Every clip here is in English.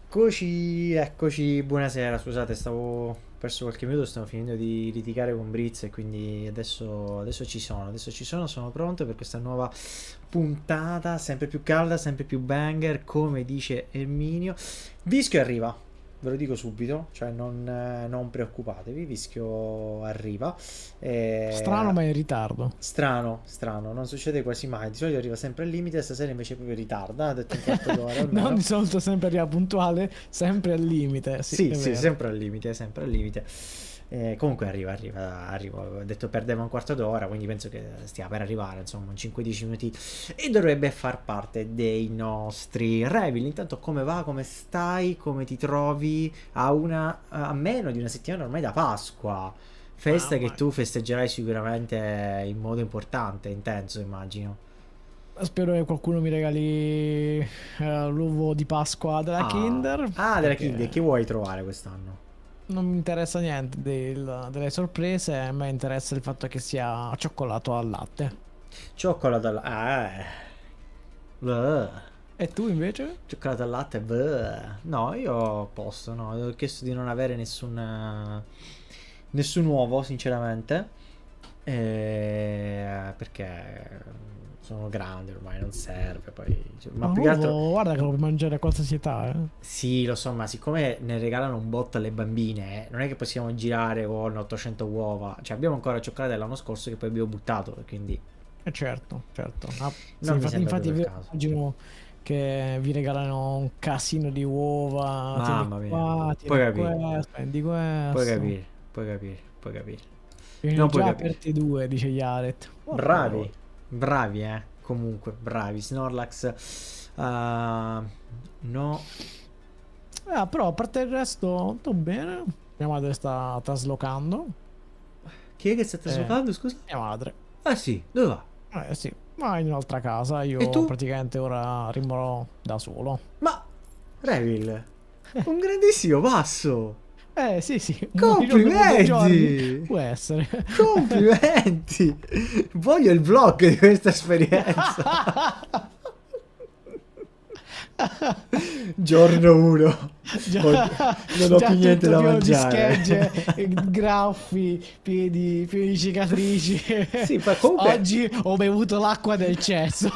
Eccoci, buonasera, scusate, stavo perso qualche minuto, stavo finendo di litigare con Brizz e quindi adesso ci sono, sono pronto per questa nuova puntata, sempre più calda, sempre più banger, come dice Erminio. Vischio arriva, ve lo dico subito, cioè non preoccupatevi, Vischio arriva. Strano Eh, ma in ritardo. strano, non succede quasi mai, di solito arriva sempre al limite, stasera invece proprio ritarda, ha detto un quarto d'ora Non almeno. di solito sempre arriva puntuale, sempre al limite. Sì, Sì, è sì, vero. sempre al limite, sempre al limite. Comunque arriva. Ho detto perdeva un quarto d'ora, quindi penso che stia per arrivare, insomma, in 5-10 minuti. E dovrebbe far parte dei nostri Revil. Intanto come va, come stai, come ti trovi a meno di una settimana ormai da Pasqua. Festa che Mamma tu festeggerai sicuramente in modo importante, intenso, immagino. mia. Spero che qualcuno mi regali l'uovo di Pasqua della Kinder, Della Kinder, che perché vuoi trovare quest'anno? non mi interessa niente delle sorprese, a me interessa il fatto che sia cioccolato al latte. Cioccolato alla... Bleh. E tu invece? Cioccolato al latte, bleh. No, io posso, no. Ho chiesto di non avere nessun uovo, sinceramente. Perché sono grande ormai, non serve. Poi, ma Ma più che altro. l'uovo, guarda che lo puoi mangiare a qualsiasi età, eh. Sì, lo so, ma siccome ne regalano un botto alle bambine, non è che possiamo girare con 800 uova. Cioè, abbiamo ancora cioccolato dell'anno scorso che poi abbiamo buttato, quindi Certo, certo. Ah, sì, non mi infatti, sembra infatti proprio il vi caso. immagino che vi regalano un casino di uova, tieni Mamma mia, qua, puoi tieni capire, questo, prendi puoi questo. capire, puoi capire, puoi capire. Io ne ho Non puoi già capire. aperti due, dice Yaret. Porca Bravi, troia. bravi, comunque, bravi. Snorlax, no. Però a parte il resto, tutto bene. Mia madre sta traslocando. Chi è che sta Eh, traslocando, scusa? mia madre. Ah sì, dove va? Sì, ma in un'altra casa. E tu? Io praticamente ora rimarrò da solo. Ma, Revil, un grandissimo passo. Sì, sì, un giro dopo 2 giorni Complimenti! può essere. Complimenti! Voglio il vlog di questa esperienza. Giorno 1. Già, Non ho già più niente tutto da pieno di mangiare. schegge, graffi, pieni di cicatrici. Sì, ma comunque. Oggi ho bevuto l'acqua del cesso.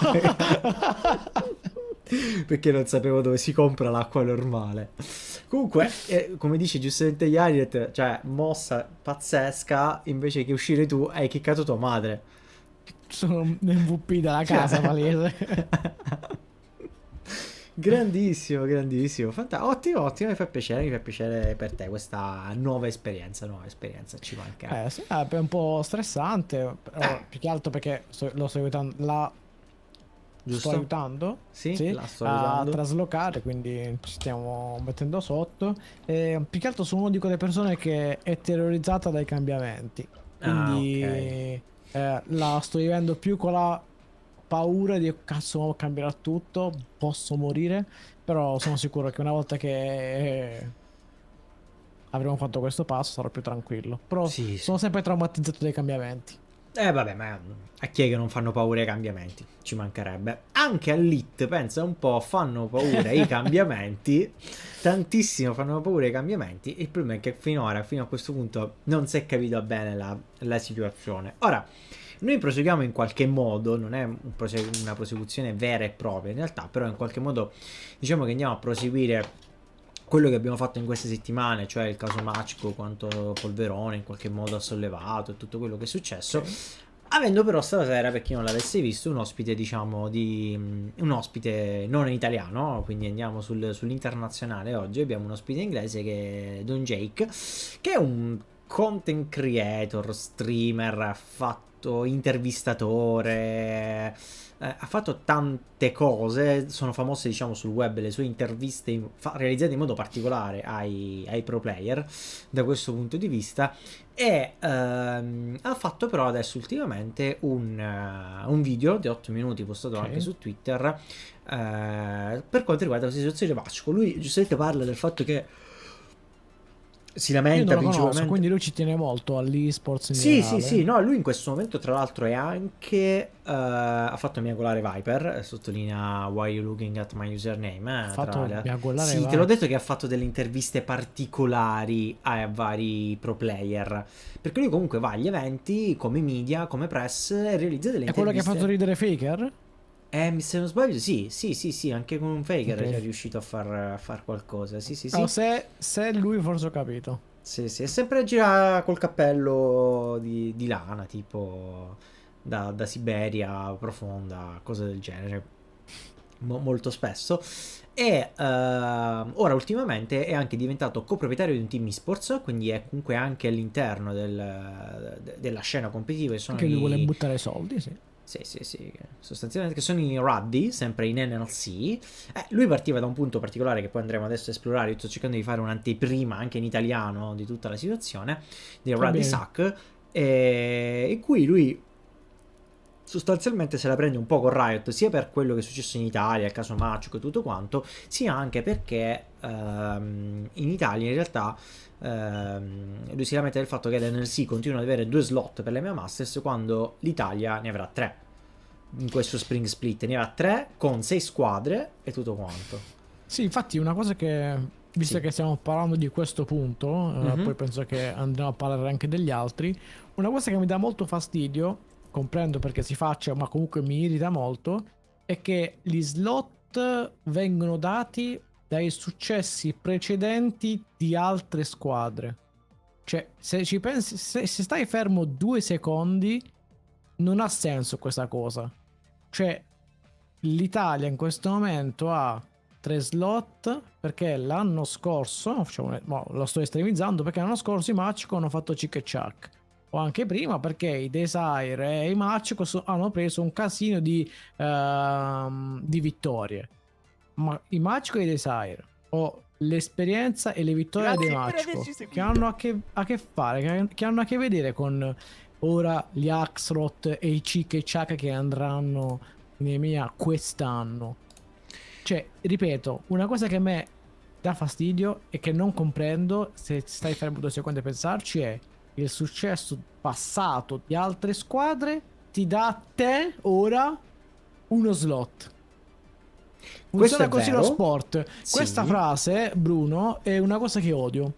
Perché non sapevo dove si compra l'acqua normale. Comunque, come dice giustamente Yaret, cioè, mossa pazzesca, invece che uscire tu, hai kickato tua madre. Sono un MVP della casa Cioè. palese. Grandissimo, grandissimo. Ottimo, ottimo, mi fa piacere per te questa nuova esperienza, ci mancherà. Sì, è un po' stressante, Eh, però più che altro perché lo sto aiutando, sto giusto? aiutando, Sì, sì, la sto a aiutando. traslocare, quindi ci stiamo mettendo sotto. E più che altro sono una di quelle persone che è terrorizzata dai cambiamenti, Ah, ok. quindi la sto vivendo più con la paura di cazzo, ma cambierà tutto, posso morire, però sono sicuro che una volta che avremo fatto questo passo sarò più tranquillo. Però Sì, sì. sono sempre traumatizzato dai cambiamenti. Vabbè, ma a chi è che non fanno paura i cambiamenti? Ci mancherebbe. Anche all'IT, pensa un po', fanno paura i cambiamenti. Tantissimo fanno paura i cambiamenti. Il problema è che finora, fino a questo punto, non si è capita bene la situazione. Ora, noi proseguiamo in qualche modo, non è una prosecuzione vera e propria in realtà, però in qualche modo diciamo che andiamo a proseguire quello che abbiamo fatto in queste settimane, cioè il caso Macko, quanto Polverone in qualche modo ha sollevato e tutto quello che è successo, Sì. avendo però stasera, per chi non l'avesse visto, un ospite diciamo un ospite non italiano, quindi andiamo sull'internazionale oggi, abbiamo un ospite inglese che è Don Jake, che è un content creator, streamer, ha fatto intervistatore, ha fatto tante cose, sono famose diciamo sul web le sue interviste realizzate in modo particolare ai pro player da questo punto di vista e ha fatto però adesso ultimamente un video di 8 minuti postato anche Ok. su Twitter per quanto riguarda la situazione di Macko. Lui giustamente parla del fatto che si Io lamenta non lo conosco, principalmente. quindi lui ci tiene molto all'esports in Sì, sì, generale. sì, no, lui in questo momento tra l'altro è anche ha fatto miagolare Viper, sottolinea why you looking at my Ha username, tra fatto le... miagolare Sì, te l'ho vai. detto che ha fatto delle interviste particolari a vari pro player, perché lui comunque va agli eventi come media, come press e realizza delle È quello che ha fatto interviste. ridere Faker? Se non sbaglio, sì, sì, sì, sì, anche con un Faker Ok. è riuscito a far qualcosa, sì, sì, Allora, sì. se lui forse ho capito. Sì, sì, è sempre gira col cappello di lana, tipo da Siberia profonda, cose del genere, molto spesso. E ora ultimamente è anche diventato coproprietario di un team esports, quindi è comunque anche all'interno della scena competitiva, che sono Anche lui vuole i... buttare soldi, sì. Sì, sì, sì, sostanzialmente che sono i Ruddy, sempre in NLC. Lui partiva da un punto particolare che poi andremo adesso a esplorare. Io sto cercando di fare un'anteprima anche in italiano di tutta la situazione del Va Ruddy bene. Sack, in cui lui sostanzialmente se la prende un po' con Riot, sia per quello che è successo in Italia, il caso Macko e tutto quanto, sia anche perché in Italia in realtà lui si lamenta del fatto che l'NLC continua ad avere 2 slot per le mia Masters quando l'Italia ne avrà 3 in questo Spring Split, ne avrà 3 con 6 squadre e tutto quanto. Sì, infatti una cosa che, visto Sì. che stiamo parlando di questo punto, Mhm. poi penso che andremo a parlare anche degli altri, una cosa che mi dà molto fastidio, comprendo perché si faccia, ma comunque mi irrita molto, è che gli slot vengono dati dai successi precedenti di altre squadre. Cioè, se ci pensi, se stai fermo 2 secondi, non ha senso questa cosa. Cioè, l'Italia in questo momento ha 3 slot perché l'anno scorso, lo sto estremizzando, perché l'anno scorso i Macko hanno fatto Chick e Chuck. O anche prima perché i Desire e i Macko hanno preso un casino di vittorie. Ma i Macko e i Desire, o l'esperienza e le vittorie dei Grazie per Macko, averci che seguito. hanno a che fare, che hanno a che vedere con ora gli Axrot e i Chick e Chuck che andranno in EMEA quest'anno. Cioè, ripeto, una cosa che a me dà fastidio e che non comprendo, se stai fermo 2 secondi a pensarci, è il successo passato di altre squadre ti dà a te ora uno slot. Questo Funziona è così lo vero. sport. Questa Sì. frase, Bruno, è una cosa che odio.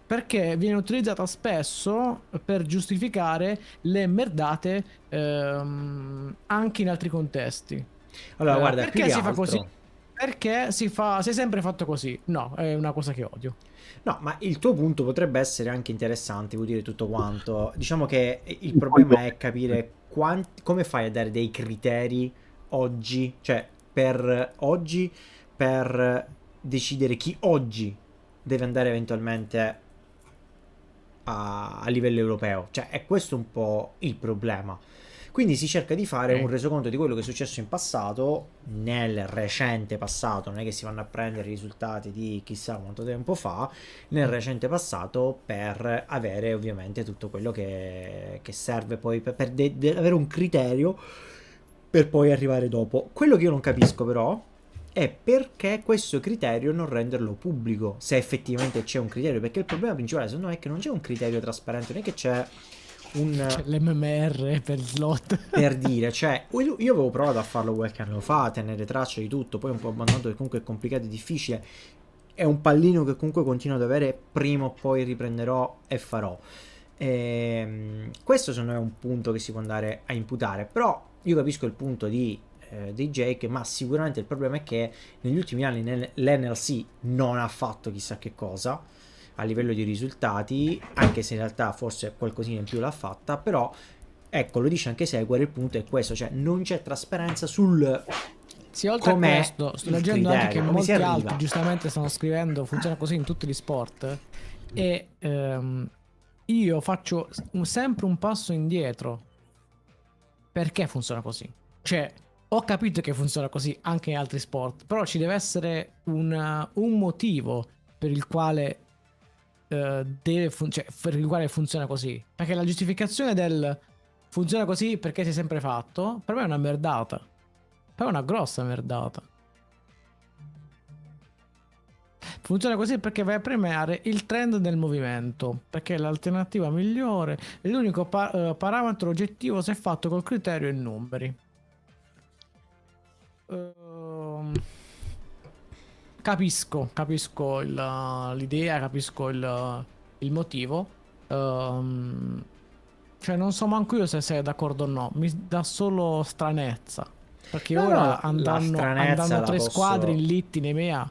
Perché viene utilizzata spesso per giustificare le merdate anche in altri contesti. Allora, guarda, più Perché che si fa così? altro. Perché si è sempre fatto così? No, è una cosa che odio. No, ma il tuo punto potrebbe essere anche interessante, vuol dire tutto quanto. Diciamo che il problema è capire come fai a dare dei criteri oggi, cioè per oggi, per decidere chi oggi deve andare eventualmente a livello europeo. Cioè, è questo un po' il problema. Quindi si cerca di fare un Ok. resoconto di quello che è successo in passato, nel recente passato, non è che si vanno a prendere i risultati di chissà quanto tempo fa, nel recente passato per avere ovviamente tutto quello che serve poi per avere un criterio per poi arrivare dopo. Quello che io non capisco però è perché questo criterio non renderlo pubblico, se effettivamente c'è un criterio, perché il problema principale secondo me è che non c'è un criterio trasparente, non è che c'è un... C'è l'MMR per slot. per dire, cioè, io avevo provato a farlo qualche anno fa, a tenere traccia di tutto, poi un po' abbandonato che comunque è complicato e difficile, è un pallino che comunque continuo ad avere, prima o poi riprenderò e farò. Questo secondo me è un punto che si può andare a imputare, però io capisco il punto di Jake, ma sicuramente il problema è che negli ultimi anni l'NLC non ha fatto chissà che cosa a livello di risultati, anche se in realtà forse qualcosina in più l'ha fatta, però ecco, lo dice anche Seguer, il punto è questo, cioè non c'è trasparenza sul Sì, oltre a com'è questo, sto il leggendo anche che criterio, come si molti altri arriva. giustamente stanno scrivendo, funziona così in tutti gli sport. E io faccio sempre un passo indietro. Perché funziona così? Cioè, ho capito che funziona così anche in altri sport, però ci deve essere un motivo per il quale cioè, per il quale funziona così. Perché la giustificazione del funziona così perché si è sempre fatto, per me è una merdata. Per me è una grossa merdata. Funziona così perché vai a premiare il trend del movimento, perché è l'alternativa migliore e l'unico parametro oggettivo se fatto col criterio e numeri. Capisco l'idea, capisco il motivo. Cioè non so manco io se sei d'accordo o no, mi dà solo stranezza. Perché No, no, ora la stranezza andando la tre squadre posso... in litti nei mea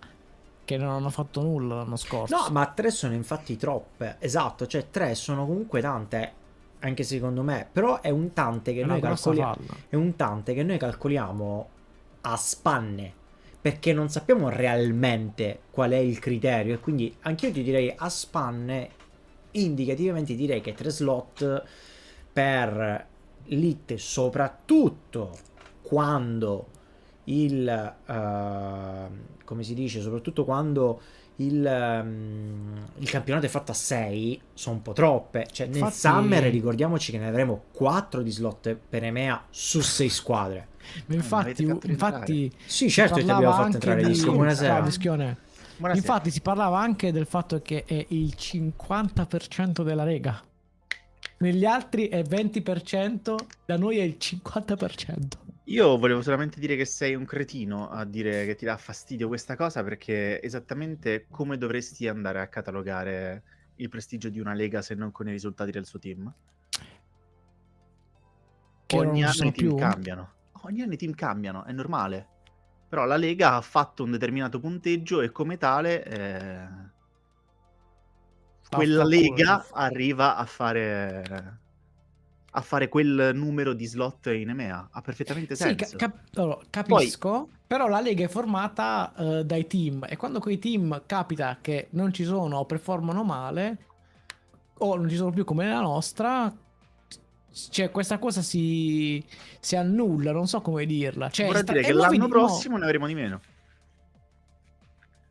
che non hanno fatto nulla l'anno No, scorso. ma 3 sono infatti troppe. Esatto, cioè 3 sono comunque tante, anche secondo me. Però è un tante che È una noi grossa calcoliamo. falla. È un tante che noi calcoliamo a spanne. Perché non sappiamo realmente qual è il criterio. E quindi anch'io ti direi a spanne. Indicativamente direi che 3 slot per lit, soprattutto quando come si dice, soprattutto quando il campionato è fatto a 6, sono un po' troppe. Cioè nel Infatti, Summer ricordiamoci che ne avremo 4 di slot per EMEA su 6 squadre. ma mi avete fatto entrare. infatti Sì, si certo che ti abbiamo parlava fatto anche entrare di... Vischio, Ciao, buonasera. Vischione. Buonasera. Infatti si parlava anche del fatto che è il 50% della Lega. Negli altri è 20%, da noi è il 50%. Io volevo solamente dire che sei un cretino a dire che ti dà fastidio questa cosa, perché esattamente come dovresti andare a catalogare il prestigio di una lega se non con i risultati del suo team? Che ora Ogni non anno ci sono i team più. cambiano. Ogni anno i team cambiano, è normale. Però la lega ha fatto un determinato punteggio e come tale quella Vaffanculo, lega arriva a fare quel numero di slot in EMEA. Ha perfettamente Sì, senso. allora, Poi, capisco, però la Lega è formata dai team e quando quei team capita che non ci sono o performano male o non ci sono più come la nostra, cioè questa cosa si annulla, non so come dirla. Cioè, vorrà dire e che l'anno prossimo ne avremo di meno.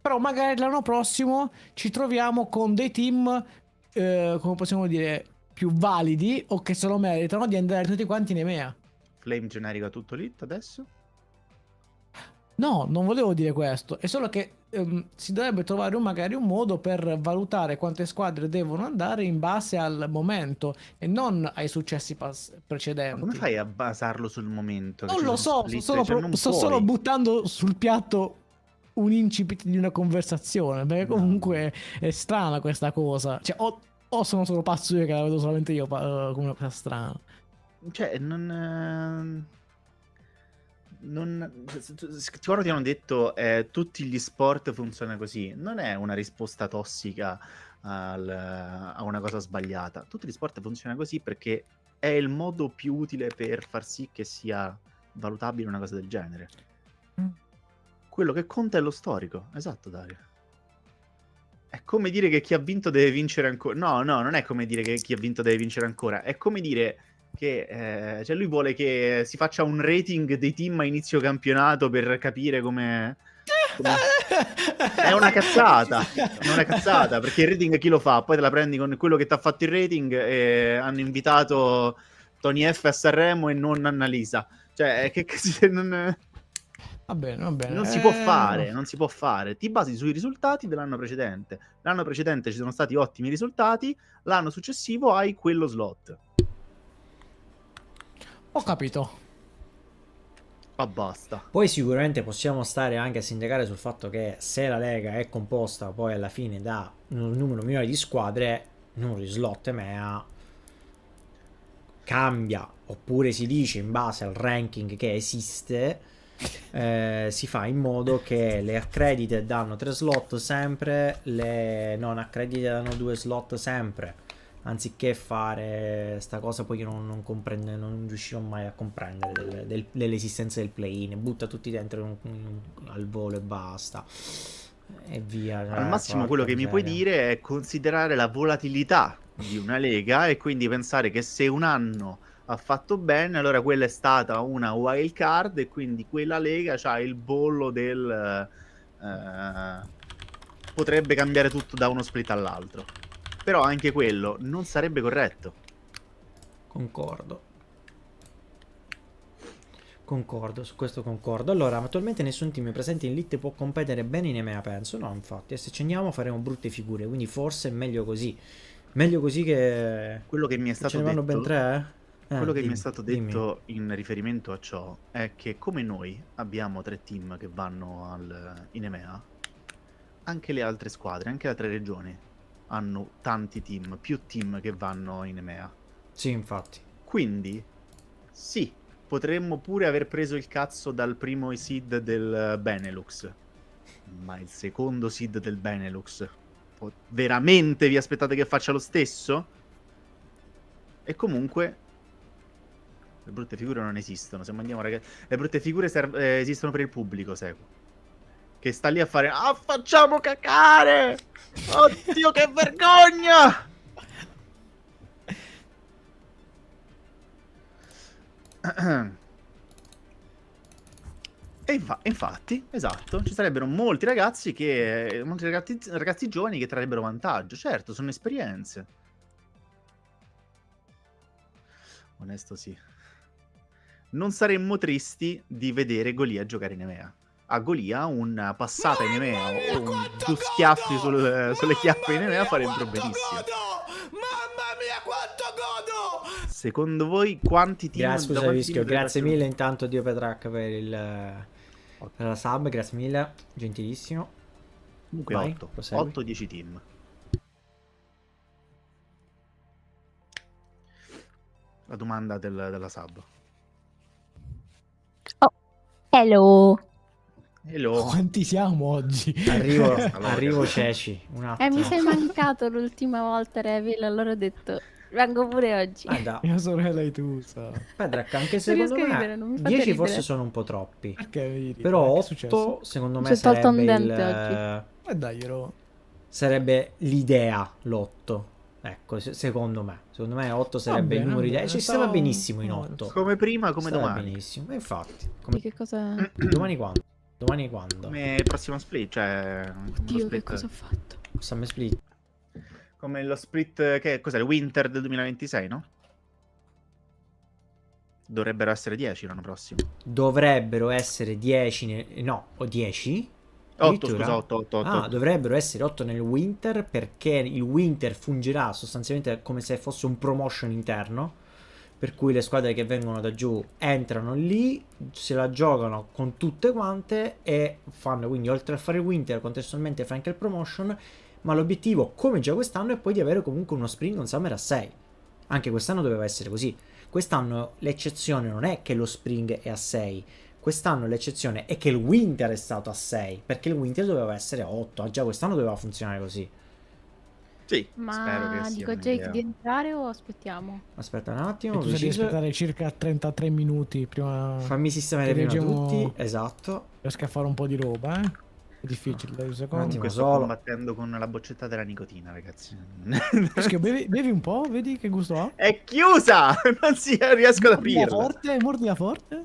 però magari l'anno prossimo ci troviamo con dei team, come possiamo dire, più validi o che se lo meritano di andare tutti quanti in EMEA. Flame generica tutto lit adesso? No, non volevo dire questo, è solo che si dovrebbe trovare magari un modo per valutare quante squadre devono andare in base al momento e non ai successi Ma precedenti. come fai a basarlo sul momento? Che Non ci lo sono so, split? sto solo, Cioè, non sto solo puoi. buttando sul piatto un incipit di una conversazione, perché No. comunque è strana questa cosa. Cioè, o sono solo pazzo io che la vedo solamente io come una cosa strana. Cioè, quando ti hanno detto tutti gli sport funzionano così, non è una risposta tossica a una cosa sbagliata. Tutti gli sport funzionano così perché è il modo più utile per far sì che sia valutabile una cosa del genere. Quello che conta è lo storico. Esatto, Dario. È come dire che chi ha vinto deve vincere ancora. No, non è come dire che chi ha vinto deve vincere ancora. È come dire che cioè lui vuole che si faccia un rating dei team a inizio campionato per capire come... È una cazzata. È una cazzata, perché il rating chi lo fa? Poi te la prendi con quello che ti ha fatto il rating e hanno invitato Tony F a Sanremo e non Annalisa. Cioè, che non... Va bene, va bene. Non si può fare, non si può fare. Ti basi sui risultati dell'anno precedente. L'anno precedente ci sono stati ottimi risultati, l'anno successivo hai quello slot. Ho capito. Ma basta. Poi sicuramente possiamo stare anche a sindacare sul fatto che se la Lega è composta poi alla fine da un numero minore di squadre, il numero di slot EMEA cambia, oppure si dice in base al ranking che esiste, si fa in modo che le accredite danno 3 slot sempre, le non accredite danno 2 slot sempre, anziché fare sta cosa poi che non comprende, non riuscirò mai a comprendere dell'esistenza del play-in. Butta tutti dentro al volo e basta e via. Al massimo quello che mi puoi dire è considerare la volatilità di una lega e quindi pensare che se un anno ha fatto bene, allora quella è stata una wild card e quindi quella lega c'ha il bollo del potrebbe cambiare tutto da uno split all'altro. Però anche quello non sarebbe corretto. Concordo. Concordo, su questo concordo. Allora, attualmente nessun team presente in Elite può competere bene in EMEA, penso. No, infatti, e se ci andiamo faremo brutte figure, quindi forse è meglio così. Meglio così che... Quello che mi è che ce stato ne vanno ben detto, 3, eh? quello che mi è Dimmi, stato dimmi. detto in riferimento a ciò è che come noi abbiamo 3 team che vanno in EMEA, anche le altre squadre, anche le altre regioni hanno tanti team, più team che vanno in EMEA. Sì, infatti. Quindi, sì, potremmo pure aver preso il cazzo dal primo seed del Benelux, ma il secondo seed del Benelux, veramente vi aspettate che faccia lo stesso? E comunque, le brutte figure non esistono. Se mandiamo ragazzi, le brutte figure esistono per il pubblico, Seco, che sta lì a fare facciamo cacare! Oddio, che vergogna! E infatti, esatto, ci sarebbero molti ragazzi ragazzi giovani che trarrebbero vantaggio. Certo, sono esperienze. Onesto sì. Non saremmo tristi di vedere Golia giocare in EMEA. A Golia una passata in EMEA o due schiaffi sulle chiappe in EMEA farebbero benissimo. Mamma mia, quanto godo! Secondo voi quanti team... Grazie, scusa Vischio, grazie mille intanto Dio Petrac per la sub, grazie mille, gentilissimo. Comunque Vai, 8, prosegui. 8-10 team. La domanda della sub. Oh, hello. Hello. Quanti siamo oggi? Arrivo Ceci, un attimo. Mi sei mancato l'ultima volta, Revil, allora ho detto, vengo pure oggi. Mia sorella e tu, sa. Petrac, anche Non riesco secondo a ridere, non mi me fate 10 ridere. forse sono un po' troppi. Perché vedi? Però Che è successo? 8 secondo Mi me sono tolto un sarebbe dente oggi. Dai, ero... sarebbe l'idea l'8. Ecco, secondo me 8 sarebbe il bene, numero va ideale. bene, Ci stava stavo- benissimo in no, 8. Come prima, come Stava domani. benissimo. Infatti, Di che cosa... domani quando? Domani quando? Come prossimo split, cioè... come lo Dio, che split- cosa ho fatto? Summer Split. Come lo split, che cos'è? Il Winter del 2026, no? Dovrebbero essere 10 l'anno prossimo. Dovrebbero essere 10 no, o 10? 8, Addirittura? scusa, 8. Ah, dovrebbero essere 8 nel Winter perché il Winter fungerà sostanzialmente come se fosse un promotion interno, per cui le squadre che vengono da giù entrano lì, se la giocano con tutte quante e fanno quindi oltre a fare il Winter contestualmente fa anche il promotion, ma l'obiettivo come già quest'anno è poi di avere comunque uno Spring on Summer a 6. Anche quest'anno doveva essere così. Quest'anno l'eccezione non è che lo Spring è a 6. Quest'anno l'eccezione è che il Winter è stato a 6, perché il Winter doveva essere a 8, già quest'anno doveva funzionare così. Sì, spero che Ma sia dico a un'idea. Jake di entrare o aspettiamo? Aspetta un E attimo, tu devi preciso. aspettare circa 33 minuti prima Fammi sistemare che prima leggiamo- tutti, esatto. riesca a fare un po' di roba, eh? È difficile, dai un secondo. attimo. Comunque sto solo. combattendo con la boccetta della nicotina, ragazzi. Perché bevi un po', vedi che gusto ha? È chiusa! Non riesco ad aprirla. Mordila forte.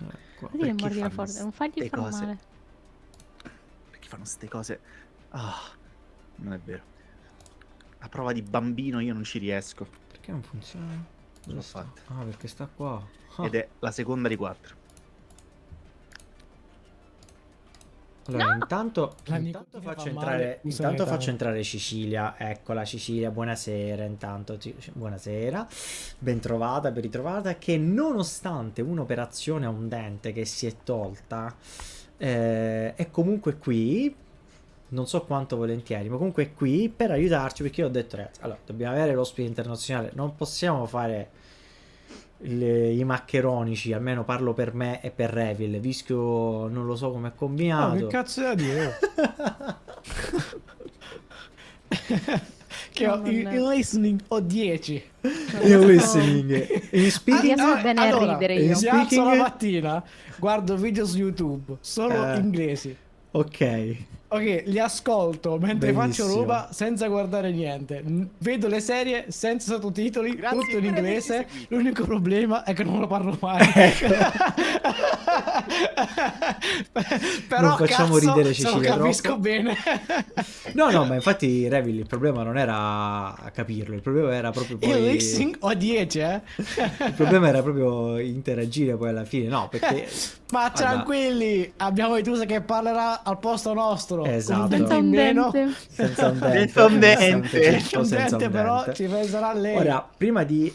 Ecco. Vuol dire Perché mordila fanno forte, non fargli ste far cose? male. Perché fanno ste cose? Ah, non è vero. A prova di bambino io non ci riesco. Perché non funziona? L'ho Dove sta? fatta. Ah, perché sta qua. Ah. Ed è la seconda di 4. Allora, intanto La faccio nicotina fa entrare, male, intanto scusami, faccio entrare Cecilia. Eccola Cecilia, buonasera. Intanto buonasera, ben trovata, ben ritrovata. Che nonostante un'operazione a un dente che si è tolta, è comunque qui. Non so quanto volentieri, ma comunque è qui per aiutarci. Perché io ho detto, ragazzi, allora dobbiamo avere l'ospite internazionale, non possiamo fare i maccheronici, almeno parlo per me e per Revil. Vischio non lo so come è Oh, combinato. che cazzo da dire? Che ho No, il non- listening ho 10. In listening, in speaking, Riesco bene a ridere io. Mi alzo la Speaking- mattina, guardo video su YouTube, solo Eh. inglesi. ok. Ok, li ascolto mentre faccio Bellissimo. roba senza guardare niente. Vedo le serie senza sottotitoli, Grazie tutto in per averci inglese. seguito. L'unico problema è che non lo parlo mai. Però Non facciamo cazzo, ridere se lo Cecilia capisco troppo. bene. No, ma infatti Revil il problema non era a capirlo, il problema era proprio Io poi... listening ho 10, eh. Il problema era proprio interagire poi alla fine, no, perché... Ma Guarda, tranquilli, abbiamo Itusa che parlerà al posto nostro. Esatto. Un dente Senza in un meno. dente. senza un dente, Senza un dente. senza un Senza un dente, però dente. ci penserà lei. Ora, prima di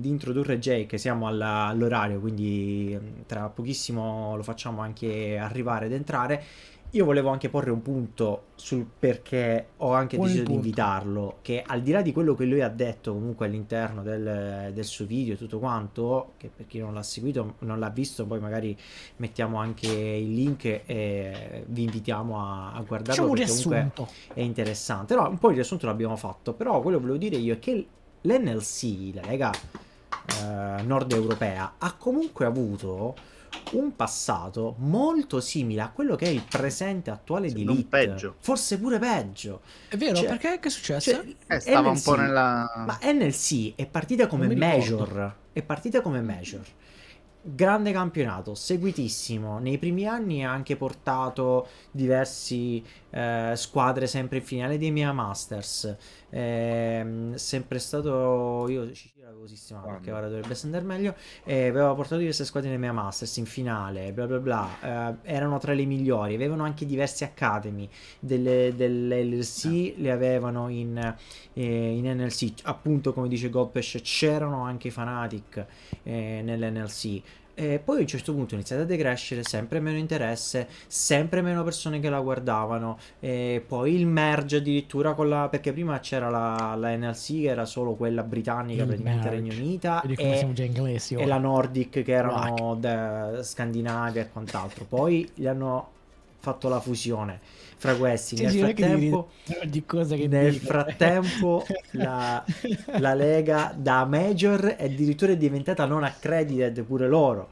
introdurre Jake, siamo all'orario, quindi tra pochissimo lo facciamo anche arrivare ed entrare. Io volevo anche porre un punto sul perché ho anche Buon deciso di punto. invitarlo, che al di là di quello che lui ha detto comunque all'interno del suo video e tutto quanto, che per chi non l'ha seguito, non l'ha visto, poi magari mettiamo anche il link e vi invitiamo a guardarlo, Facciamo un perché comunque riassunto. è interessante. No, un po' il riassunto l'abbiamo fatto, però quello che volevo dire io è che l'NLC, la Lega Nord Europea, ha comunque avuto un passato molto simile a quello che è il presente attuale di Non Elite, peggio. forse pure peggio. È vero, Cioè- perché? Che è successo? cioè, Stava un NLC po' nella... Ma NLC è partita come Non mi ricordo. major, è partita come major. Grande campionato, seguitissimo. Nei primi anni ha anche portato diversi squadre sempre in finale dei Mia Masters. Sempre stato, io Cecilia l'avevo sistemato perché ora dovrebbe andare meglio. Aveva portato diverse squadre nei Mia Masters in finale, bla bla bla. Erano tra le migliori. Avevano anche diversi academy dell'LC, le avevano in NLC. Appunto, come dice Godpesh, c'erano anche i Fnatic nell'NLC. Poi a un certo punto è iniziato a decrescere, sempre meno interesse, sempre meno persone che la guardavano. Poi il merge addirittura con la... perché prima c'era la NLC che era solo quella britannica, Il praticamente merge. Regno Unita, Vedi come siamo già inglesi e ora. la Nordic che erano da Scandinavia e quant'altro. Poi gli hanno fatto la fusione fra questi. Sì, Nel sì, non è che devi frattempo... ridere di cose che Nel dico. frattempo la Lega da Major è addirittura diventata non accredited pure loro.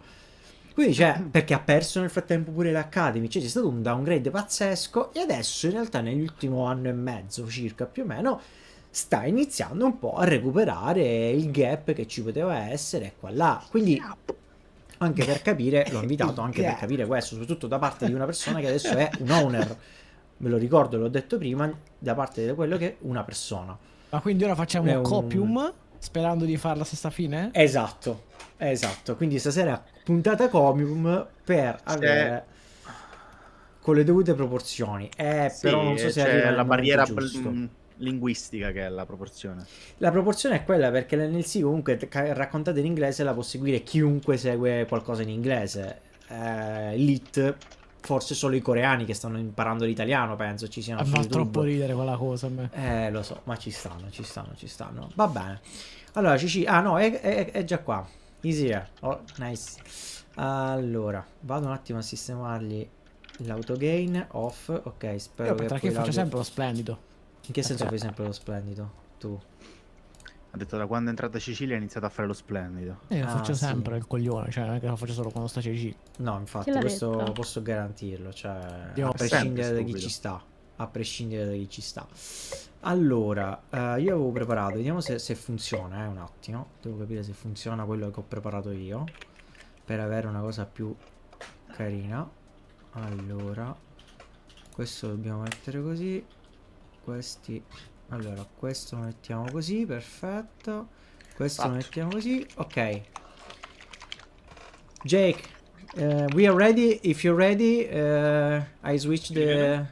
Quindi perché ha perso nel frattempo pure l'Academy, c'è stato un downgrade pazzesco e adesso in realtà nell'ultimo anno e mezzo circa più o meno sta iniziando un po' a recuperare il gap che ci poteva essere qua là. Quindi anche per capire, l'ho invitato anche per capire questo, soprattutto da parte di una persona che adesso è un owner. Me lo ricordo, l'ho detto prima, da parte di quello che è una persona. Ma quindi ora facciamo È un- copium sperando di fare la stessa fine? Esatto. Quindi stasera puntata comium per avere con le dovute proporzioni. Però non so se c'è arriva nel la momento barriera giusto. linguistica che è la proporzione. La proporzione è quella perché l'NLC comunque raccontata in inglese la può seguire chiunque segue qualcosa in inglese. Elite, forse solo i coreani che stanno imparando l'italiano, penso ci siano su Fa YouTube. troppo ridere quella cosa a me. Lo so, ma ci stanno. Va bene. Allora, Ah, no, è già qua. Easy here. Oh, nice. Allora, vado un attimo a sistemargli l'autogain off. Ok, spero Io che perché poi faccio l'audio... sempre lo splendido. In che senso fai sempre lo splendido? Tu? Ha detto da quando è entrata Cecilia ha iniziato a fare lo splendido. Io Ah, faccio sì. sempre il coglione, cioè non è che lo faccio solo quando sta CC. No, infatti, Chi l'ha questo detto? posso garantirlo. Cioè, Io a prescindere sempre da chi stupido. ci sta. A prescindere da chi ci sta. Allora, io avevo preparato, vediamo se funziona, un attimo. Devo capire se funziona quello che ho preparato io. Per avere una cosa più carina. Allora, questo dobbiamo mettere così. Questi... Allora, questo lo mettiamo così, perfetto. Questo lo mettiamo così, ok. Jake, we are ready. If you're ready, I switch the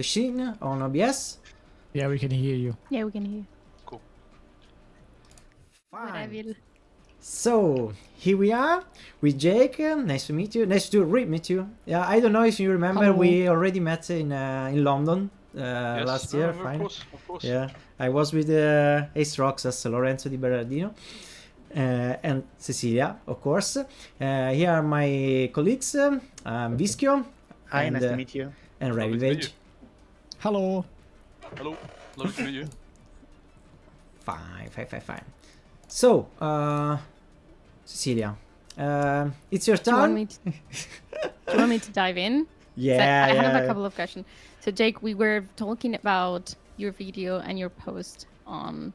scene on OBS. Yeah, we can hear you. Yeah, we can hear. Cool. Fine. Revil. So here we are with Jake. Nice to meet you. Nice to meet you. Yeah, I don't know if you remember, Hello. we already met in London Yes, last year. of Fine. course. Yeah, I was with Ace Roxas, Lorenzo Di Berardino, and Cecilia, of course. Here are my colleagues, Vischio Hi, and, nice to meet you. and Lovely to meet Revilvage. you. Hello. Hello, lovely to meet you. Fine. So, Cecilia, it's your Do you want turn. me to, do you want me to dive in? Yeah, I have a yeah. couple of questions. So, Jake, we were talking about your video and your post on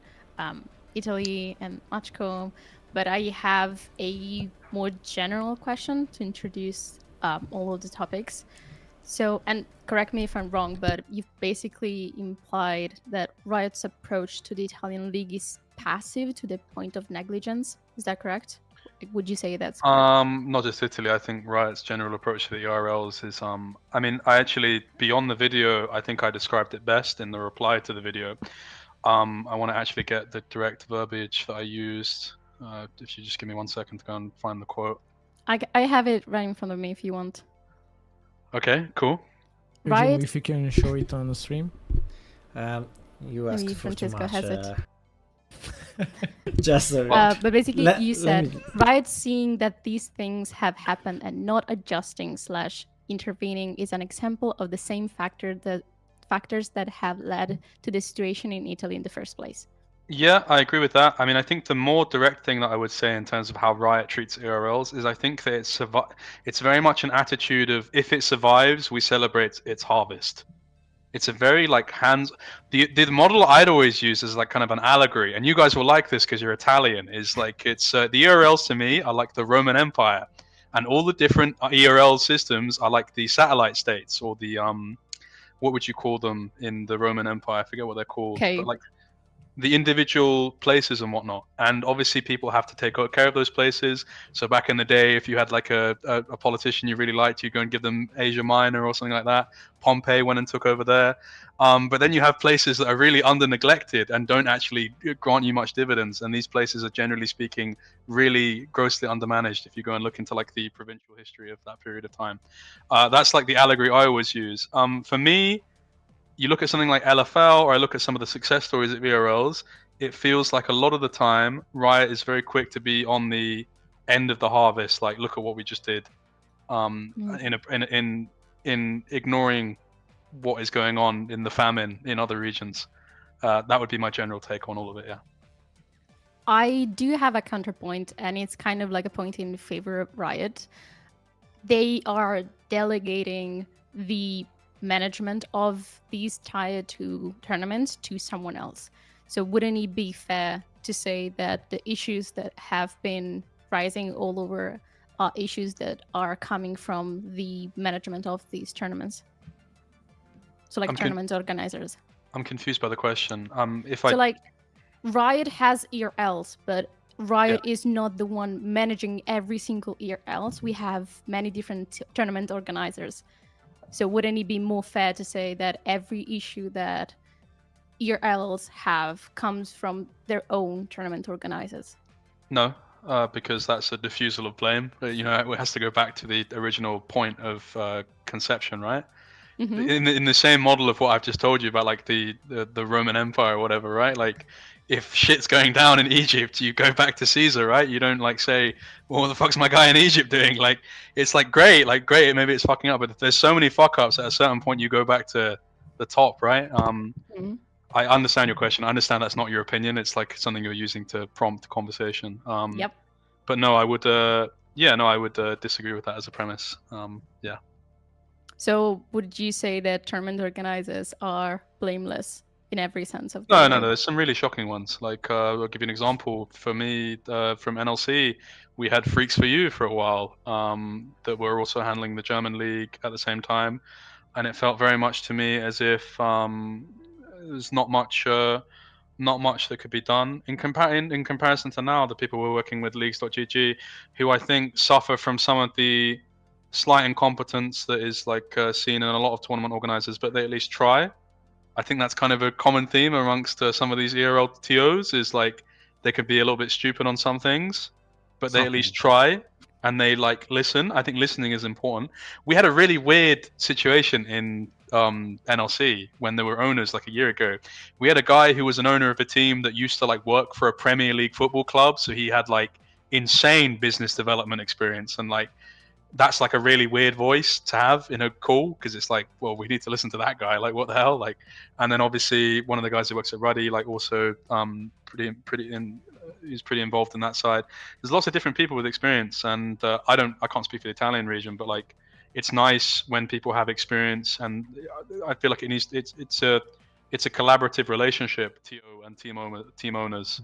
Italy and Macko, but I have a more general question to introduce all of the topics. So, and correct me if I'm wrong, but you've basically implied that Riot's approach to the Italian league is passive to the point of negligence. Is that correct? Would you say that's correct? Not just Italy. I think Riot's general approach to the ERLs is I mean, I actually, beyond the video, I think I described it best in the reply to the video. I want to actually get the direct verbiage that I used. If you just give me 1 second to go and find the quote. I have it right in front of me if you want. Okay, cool. Riot. If you can show it on the stream. You asked Maybe for too Francesco much. has it. Just But basically, you let said me- Riot seeing that these things have happened and not adjusting / intervening is an example of the same factors that have led to the situation in Italy in the first place. Yeah, I agree with that. I mean, I think the more direct thing that I would say in terms of how Riot treats ERLs is I think that it's very much an attitude of if it survives, we celebrate its harvest. It's a very like the model I'd always use is like kind of an allegory, and you guys will like this because you're Italian. Is like it's the ERLs to me are like the Roman Empire, and all the different ERL systems are like the satellite states or the what would you call them in the Roman Empire? I forget what they're called, Okay. but like the individual places and whatnot. And obviously people have to take care of those places. So back in the day, if you had like a politician you really liked, you go and give them Asia Minor or something like that. Pompey went and took over there. But then you have places that are really under neglected and don't actually grant you much dividends. And these places are generally speaking really grossly undermanaged if you go and look into like the provincial history of that period of time. That's like the allegory I always use. For me, you look at something like LFL, or I look at some of the success stories at VRLs, it feels like a lot of the time Riot is very quick to be on the end of the harvest. Like, look at what we just did, in ignoring what is going on in the famine in other regions. That would be my general take on all of it. Yeah. I do have a counterpoint, and it's kind of like a point in favor of Riot. They are delegating the management of these tier 2 tournaments to someone else. So wouldn't it be fair to say that the issues that have been rising all over are issues that are coming from the management of these tournaments? So like tournament organizers. I'm confused by the question. So like Riot has ERLs, but Riot is not the one managing every single ERLs. We have many different tournament organizers. So wouldn't it be more fair to say that every issue that ERLs have comes from their own tournament organizers? No, because that's a diffusal of blame. You know, it has to go back to the original point of conception, right? Mm-hmm. In the same model of what I've just told you about, like the Roman Empire or whatever, right? Like, if shit's going down in Egypt, you go back to Caesar, right? You don't like say, well, what the fuck's my guy in Egypt doing? Like, it's like great, maybe it's fucking up, but there's so many fuck ups at a certain point you go back to the top, right? I understand your question. I understand that's not your opinion. It's like something you're using to prompt conversation. Yep. But no, I would disagree with that as a premise. Yeah. So would you say that tournament organizers are blameless in every sense of the No, word? there's some really shocking ones. Like, I'll give you an example. For me, from NLC, we had Freaks for You for a while, that were also handling the German league at the same time, and it felt very much to me as if there's not much that could be done in comparison to now the people we're working with, leagues.gg, who I think suffer from some of the slight incompetence that is like seen in a lot of tournament organizers, but they at least try. I think that's kind of a common theme amongst some of these ERL TOs, is like they could be a little bit stupid on some things, but they at least try and they like listen. I think listening is important. We had a really weird situation in NLC when there were owners like a year ago. We had a guy who was an owner of a team that used to like work for a Premier League football club, so he had like insane business development experience, and like that's like a really weird voice to have in a call, because it's like, well, we need to listen to that guy, like what the hell, like. And then obviously one of the guys who works at Ruddy, like also he's pretty involved in that side. There's lots of different people with experience, and I can't speak for the Italian region, but like it's nice when people have experience, and I feel like it's a collaborative relationship, TO and team owners.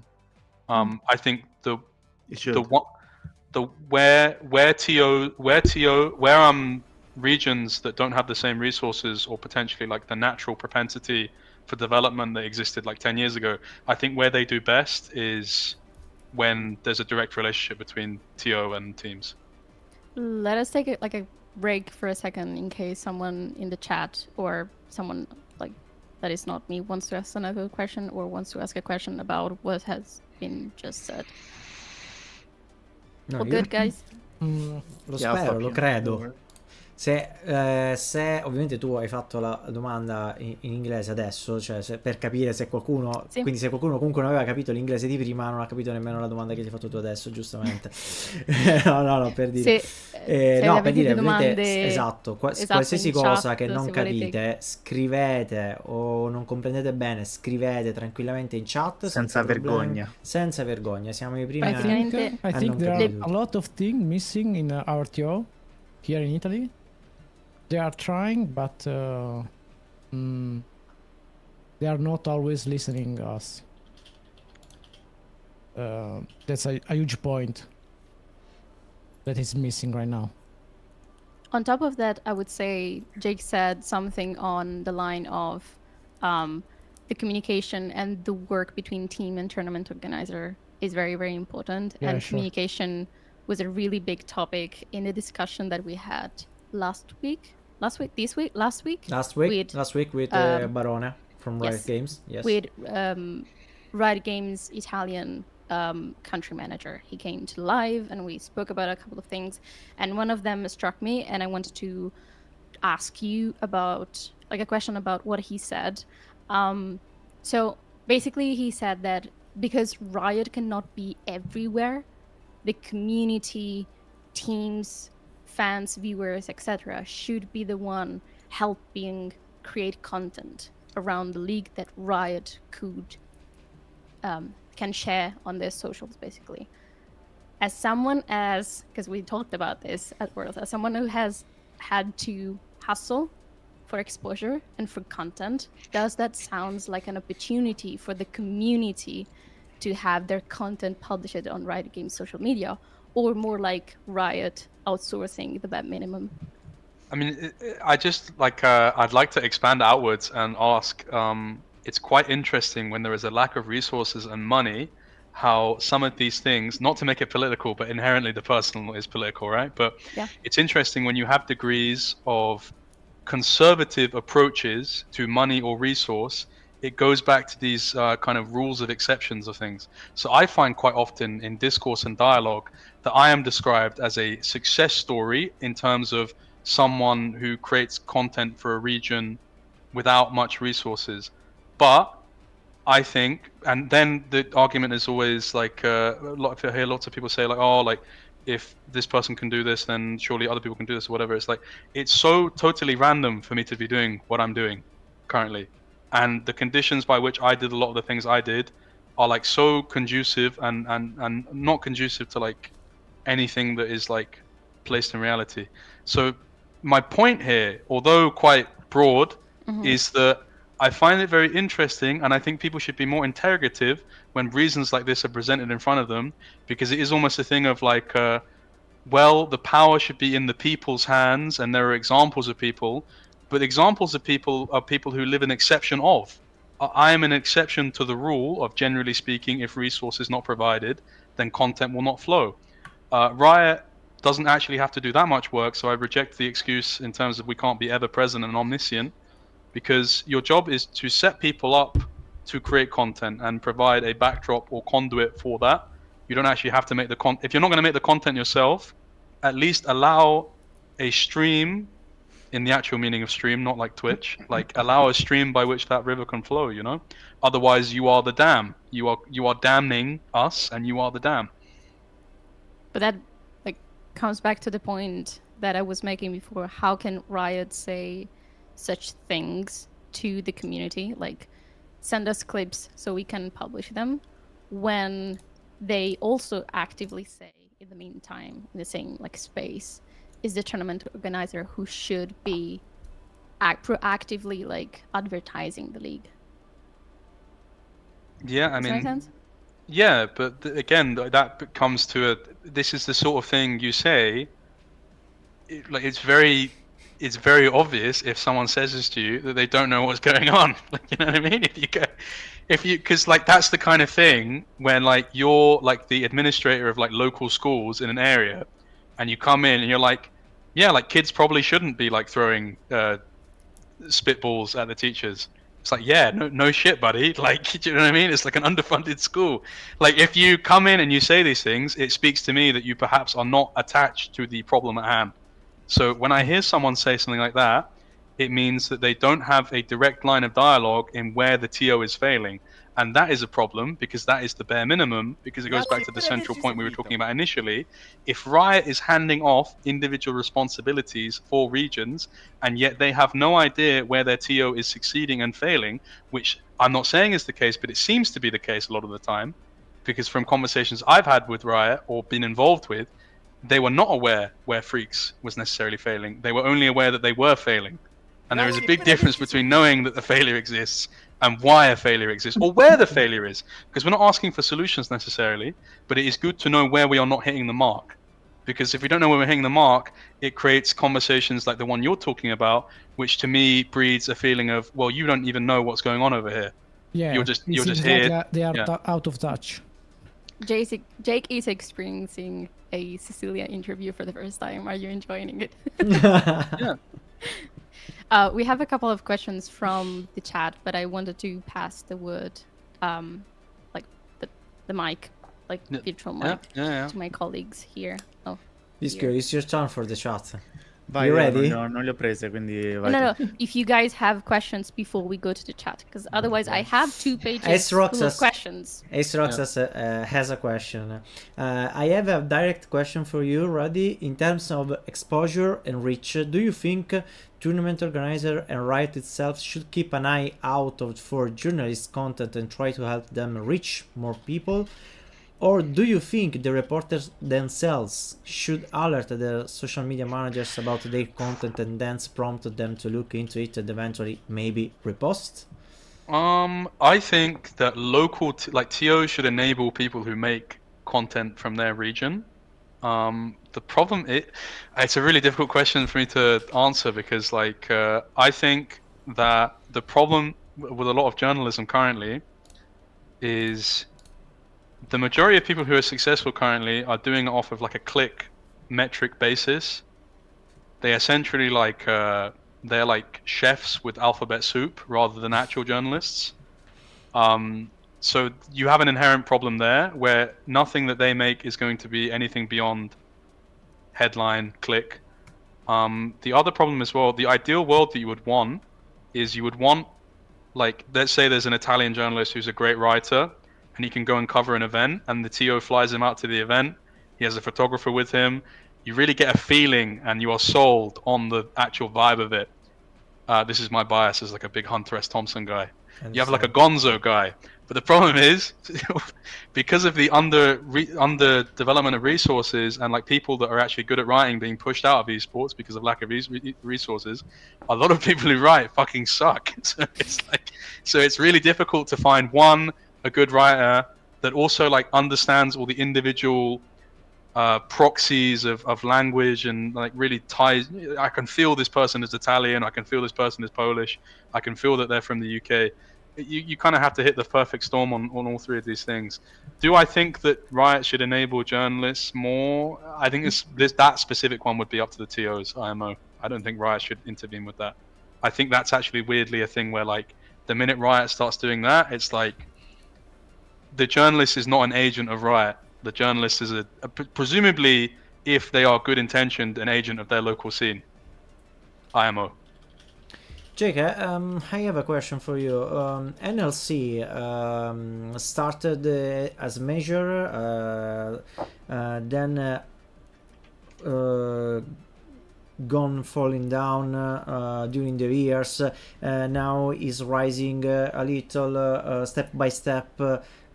I think It should. where regions that don't have the same resources or potentially like the natural propensity for development that existed like 10 years ago, I think where they do best is when there's a direct relationship between TO and teams. Let us take a break for a second in case someone in the chat or someone like that is not me wants to ask another question or wants to ask a question about what has been just said. No, All io good, guys? lo spero, lo credo. Se ovviamente tu hai fatto la domanda in inglese adesso, cioè per capire se qualcuno, Sì. quindi se qualcuno comunque non aveva capito l'inglese di prima, non ha capito nemmeno la domanda che gli hai fatto tu adesso, giustamente. no, per dire. Se No, per avete dire, domande, ovviamente, esatto, qualsiasi in cosa chat, che non se volete. capite, scrivete o non comprendete bene, scrivete tranquillamente in chat Senza vergogna. Senza vergogna, siamo i primi I a... think, Praticamente- I think non there capire are tutto. a lot of things missing in our TO here in Italy. They are trying, but they are not always listening us. That's a huge point that is missing right now. On top of that, I would say Jake said something on the line of the communication and the work between team and tournament organizer is very, very important. Yeah, and sure. communication was a really big topic in the discussion that we had last week with Last week with Barone from Riot yes, Games. Yes. with Riot Games Italian country manager. He came to live and we spoke about a couple of things, and one of them struck me, and I wanted to ask you about like a question about what he said. So basically he said that because Riot cannot be everywhere, the community, teams, fans, viewers, etc. should be the one helping create content around the league that Riot can share on their socials, basically. As someone because we talked about this at Worlds, as someone who has had to hustle for exposure and for content, does that sounds like an opportunity for the community to have their content published on Riot Games social media, or more like Riot outsourcing the bare minimum? I mean, I just like I'd like to expand outwards and ask. It's quite interesting when there is a lack of resources and money, how some of these things, not to make it political, but inherently the personal is political, right? But Yeah. it's interesting when you have degrees of conservative approaches to money or resource, it goes back to these kind of rules of exceptions of things. So I find quite often in discourse and dialogue that I am described as a success story in terms of someone who creates content for a region without much resources. But I think, and then the argument is always like, I hear lots of people say like, oh, like if this person can do this, then surely other people can do this or whatever. It's like, it's so totally random for me to be doing what I'm doing currently. And the conditions by which I did a lot of the things I did are like so conducive and not conducive to like anything that is like placed in reality. So my point here, although quite broad, is that I find it very interesting, and I think people should be more interrogative when reasons like this are presented in front of them, because it is almost a thing of like, well, the power should be in the people's hands, and there are examples of people, but examples of people are people who live an exception of. I am an exception to the rule of, generally speaking, if resource is not provided, then content will not flow. Riot doesn't actually have to do that much work, so I reject the excuse in terms of we can't be ever present and omniscient, because your job is to set people up to create content and provide a backdrop or conduit for that. You don't actually have to make the if you're not going to make the content yourself, at least allow a stream, in the actual meaning of stream, not like Twitch, like allow a stream by which that river can flow, you know? Otherwise you are the dam. You are damning us, and you are the dam. But that like comes back to the point that I was making before. How can Riot say such things to the community, like send us clips so we can publish them, when they also actively say in the meantime, in the same like space, is the tournament organizer who should be proactively like advertising the league. Yeah, I Does that make mean, sense? yeah, but again, that comes to this is the sort of thing you say. Like it's very obvious if someone says this to you that they don't know what's going on. Like, you know what I mean? Because like that's the kind of thing when like you're like the administrator of like local schools in an area, and you come in and you're like, yeah, like kids probably shouldn't be like throwing spitballs at the teachers. It's like, yeah, no shit, buddy. Like, do you know what I mean? It's like an underfunded school. Like, if you come in and you say these things, it speaks to me that you perhaps are not attached to the problem at hand. So when I hear someone say something like that, it means that they don't have a direct line of dialogue in where the TO is failing. And that is a problem, because that is the bare minimum, because it goes back to the central point we were talking about initially. If Riot is handing off individual responsibilities for regions, and yet they have no idea where their TO is succeeding and failing, which I'm not saying is the case, but it seems to be the case a lot of the time, because from conversations I've had with Riot or been involved with, they were not aware where Freaks was necessarily failing. They were only aware that they were failing. And there is a big difference between knowing that the failure exists and why a failure exists, or where the failure is. Because we're not asking for solutions necessarily, but it is good to know where we are not hitting the mark. Because if we don't know where we're hitting the mark, it creates conversations like the one you're talking about, which to me breeds a feeling of, well, you don't even know what's going on over here. Yeah, You're just it seems here. like they are yeah. out of touch. Jake is experiencing a Cecilia interview for the first time. Are you enjoying it? Yeah. We have a couple of questions from the chat, but I wanted to pass the word, like the mic, like virtual mic, to my colleagues here. Oh, Vischio, it's your turn for the chat. Vai, You io ready? non le ho prese, quindi vai. no. If you guys have questions before we go to the chat, because otherwise I have 2 pages full of questions. Ace Roxas has a question. I have a direct question for you, Ruddy. In terms of exposure and reach, do you think tournament organizer and Riot itself should keep an eye out for journalist content and try to help them reach more people? Or do you think the reporters themselves should alert their social media managers about their content and then prompt them to look into it and eventually maybe repost? I think that local TOs should enable people who make content from their region. The problem, it's a really difficult question for me to answer, because I think that the problem with a lot of journalism currently is the majority of people who are successful currently are doing it off of like a click metric basis. They essentially they're like chefs with alphabet soup rather than actual journalists. So you have an inherent problem there where nothing that they make is going to be anything beyond headline, click. The other problem as well, the ideal world that you would want is you would want, like, let's say there's an Italian journalist who's a great writer and he can go and cover an event and the TO flies him out to the event. He has a photographer with him. You really get a feeling and you are sold on the actual vibe of it. This is my bias as like a big Hunter S. Thompson guy. You have like a gonzo guy. But the problem is, because of the under development of resources and like people that are actually good at writing being pushed out of esports because of lack of resources, a lot of people who write fucking suck. So it's really difficult to find a good writer that also like understands all the individual proxies of language and like really ties. I can feel this person is Italian. I can feel this person is Polish. I can feel that they're from the UK. You kind of have to hit the perfect storm on all 3 of these things. Do I think that Riot should enable journalists more? I think that specific one would be up to the TOs, IMO. I don't think Riot should intervene with that. I think that's actually weirdly a thing where like the minute Riot starts doing that, it's like the journalist is not an agent of Riot. The journalist is presumably, if they are good intentioned, an agent of their local scene. IMO. Jake, I have a question for you. NLC started as major, then gone falling down during the years. Now is rising a little step by step.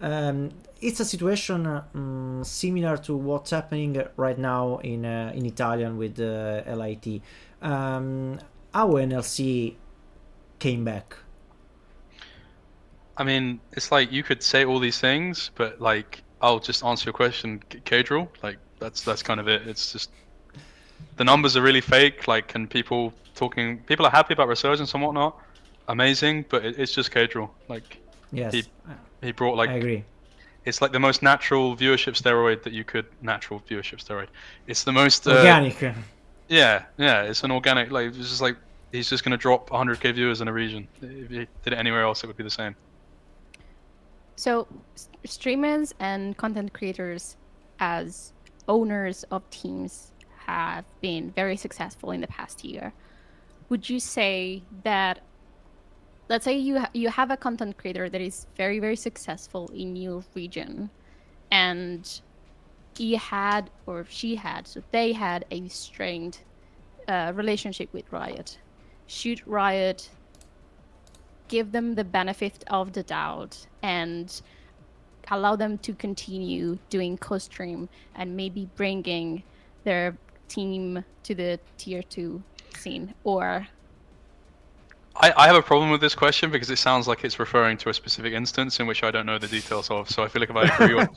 It's a situation similar to what's happening right now in Italian with LIT. How NLC came back? I mean, it's like you could say all these things, but like I'll just answer your question, Cadril. Like that's kind of it. It's just the numbers are really fake. Like, and people are happy about resurgence and whatnot. Amazing, but it's just Cadril. Like, Yes, he brought like I agree. it's like the most natural viewership steroid that you could. Natural viewership steroid. It's the most Organic. Yeah, it's an organic. Like it's just like he's just gonna drop 100k viewers in a region. If he did it anywhere else, it would be the same. So, streamers and content creators, as owners of teams, have been very successful in the past year. Would you say that, let's say you have a content creator that is very, very successful in your region, and he had, or she had, so they had a strained relationship with Riot. Should Riot give them the benefit of the doubt and allow them to continue doing co-stream and maybe bringing their team to the tier 2 scene? Or I have a problem with this question because it sounds like it's referring to a specific instance in which I don't know the details of. So I feel like if I agree with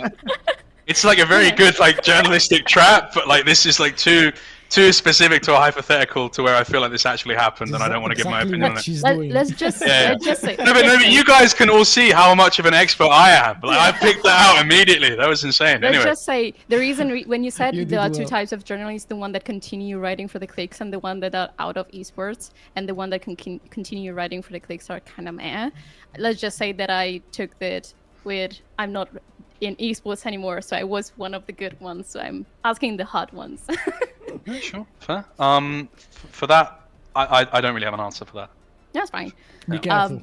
it's like a very good like journalistic trap, but like this is like too specific to a hypothetical to where I feel like this actually happened, and I don't want to give my opinion on it. Let's just say. No, but you guys can all see how much of an expert I am. Like, I picked that out immediately. That was insane. Let's Anyway, just say the reason when you said You there are did two well. types of journalists, the one that continue writing for the clicks and the one that are out of esports, and the one that can continue writing for the clicks are kind of meh. Let's just say that I took that with I'm not in esports anymore, so I was one of the good ones. So I'm asking the hard ones. yeah, sure, fair. For that, I don't really have an answer for that. That's fine. Be careful.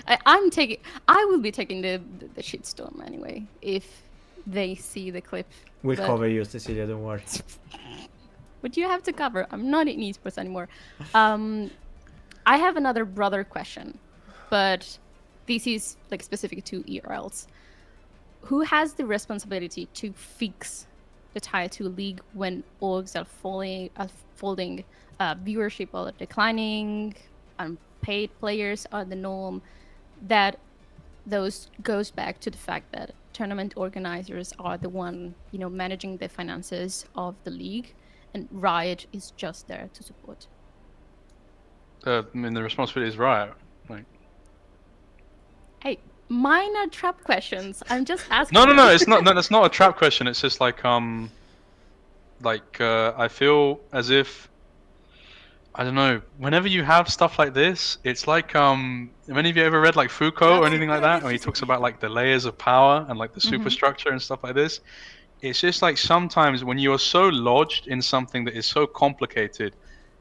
I will be taking the shitstorm anyway if they see the clip. We'll But- cover you, Cecilia, don't worry. But you have to cover. I'm not in esports anymore. I have another brother question, but this is like specific to ERLs. Who has the responsibility to fix the Tier 2 league when orgs are folding, viewership are declining, unpaid players are the norm? That those goes back to the fact that tournament organizers are the one, managing the finances of the league, and Riot is just there to support. I mean, the responsibility is Riot. Like, Hey, mine are trap questions. I'm just asking. no, it's not. No, that's not a trap question. It's just like I feel as if I don't know. Whenever you have stuff like this, it's like have any of you ever read like Foucault or anything like that, where he talks about like the layers of power and like the superstructure and stuff like this? It's just like sometimes when you are so lodged in something that is so complicated,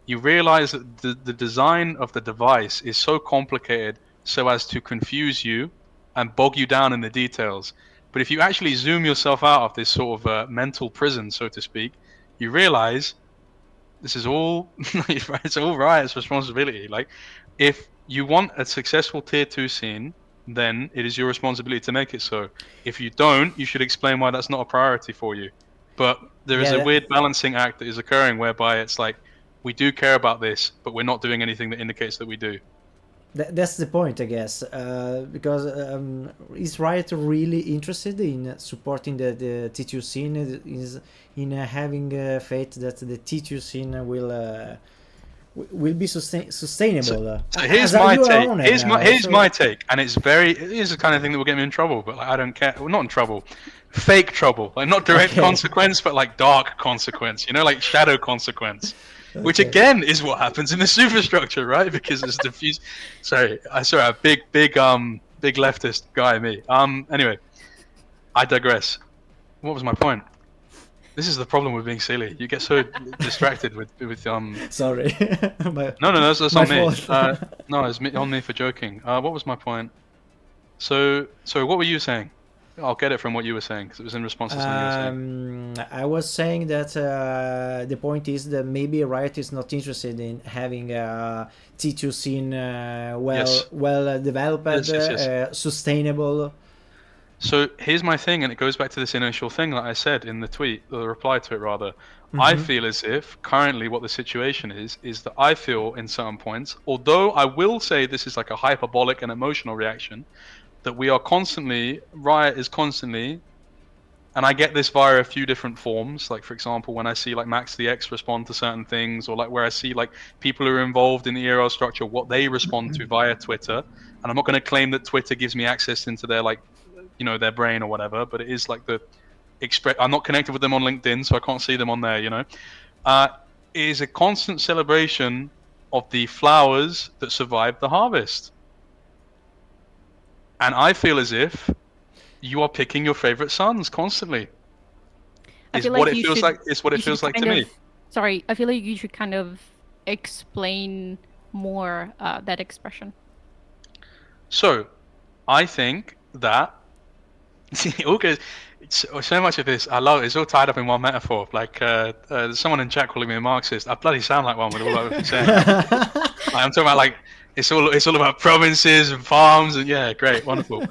you realize that the design of the device is so complicated so as to confuse you and bog you down in the details. But if you actually zoom yourself out of this sort of mental prison, so to speak, you realize this is all it's all Riot's responsibility. Like, if you want a successful tier 2 scene, then it is your responsibility to make it so. If you don't, you should explain why that's not a priority for you. But there is a weird balancing act that is occurring whereby it's like, we do care about this, but we're not doing anything that indicates that we do. That's the point, I guess, because is Riot really interested in supporting the T2 scene? Is in having faith that the T2 scene will be sustainable? So here's my take. Here's my take, and it's the kind of thing that will get me in trouble. But like, I don't care. Well, not in trouble, fake trouble. Like not direct consequence, but like dark consequence. Like shadow consequence. Okay. Which again is what happens in the superstructure, right? Because it's diffused. Sorry, a big leftist guy, me. Anyway, I digress. What was my point? This is the problem with being silly. You get so distracted with Sorry. No, that's on me. Fault. No, it's on me for joking. What was my point? So what were you saying? I'll get it from what you were saying, because it was in response to something you were saying. I was saying that the point is that maybe Riot is not interested in having a T2 scene well developed, Yes. sustainable. So here's my thing, and it goes back to this initial thing that I said in the tweet, the reply to it rather. I feel as if currently what the situation is that I feel in certain points, although I will say this is like a hyperbolic and emotional reaction, that we are constantly, Riot is constantly, and I get this via a few different forms, like for example when I see like Max the X respond to certain things, or like where I see like people who are involved in the ERL structure, what they respond to via Twitter. And I'm not going to claim that Twitter gives me access into their like, you know, their brain or whatever, but it is like the I'm not connected with them on LinkedIn, so I can't see them on there, you know. It is a constant celebration of the flowers that survived the harvest. And I feel as if you are picking your favorite sons constantly. I feel what like it you feels should- like. It's what it you feels should like to kind me. of- Sorry, I feel like you should kind of explain more that expression. So, I think that okay, so much of this I love. It's all tied up in one metaphor. Like there's someone in chat calling me a Marxist. I bloody sound like one with all I've been saying. I'm talking about like it's all about provinces and farms and yeah, great, wonderful.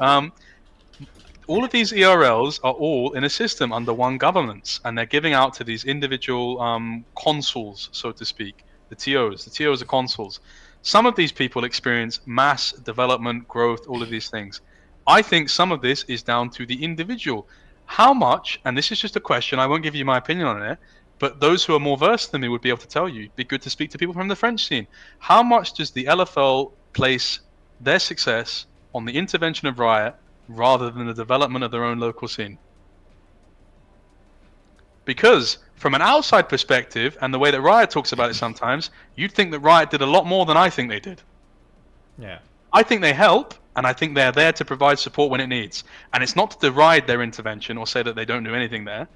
All of these ERLs are all in a system under one governance, and they're giving out to these individual consuls, so to speak, the TOs. The TOs are consuls. Some of these people experience mass development, growth, all of these things. I think some of this is down to the individual. How much, and this is just a question, I won't give you my opinion on it, but those who are more versed than me would be able to tell you. It'd be good to speak to people from the French scene. How much does the LFL place their success on the intervention of Riot rather than the development of their own local scene? Because from an outside perspective, and the way that Riot talks about it sometimes, you'd think that Riot did a lot more than I think they did. Yeah. I think they help, and I think they're there to provide support when it needs. And it's not to deride their intervention or say that they don't do anything there,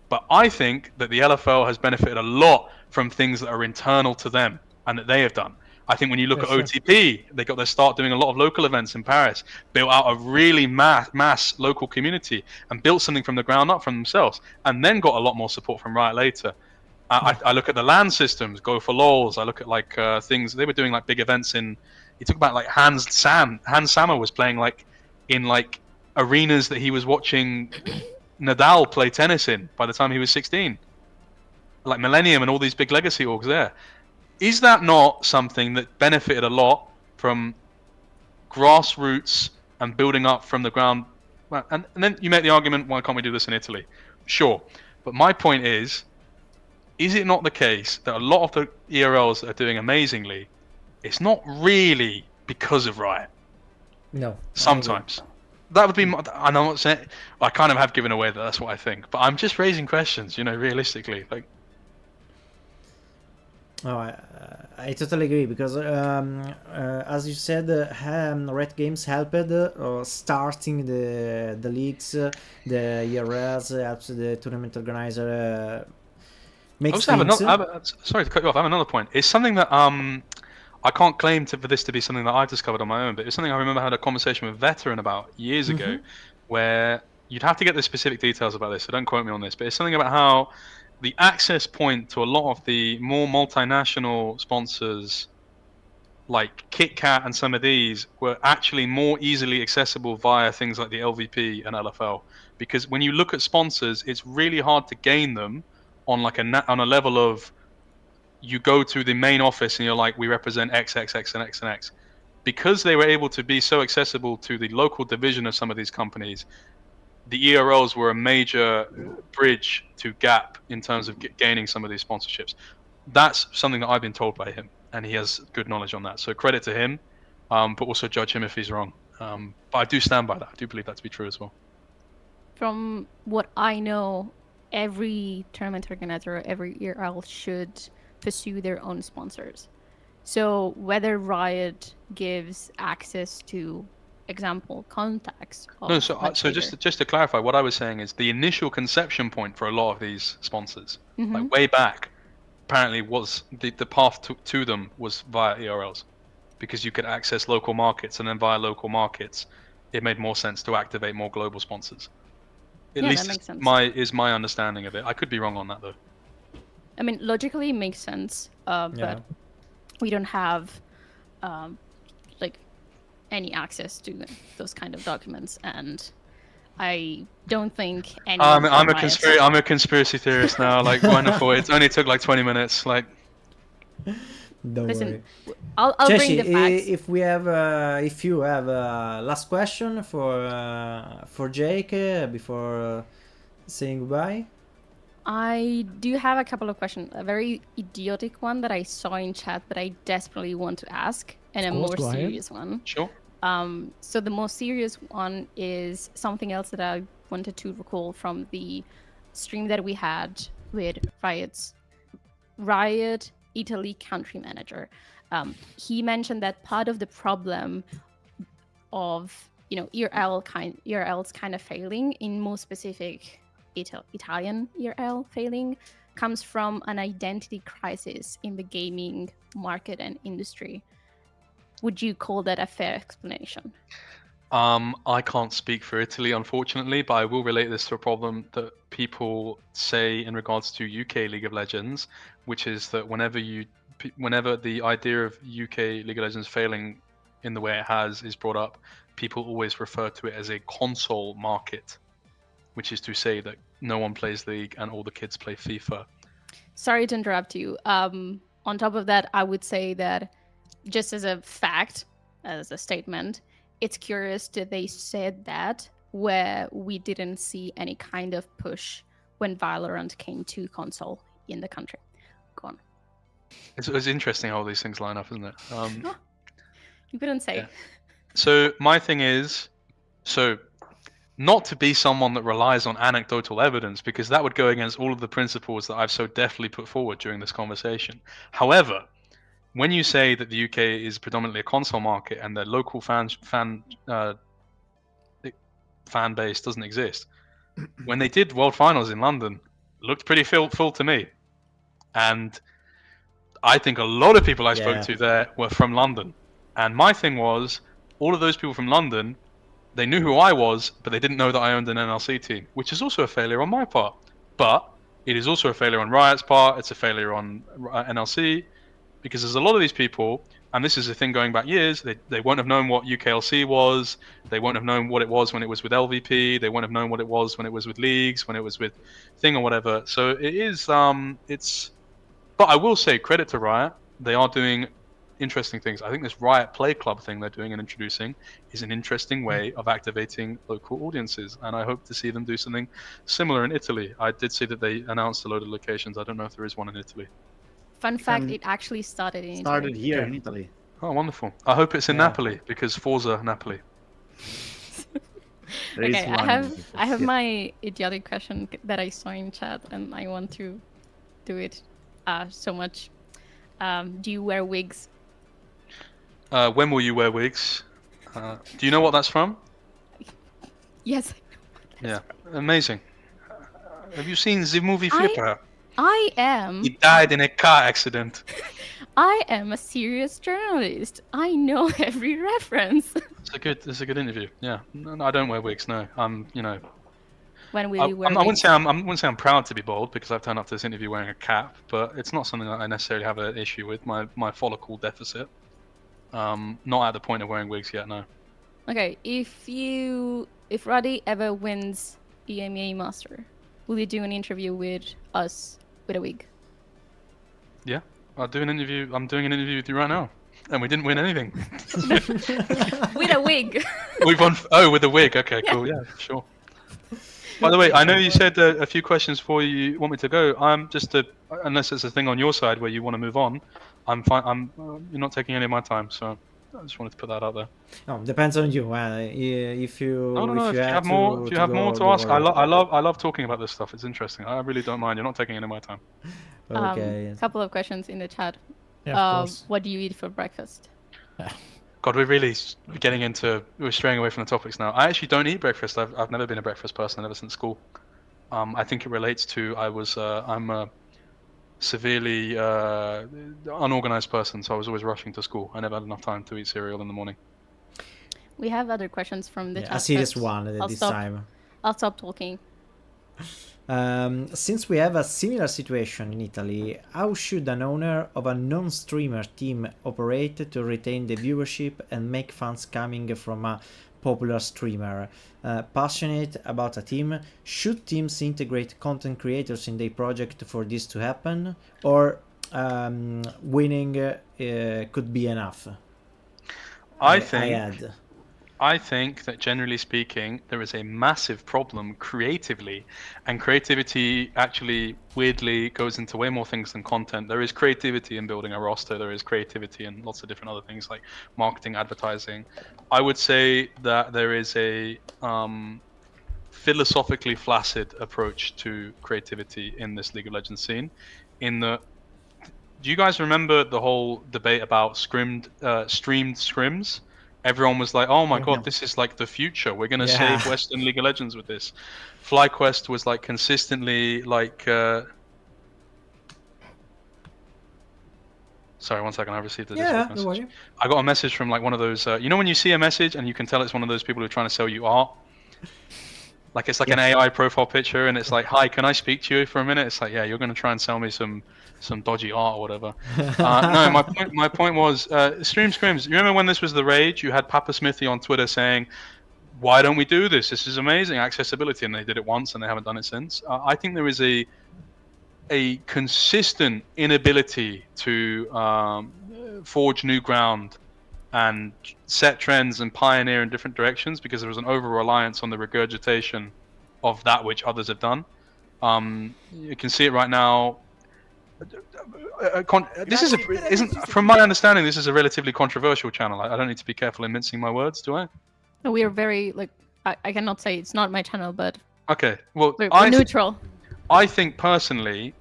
but I think that the LFL has benefited a lot from things that are internal to them and that they have done. I think when you look at OTP, they got their start doing a lot of local events in Paris, built out a really mass local community, and built something from the ground up from themselves, and then got a lot more support from Riot later. I look at the LAN systems, Go for Lols. I look at like things they were doing, like big events in. You talk about like Hans Sammer was playing like in like arenas that he was watching Nadal play tennis in by the time he was 16, like Millennium and all these big legacy orgs there. Is that not something that benefited a lot from grassroots and building up from the ground? And then you make the argument, why can't we do this in Italy? Sure. But my point is it not the case that a lot of the ERLs that are doing amazingly, it's not really because of Riot? No. Sometimes. That would be, I know what I'm saying, I kind of have given away that that's what I think, but I'm just raising questions, you know, realistically. Like, Oh, I totally agree because, as you said, Red Games helped starting the leagues, the ERLs, helps the tournament organizer make sorry to cut you off. I have another point. It's something that I can't claim for this to be something that I've discovered on my own, but it's something I remember I had a conversation with Veteran about years ago, where you'd have to get the specific details about this, so don't quote me on this, but it's something about how the access point to a lot of the more multinational sponsors, like KitKat and some of these, were actually more easily accessible via things like the LVP and LFL. Because when you look at sponsors, it's really hard to gain them on like on a level of, you go to the main office and you're like, we represent X, X, X, and X, and X. Because they were able to be so accessible to the local division of some of these companies, the ERLs were a major bridge to gap in terms of gaining some of these sponsorships. That's something that I've been told by him, and he has good knowledge on that. So credit to him, but also judge him if he's wrong. But I do stand by that. I do believe that to be true as well. From what I know, every tournament organizer, every ERL should pursue their own sponsors. So whether Riot gives access to example contacts No, so just to clarify, what I was saying is the initial conception point for a lot of these sponsors, like way back, apparently was the path to them was via ERLs, because you could access local markets, and then via local markets it made more sense to activate more global sponsors. At Yeah, least that makes sense. is my understanding of it. I could be wrong on that though. I mean, logically it makes sense, Yeah. but we don't have like any access to those kind of documents, and I don't think anyone. I'm a conspiracy theorist now. Like, wonderful. It only took like 20 minutes. Like, Don't Listen, worry. I'll bring the facts. If you have last question for Jake before saying goodbye. I do have a couple of questions. A very idiotic one that I saw in chat that I desperately want to ask, and a Of course, more go ahead. serious one. sure. So the most serious one is something else that I wanted to recall from the stream that we had with Riot Italy country manager. He mentioned that part of the problem of ERLs kind of failing, in more specific Italian ERL failing, comes from an identity crisis in the gaming market and industry. Would you call that a fair explanation? I can't speak for Italy, unfortunately, but I will relate this to a problem that people say in regards to UK League of Legends, which is that whenever the idea of UK League of Legends failing in the way it has is brought up, people always refer to it as a console market, which is to say that no one plays League and all the kids play FIFA. Sorry to interrupt you. On top of that, I would say that just as a fact, as a statement, it's curious that they said that where we didn't see any kind of push when Valorant came to console in the country. Go on. It's interesting how all these things line up, isn't it? You couldn't say. Yeah. So my thing is, not to be someone that relies on anecdotal evidence, because that would go against all of the principles that I've so deftly put forward during this conversation. However, when you say that the UK is predominantly a console market and the local fan base doesn't exist, when they did World Finals in London, it looked pretty full to me. And I think a lot of people I spoke to there were from London. And my thing was, all of those people from London, they knew who I was, but they didn't know that I owned an NLC team, which is also a failure on my part. But it is also a failure on Riot's part. It's a failure on NLC, because there's a lot of these people, and this is a thing going back years, they won't have known what UKLC was, they won't have known what it was when it was with LVP, they won't have known what it was when it was with leagues, when it was with thing or whatever. So it is, but I will say credit to Riot, they are doing interesting things. I think this Riot Play Club thing they're doing and introducing is an interesting way of activating local audiences, and I hope to see them do something similar in Italy. I did see that they announced a load of locations. I don't know if there is one in Italy. Fun fact, it actually started in Started Italy. here in Italy. Oh, wonderful. I hope it's in Napoli, because Forza Napoli. There is Okay, one I have yeah. my idiotic question that I saw in chat, and I want to do it so much. Do you wear wigs? When will you wear wigs? Do you know what that's from? Yes. Yeah, amazing. Have you seen the movie Flipper? I am. He died in a car accident. I am a serious journalist. I know every reference. It's a good interview. Yeah. No, I don't wear wigs. No, When will you wear I wouldn't wigs? say I'm proud to be bald, because I've turned up to this interview wearing a cap, but it's not something that I necessarily have an issue with. My follicle deficit. Not at the point of wearing wigs yet. No. Okay, if Ruddy ever wins EMEA Master, will you do an interview with us with a wig? Yeah, I'll do an interview. I'm doing an interview with you right now, and we didn't win anything. With a wig. We've won. Oh, with a wig. Okay, cool. Yeah, sure. By the way, I know you said a few questions before you want me to go. I'm unless it's a thing on your side where you want to move on, I'm fine. You're not taking any of my time, so I just wanted to put that out there. No, depends on you. If you If you have more to ask, I love talking about this stuff. It's interesting. I really don't mind. You're not taking any of my time. Okay. Couple of questions in the chat. Yeah, of course. What do you eat for breakfast? God, we're straying away from the topics now. I actually don't eat breakfast. I've never been a breakfast person ever since school. I think it relates to I'm a severely unorganized person, so I was always rushing to school. I never had enough time to eat cereal in the morning. We have other questions from the chat. I see this but one I'll this stop. time. I'll stop talking. Since we have a similar situation in Italy, how should an owner of a non-streamer team operate to retain the viewership and make fans coming from a popular streamer? Passionate about a team, should teams integrate content creators in their project for this to happen, or winning could be enough? I think that generally speaking, there is a massive problem creatively, and creativity actually weirdly goes into way more things than content. There is creativity in building a roster. There is creativity in lots of different other things like marketing, advertising. I would say that there is a philosophically flaccid approach to creativity in this League of Legends scene. Do you guys remember the whole debate about streamed scrims? Everyone was like, "Oh my god, this is like the future. We're gonna save Western League of Legends with this." FlyQuest was like consistently like. Sorry, one second. I received a Discord message. worry. I got a message from like one of those. You know when you see a message and you can tell it's one of those people who are trying to sell you art. Like it's like an AI profile picture, and it's like, "Hi, can I speak to you for a minute?" It's like, "Yeah, you're gonna try and sell me some dodgy art or whatever." No, my point was stream scrims. You remember when this was the rage? You had Papa Smithy on Twitter saying, "Why don't we do this? This is amazing accessibility," and they did it once and they haven't done it since. I think there is a consistent inability to forge new ground and set trends and pioneer in different directions because there was an over-reliance on the regurgitation of that which others have done. You can see it right now. From my understanding, this is a relatively controversial channel. I don't need to be careful in mincing my words, do I? No, we are very I cannot say it's not my channel, but okay. Well, we're neutral. I think personally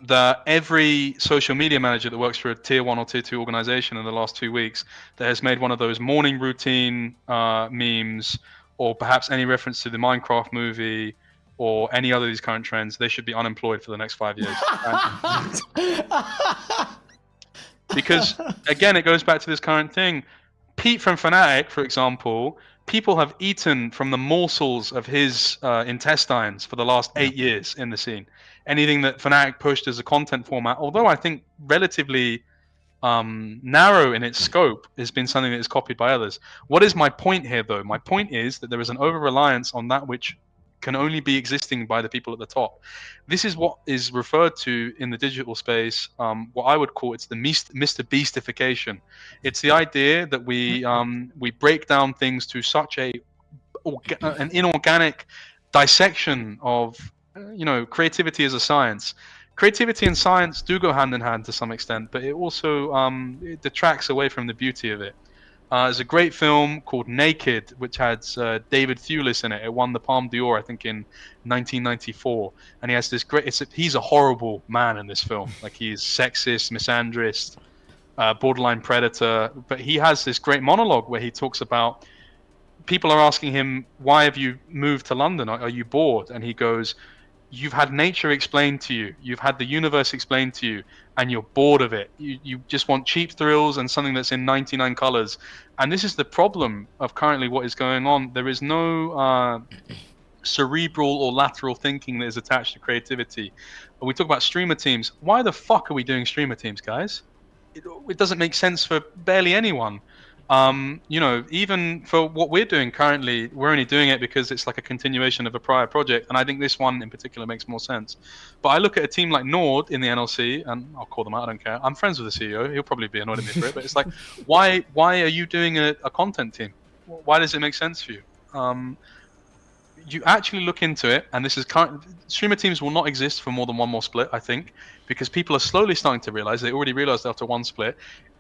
that every social media manager that works for a tier 1 or tier 2 organization in the last 2 weeks that has made one of those morning routine memes, or perhaps any reference to the Minecraft movie or any other of these current trends, they should be unemployed for the next 5 years. Because again, it goes back to this current thing. Pete from Fnatic, for example, people have eaten from the morsels of his intestines for the last 8 years in the scene. Anything that Fnatic pushed as a content format, although I think relatively narrow in its scope, has been something that is copied by others. What is my point here, though? My point is that there is an over-reliance on that which can only be existing by the people at the top. This is what is referred to in the digital space, what I would call it's the Mr. Beastification. It's the idea that we break down things to such an inorganic dissection of creativity as a science. Creativity and science do go hand in hand to some extent, but it also it detracts away from the beauty of it. There's a great film called Naked, which had David Thewlis in it. It won the Palme d'Or, I think, in 1994. And he has this he's a horrible man in this film. Like, he's sexist, misandrist, borderline predator. But he has this great monologue where he talks about people are asking him, "Why have you moved to London? Are you bored?" And he goes, "You've had nature explained to you. You've had the universe explained to you, and you're bored of it. You just want cheap thrills and something that's in 99 colors." And this is the problem of currently what is going on. There is no cerebral or lateral thinking that is attached to creativity. When we talk about streamer teams, why the fuck are we doing streamer teams, guys? It doesn't make sense for barely anyone. Even for what we're doing currently, we're only doing it because it's like a continuation of a prior project, and I think this one in particular makes more sense. But I look at a team like Nord in the NLC, and I'll call them out, I don't care. I'm friends with the CEO, he'll probably be annoyed at me for it, but it's like, why are you doing a content team? Why does it make sense for you? You actually look into it, and this is current. Streamer teams will not exist for more than one more split, I think, because people are slowly starting to realize, they already realized after one split,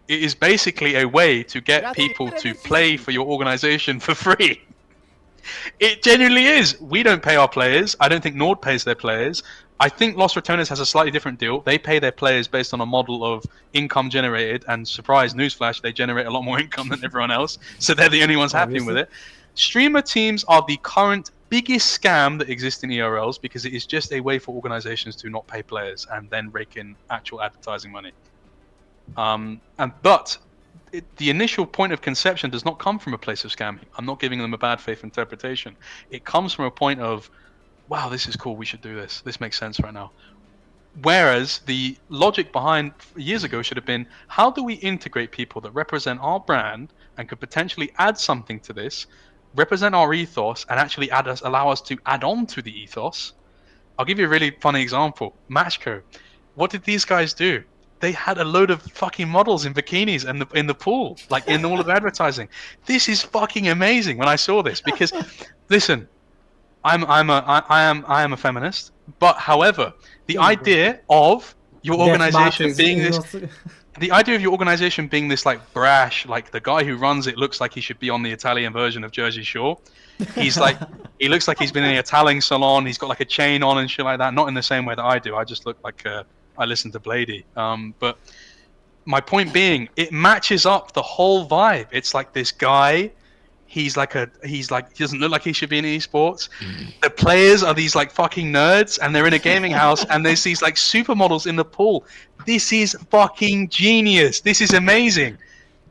it is basically a way to get people to play for your organization for free. It genuinely is. We don't pay our players. I don't think Nord pays their players. I think Los Ratones has a slightly different deal. They pay their players based on a model of income generated, and surprise, newsflash, they generate a lot more income than everyone else, so they're the only ones happy with it. Streamer teams are the current biggest scam that exists in ERLs, because it is just a way for organizations to not pay players and then rake in actual advertising money. But the initial point of conception does not come from a place of scamming. I'm not giving them a bad faith interpretation. It comes from a point of, wow, this is cool, we should do this. This makes sense right now. Whereas the logic behind years ago should have been, how do we integrate people that represent our brand and could potentially add something to this, represent our ethos, and actually allow us to add on to the ethos? I'll give you a really funny example. Macko. What did these guys do? They had a load of fucking models in bikinis in the pool, like in all of the advertising. This is fucking amazing when I saw this, because listen, I am a feminist, but however, the idea of your organization being this, the idea of your organization being this like brash, like the guy who runs it looks like he should be on the Italian version of Jersey Shore. He's like, he looks like he's been in an Italian salon. He's got like a chain on and shit like that. Not in the same way that I do. I just look like I listen to Blady. But my point being, it matches up the whole vibe. It's like this guy. He doesn't look like he should be in esports. The players are these like fucking nerds, and they're in a gaming house, and there's these like supermodels in the pool. This is fucking genius. This is amazing.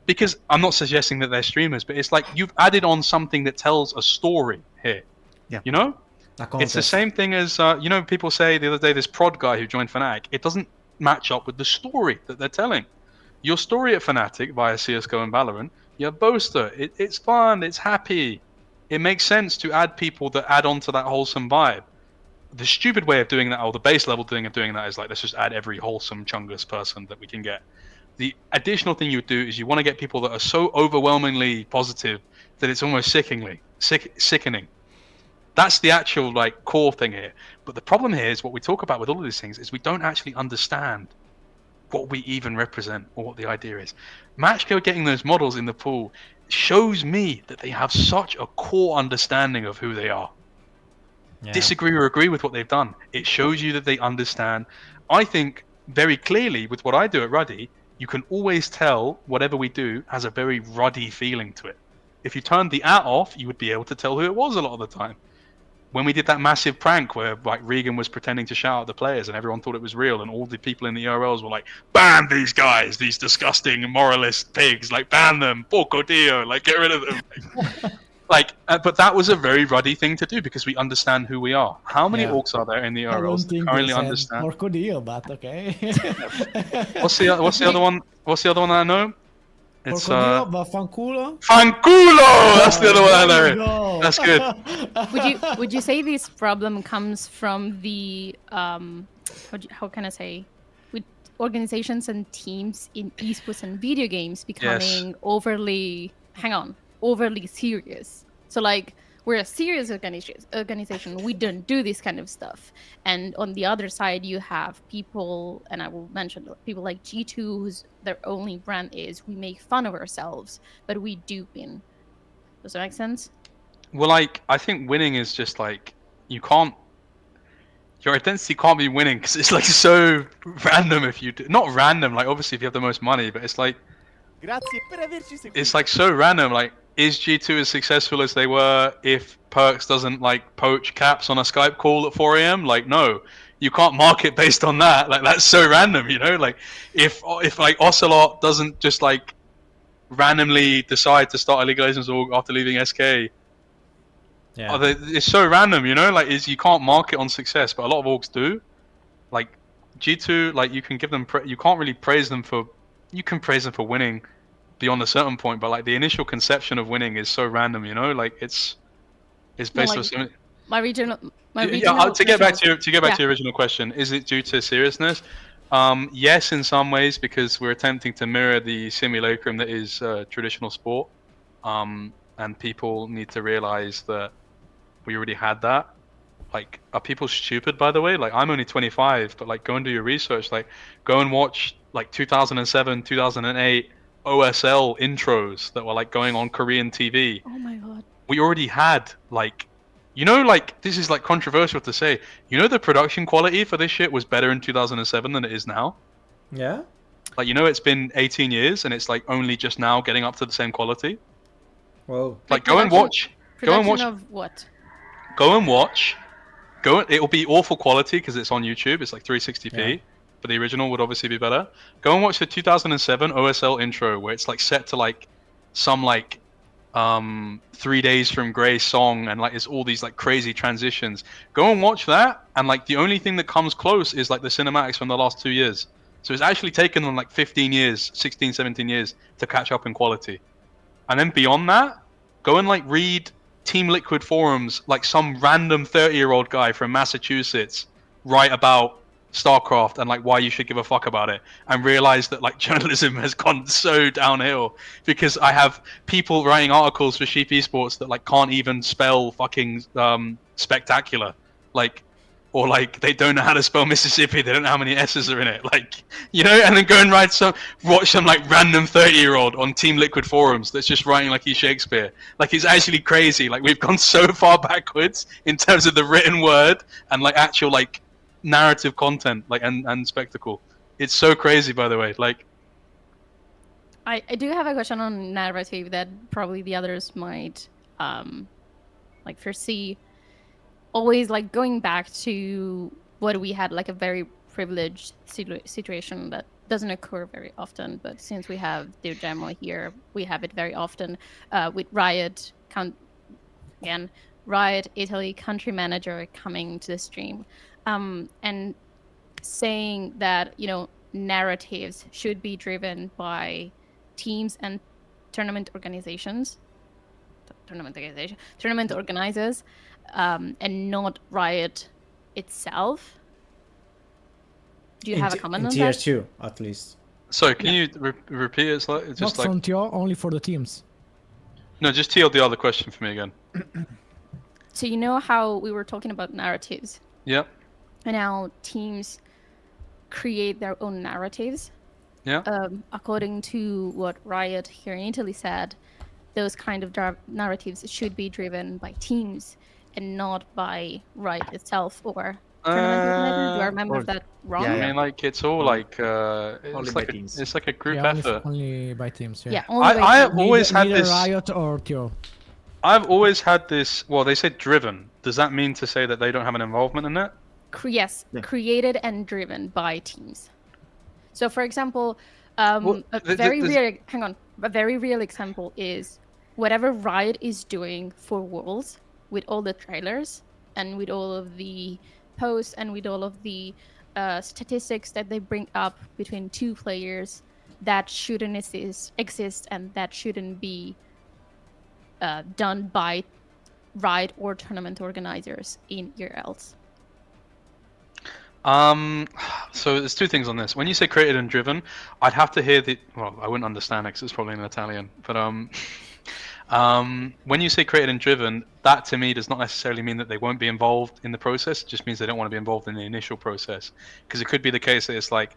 Because I'm not suggesting that they're streamers, but it's like you've added on something that tells a story here. Yeah. You know? It's the same thing as, people say the other day, this prod guy who joined Fnatic, it doesn't match up with the story that they're telling. Your story at Fnatic via CSGO and Valorant, you're a boaster. It's fun. It's happy. It makes sense to add people that add on to that wholesome vibe. The stupid way of doing that, or the base level thing of doing that, is like, let's just add every wholesome Chungus person that we can get. The additional thing you would do is you want to get people that are so overwhelmingly positive that it's almost sickening. That's the actual like core thing here. But the problem here is what we talk about with all of these things is we don't actually understand what we even represent or what the idea is. Macko getting those models in the pool shows me that they have such a core understanding of who they are. Yeah. Disagree or agree with what they've done. It shows you that they understand. I think very clearly with what I do at Ruddy, you can always tell whatever we do has a very Ruddy feeling to it. If you turned the at off, you would be able to tell who it was a lot of the time. When we did that massive prank where like Regan was pretending to shout at the players and everyone thought it was real, and all the people in the ERLs were like, ban these guys, these disgusting moralist pigs, like ban them, porco dio, like get rid of them. But that was a very Ruddy thing to do because we understand who we are. How many orcs are there in the ERLs that currently understand? Porco dio, but okay. What's the other one? What's the other one that I know? It's Porco dio, fanculo. Fanculo! That's the other one I know. That's good. Would you say this problem comes from the how can I say, with organizations and teams in esports and video games becoming overly serious? So like, we're a serious organization. We don't do this kind of stuff. And on the other side, you have people, and I will mention people like G2, whose their only brand is we make fun of ourselves, but we do win. Does that make sense? Well, like, I think winning is just like, your identity can't be winning because it's like so random if you do. Not random, like obviously if you have the most money, but it's like, it's like so random. Like, is G2 as successful as they were if Perks doesn't like poach caps on a Skype call at 4 a.m? Like, no, you can't market based on that. Like, that's so random, you know? Like, if like Ocelot doesn't just like randomly decide to start a League of Legends org after leaving SK, it's so random, you know? Like, you can't market on success, but a lot of orgs do. Like G2, like you can give them, you can't really praise them for. You can praise them for winning beyond a certain point, but like the initial conception of winning is so random, you know, like it's based on something. To get back to your original question, is it due to seriousness? Yes, in some ways, because we're attempting to mirror the simulacrum that is traditional sport, and people need to realize that we already had that. Like, are people stupid, by the way? Like, I'm only 25, but like, go and do your research. Like, go and watch like 2007, 2008 OSL intros that were like going on Korean TV. Oh my god. We already had like, you know, like, this is like controversial to say, you know, the production quality for this shit was better in 2007 than it is now. Yeah. Like, you know, it's been 18 years and it's like only just now getting up to the same quality. Whoa. Like, go and watch. Of what? It'll be awful quality because it's on YouTube. It's like 360p. Yeah. But the original would obviously be better. Go and watch the 2007 OSL intro where it's like set to like some like 3 Days from Grace song, and like it's all these like crazy transitions. Go and watch that, and like the only thing that comes close is like the cinematics from the last 2 years. So it's actually taken them like 15 years, 16, 17 years to catch up in quality. And then beyond that, go and like read Team Liquid forums, like some random 30-year-old guy from Massachusetts write about StarCraft and like why you should give a fuck about it, and realize that like journalism has gone so downhill because I have people writing articles for Sheep Esports that like can't even spell fucking spectacular, like, or like they don't know how to spell Mississippi, they don't know how many S's are in it, like, you know, and then go and watch some like random 30-year-old on Team Liquid forums that's just writing like he's Shakespeare. Like, it's actually crazy. Like, we've gone so far backwards in terms of the written word and like actual like narrative content, like, and spectacle. It's so crazy, by the way. Like, I do have a question on narrative that probably the others might like foresee. Always like going back to what we had, like a very privileged situation that doesn't occur very often, but since we have Deugemo here, we have it very often with Riot, Riot Italy country manager coming to the stream and saying that, you know, narratives should be driven by teams and tournament organizers, and not Riot itself. Do you have a comment on tier that? 2, at least. sorry, can you repeat it? It's just Not like from TO, only for the teams. no, just tee up the other question for me again. So you know how we were talking about narratives, Yeah, and how teams create their own narratives. yeah. According to what Riot here in Italy said, those kind of narratives should be driven by teams and not by Riot itself or tournament organizers. Do I remember that wrong? yeah, I mean, like, it's all like Only it's by like teams. it's like a group Yeah, effort. only by teams. Yeah. Yeah, only by I teams. have always had Neither this. Riot or TO. I've always had this. Well, they said driven. Does that mean to say that they don't have an involvement in it? Yes, Yeah. created and driven by teams. So, for example, Well, a the- very the- real example is whatever Riot is doing for Worlds with all the trailers and with all of the posts and with all of the statistics that they bring up between two players, that shouldn't exist and that shouldn't be done by Riot or tournament organizers in ERLs. So there's two things on this. When you say created and driven, I'd have to hear the. Well, I wouldn't understand it because it's probably in Italian. But when you say created and driven, that to me does not necessarily mean that they won't be involved in the process. It just means they don't want to be involved in the initial process. Because it could be the case that it's like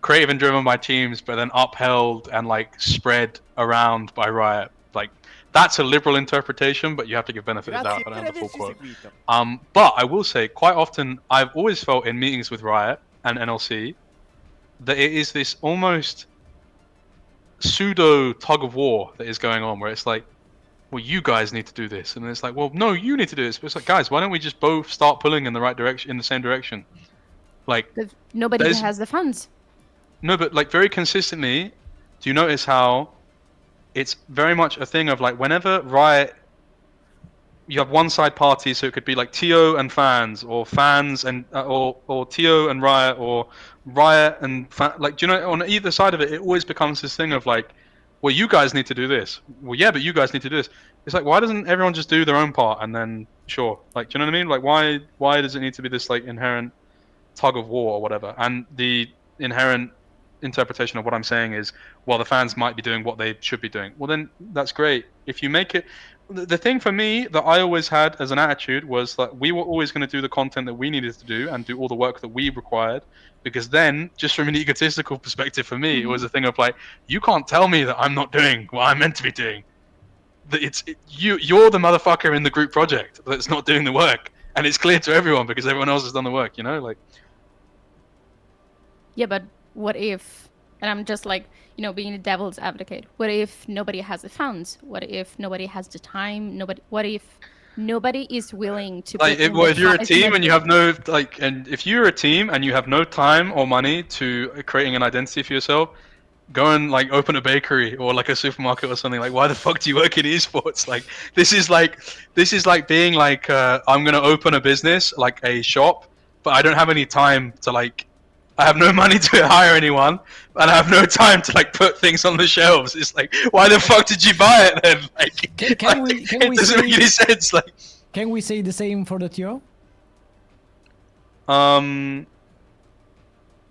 creative and driven by teams, but then upheld and like spread around by Riot. Like, that's a liberal interpretation, but you have to give benefit of the doubt. I don't have the full quote. But I will say, quite often, I've always felt in meetings with Riot and NLC that it is this almost pseudo tug of war that is going on, where it's like, well, you guys need to do this, and it's like, well, no, you need to do this. But it's like, guys, why don't we just both start pulling in the right direction, in the same direction? Like, Because nobody There's- has the funds. no, but like very consistently, do you notice how it's very much a thing of like whenever Riot, you have one side party, so it could be like TO and fans, or fans and or TO and Riot, or Riot and like, do you know, on either side of it, it always becomes this thing of like, well, you guys need to do this. Well, yeah, but you guys need to do this. It's like, why doesn't everyone just do their own part and then sure, like, do you know what I mean? Like, why does it need to be this like inherent tug of war or whatever? And the inherent interpretation of what I'm saying is, well, the fans might be doing what they should be doing. Well, then that's great. If you make it, the thing for me that I always had as an attitude was that we were always going to do the content that we needed to do and do all the work that we required, because then, just from an egotistical perspective for me, it was a thing of like, you can't tell me that I'm not doing what I'm meant to be doing. That you're the motherfucker in the group project that's not doing the work, and it's clear to everyone because everyone else has done the work, you know, like. Yeah, but what if, and I'm just like, you know, being a devil's advocate, what if nobody has the funds? What if nobody has the time? What if nobody is willing to Like, put in well, the if you're a time- team and you have no, like, and if you're a team and you have no time or money to creating an identity for yourself, go and like open a bakery or like a supermarket or something. Like, why the fuck do you work in esports? Like, this is like being like, I'm gonna open a business, like a shop, but I don't have any time to like, I have no money to hire anyone, and I have no time to like put things on the shelves. It's like, why the fuck did you buy it then? Like, Can we it doesn't say, make any sense. Like, can we say the same for the TO?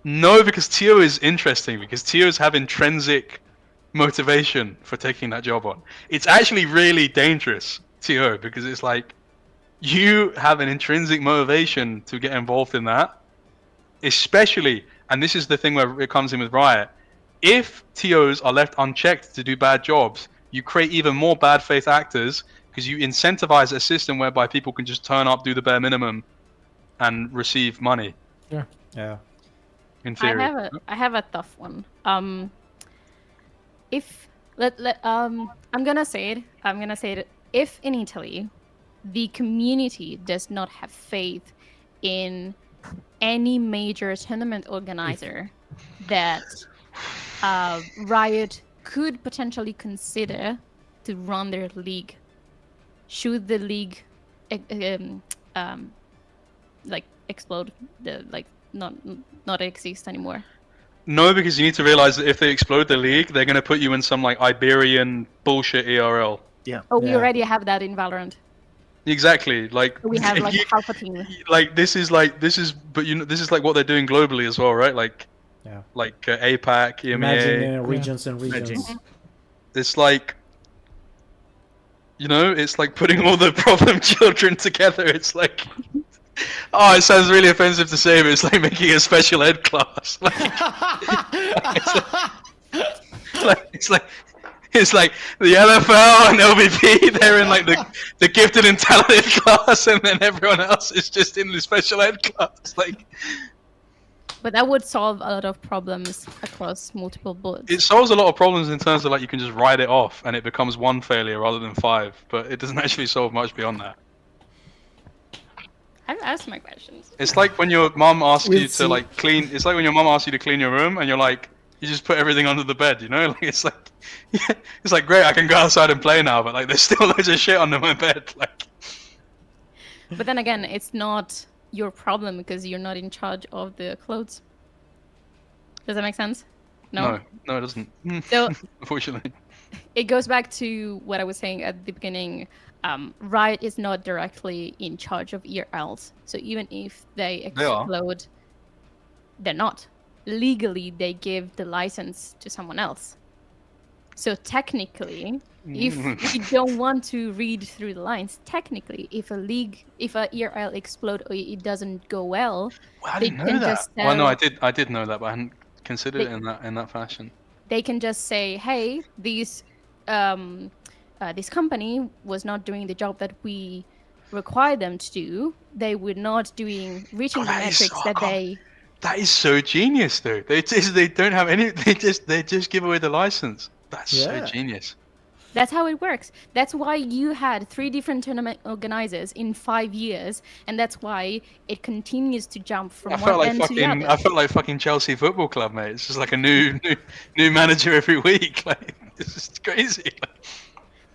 No, because TO is interesting, because TOs have intrinsic motivation for taking that job on. It's actually really dangerous, TO, because it's like you have an intrinsic motivation to get involved in that, especially, and this is the thing where it comes in with Riot, if TOs are left unchecked to do bad jobs, you create even more bad faith actors, because you incentivize a system whereby people can just turn up, do the bare minimum, and receive money. Yeah. In theory. I have a tough one. I'm gonna say it. If in Italy, the community does not have faith in any major tournament organizer that Riot could potentially consider to run their league, should the league like explode, not exist anymore? No, because you need to realize that if they explode the league, they're going to put you in some like Iberian bullshit ERL. Yeah. Oh, we already have that in Valorant. Exactly. Like We have like half a team. like this is but you know, this is like what they're doing globally as well, right? Like like APAC, EMEA. Imagine regions and regions. It's like, you know, it's like putting all the problem children together. It's like, oh, it sounds really offensive to say, but it's like making a special ed class. It's like the LFL and LVP, they're in like the gifted and talented class, and then everyone else is just in the special ed class. Like, but that would solve a lot of problems across multiple boards. it solves a lot of problems in terms of like you can just write it off and it becomes one failure rather than 5, but it doesn't actually solve much beyond that. I've asked my questions. It's like when your mum asks We'll you see. to like clean. It's like when your mum asks you to clean your room, and you're like, you just put everything under the bed. You know, like it's like great, I can go outside and play now, but like there's still loads of shit under my bed. Like, But then again, it's not your problem because you're not in charge of the clothes. Does that make sense? no, it doesn't. So Unfortunately, it goes back to what I was saying at the beginning. Riot is not directly in charge of ERLs, so even if they They are. explode, they're not. Legally, they give the license to someone else. So technically, if we don't want to read through the lines, technically, if a ERL explode or it doesn't go well, well, I they didn't can know that. just Well, no, tell- I did know that, but I hadn't considered They- it in that fashion. they can just say, "Hey, this company was not doing the job that we require them to do. They were not reaching the that is metrics so that they." That is so genius, though. They don't have any. They just give away the license. That's so genius. That's how it works. That's why you had 3 different tournament organizers in 5 years, and that's why it continues to jump from one end to the other. I felt like fucking Chelsea Football Club, mate. It's just like a new manager every week. Like, this is crazy.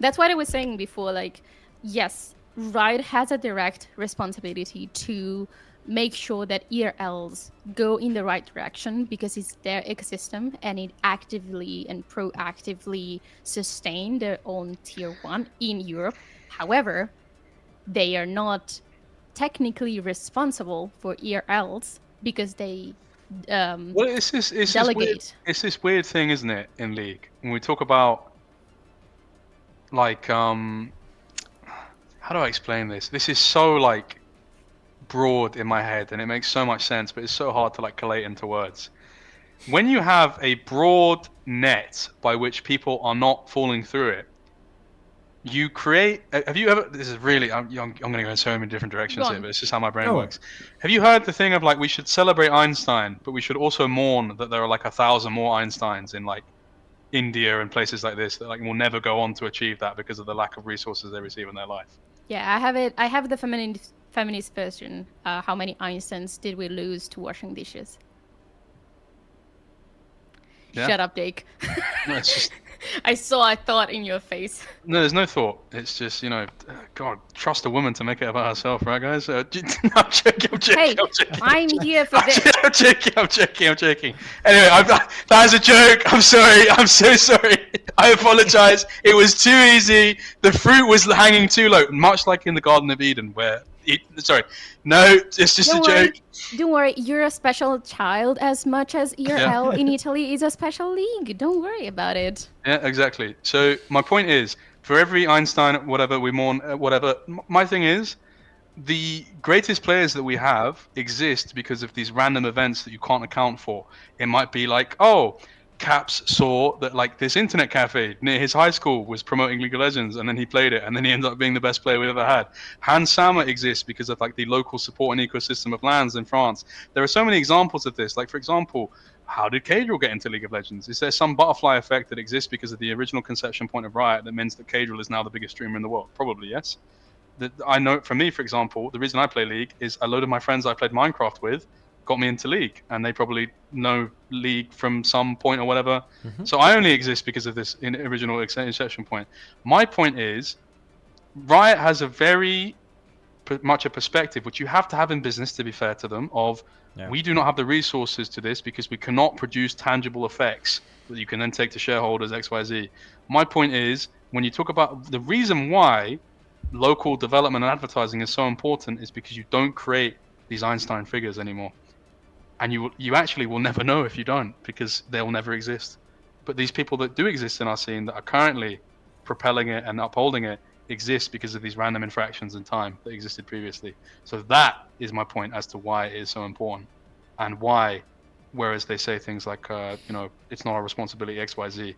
That's what I was saying before. Like, yes, Riot has a direct responsibility to make sure that ERLs go in the right direction because it's their ecosystem and it actively and proactively sustain their own tier 1 in Europe. However, they are not technically responsible for ERLs because they Well, it's delegate. this weird thing, isn't it, in League? When we talk about, like, how do I explain this? This is so, like, broad in my head, and it makes so much sense, but it's so hard to, like, collate into words. When you have a broad net by which people are not falling through it, you create... Have you ever... This is really... I'm going to go in so many different directions here, but it's just how my brain works. Have you heard the thing of, like, we should celebrate Einstein, but we should also mourn that there are, like, 1,000 more Einsteins in, like, India and places like this that, like, will never go on to achieve that because of the lack of resources they receive in their life? Yeah, I have it. I have the feminist version. How many Einsteins did we lose to washing dishes? Yeah. Shut up, Jake. No, it's just I saw a thought in your face. no. There's no thought. It's just God, trust a woman to make it about herself, right, guys? No, I'm joking. Hey, I'm here for this. I'm joking. Anyway, that is a joke. I'm sorry. I'm so sorry. I apologize. It was too easy. The fruit was hanging too low, much like in the Garden of Eden, where no, it's just a joke. Don't worry, you're a special child as much as ERL in Italy is a special league. Don't worry about it. Yeah, exactly. So my point is, for every Einstein, whatever we mourn, whatever. My thing is, the greatest players that we have exist because of these random events that you can't account for. It might be like, Caps saw that like this internet cafe near his high school was promoting League of Legends, and then he played it, and then he ended up being the best player we ever had. Hans Sama exists because of like the local support and ecosystem of LANs in France. There are so many examples of this. Like, for example, how did Cadril get into League of Legends? Is there some butterfly effect that exists because of the original conception point of Riot that means that Cadril is now the biggest streamer in the world? Probably yes. I know for me, for example, the reason I play League is a load of my friends I played Minecraft with got me into League, and they probably know League from some point or whatever. So I only exist because of this original inception point. My point is, Riot has a very much a perspective, which you have to have in business, to be fair to them, of we do not have the resources to this because we cannot produce tangible effects that you can then take to shareholders, XYZ. My point is, when you talk about the reason why local development and advertising is so important is because you don't create these Einstein figures anymore. And you actually will never know if you don't, because they'll never exist. But these people that do exist in our scene that are currently propelling it and upholding it exist because of these random infractions in time that existed previously. So that is my point as to why it is so important, and why, whereas they say things like, it's not our responsibility, XYZ.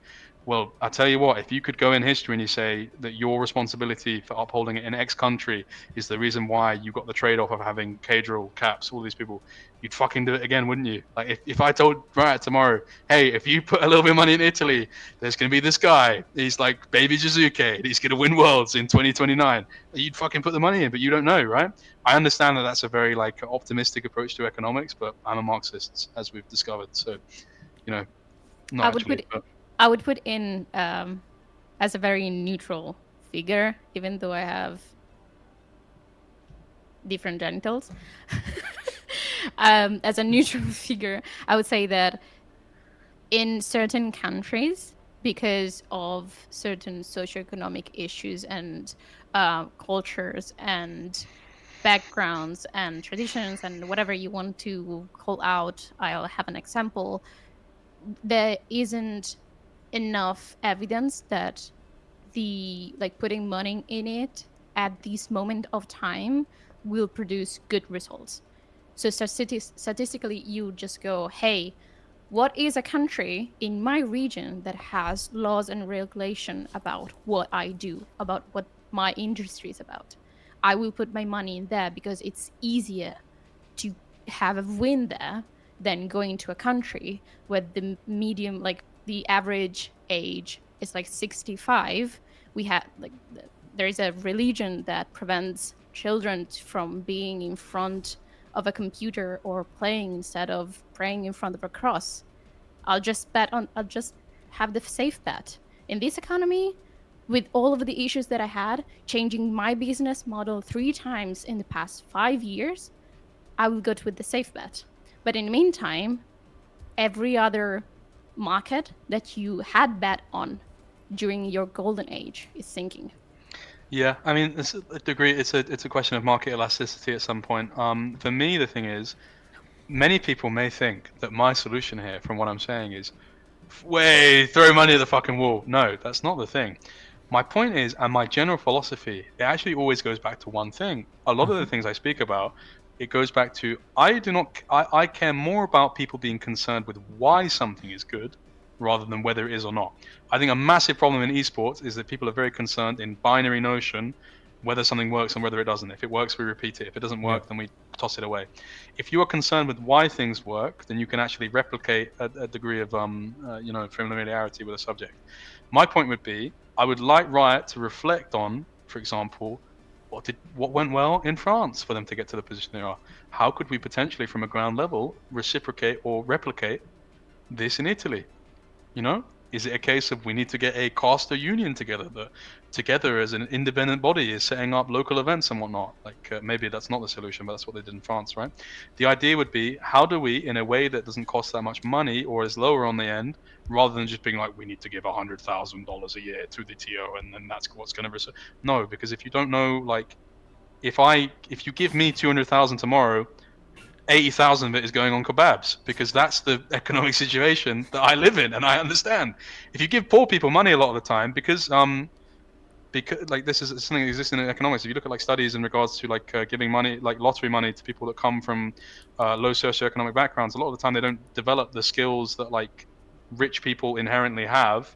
Well, I tell you what, if you could go in history and you say that your responsibility for upholding it in X country is the reason why you got the trade-off of having Cadril, Caps, all these people, you'd fucking do it again, wouldn't you? Like, if I told Riot tomorrow, hey, if you put a little bit of money in Italy, there's going to be this guy, he's like Baby Jizuke, he's going to win Worlds in 2029, you'd fucking put the money in, but you don't know, right? I understand that that's a very, like, optimistic approach to economics, but I'm a Marxist, as we've discovered, so, not I would put in as a very neutral figure, even though I have different genitals. As a neutral figure, I would say that in certain countries, because of certain socioeconomic issues and cultures and backgrounds and traditions and whatever you want to call out, I'll have an example. There isn't enough evidence that putting money in it at this moment of time will produce good results. So statistically, you just go, hey, what is a country in my region that has laws and regulation about what I do, about what my industry is about? I will put my money in there because it's easier to have a win there than going to a country where the medium, the average age is 65. We have there is a religion that prevents children from being in front of a computer or playing instead of praying in front of a cross. I'll just have the safe bet. In this economy, with all of the issues that I had, changing my business model 3 times in the past 5 years, I will go with the safe bet. But in the meantime, every other market that you had bet on during your golden age is sinking. Yeah, I mean, it's a question of market elasticity at some point. For me, the thing is, many people may think that my solution here, from what I'm saying, is throw money at the fucking wall. No, that's not the thing. My point is, and my general philosophy, it actually always goes back to one thing. A lot of the things I speak about, it goes back to, I care more about people being concerned with why something is good rather than whether it is or not. I think a massive problem in esports is that people are very concerned in binary notion, whether something works and whether it doesn't. If it works, we repeat it. If it doesn't work, then we toss it away. If you are concerned with why things work, then you can actually replicate a degree of familiarity with a subject. My point would be, I would like Riot to reflect on, for example, what went well in France for them to get to the position they are. How could we potentially, from a ground level, reciprocate or replicate this in Italy? You know, is it a case of we need to get a caster union together that together as an independent body is setting up local events and whatnot? Like maybe that's not the solution, but that's what they did in France, right? The idea would be, how do we, in a way that doesn't cost that much money or is lower on the end, rather than just being like, we need to give $100,000 a year to the TO and then that's what's going to no, because if you don't know, like, if you give me 200,000 tomorrow, 80,000 of it is going on kebabs, because that's the economic situation that I live in and I understand. If you give poor people money a lot of the time, because like this is something that exists in economics. If you look at like studies in regards to like giving money, like lottery money, to people that come from low socioeconomic backgrounds, a lot of the time they don't develop the skills that like rich people inherently have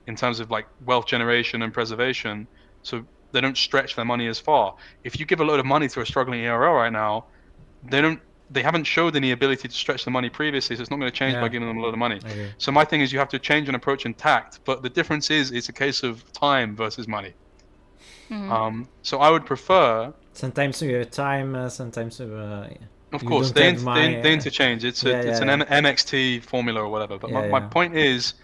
in terms of like wealth generation and preservation. So they don't stretch their money as far. If you give a load of money to a struggling ERL right now, they haven't showed any ability to stretch the money previously, so it's not going to change by giving them a lot of money. Okay. So my thing is, you have to change an approach in tact, but the difference is it's a case of time versus money. So I would prefer, Sometimes you have time, sometimes of you course, don't they have money. interchange. It's an MXT formula or whatever. But my point is,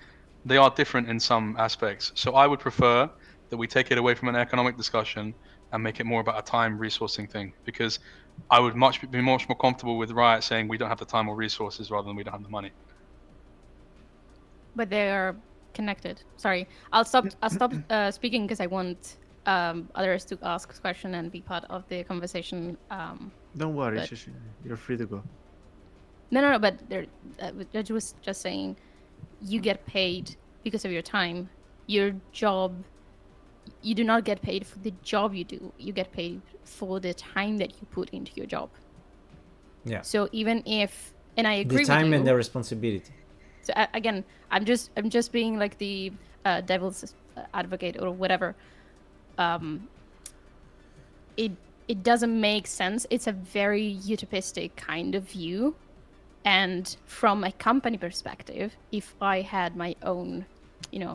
they are different in some aspects. So I would prefer that we take it away from an economic discussion and make it more about a time resourcing thing, because I would be much more comfortable with Riot saying we don't have the time or resources rather than we don't have the money. But they are connected. Sorry, I'll stop speaking because I want others to ask a question and be part of the conversation. Don't worry, but- you're free to go. No. But I was just saying, you get paid because of your time. Your job, you do not get paid for the job you do. You get paid for the time that you put into your job. Yeah. So even if, and I agree The time with you, and the responsibility. So again, I'm just being like the devil's advocate or whatever. It doesn't make sense. It's a very utopistic kind of view, and from a company perspective, if I had my own,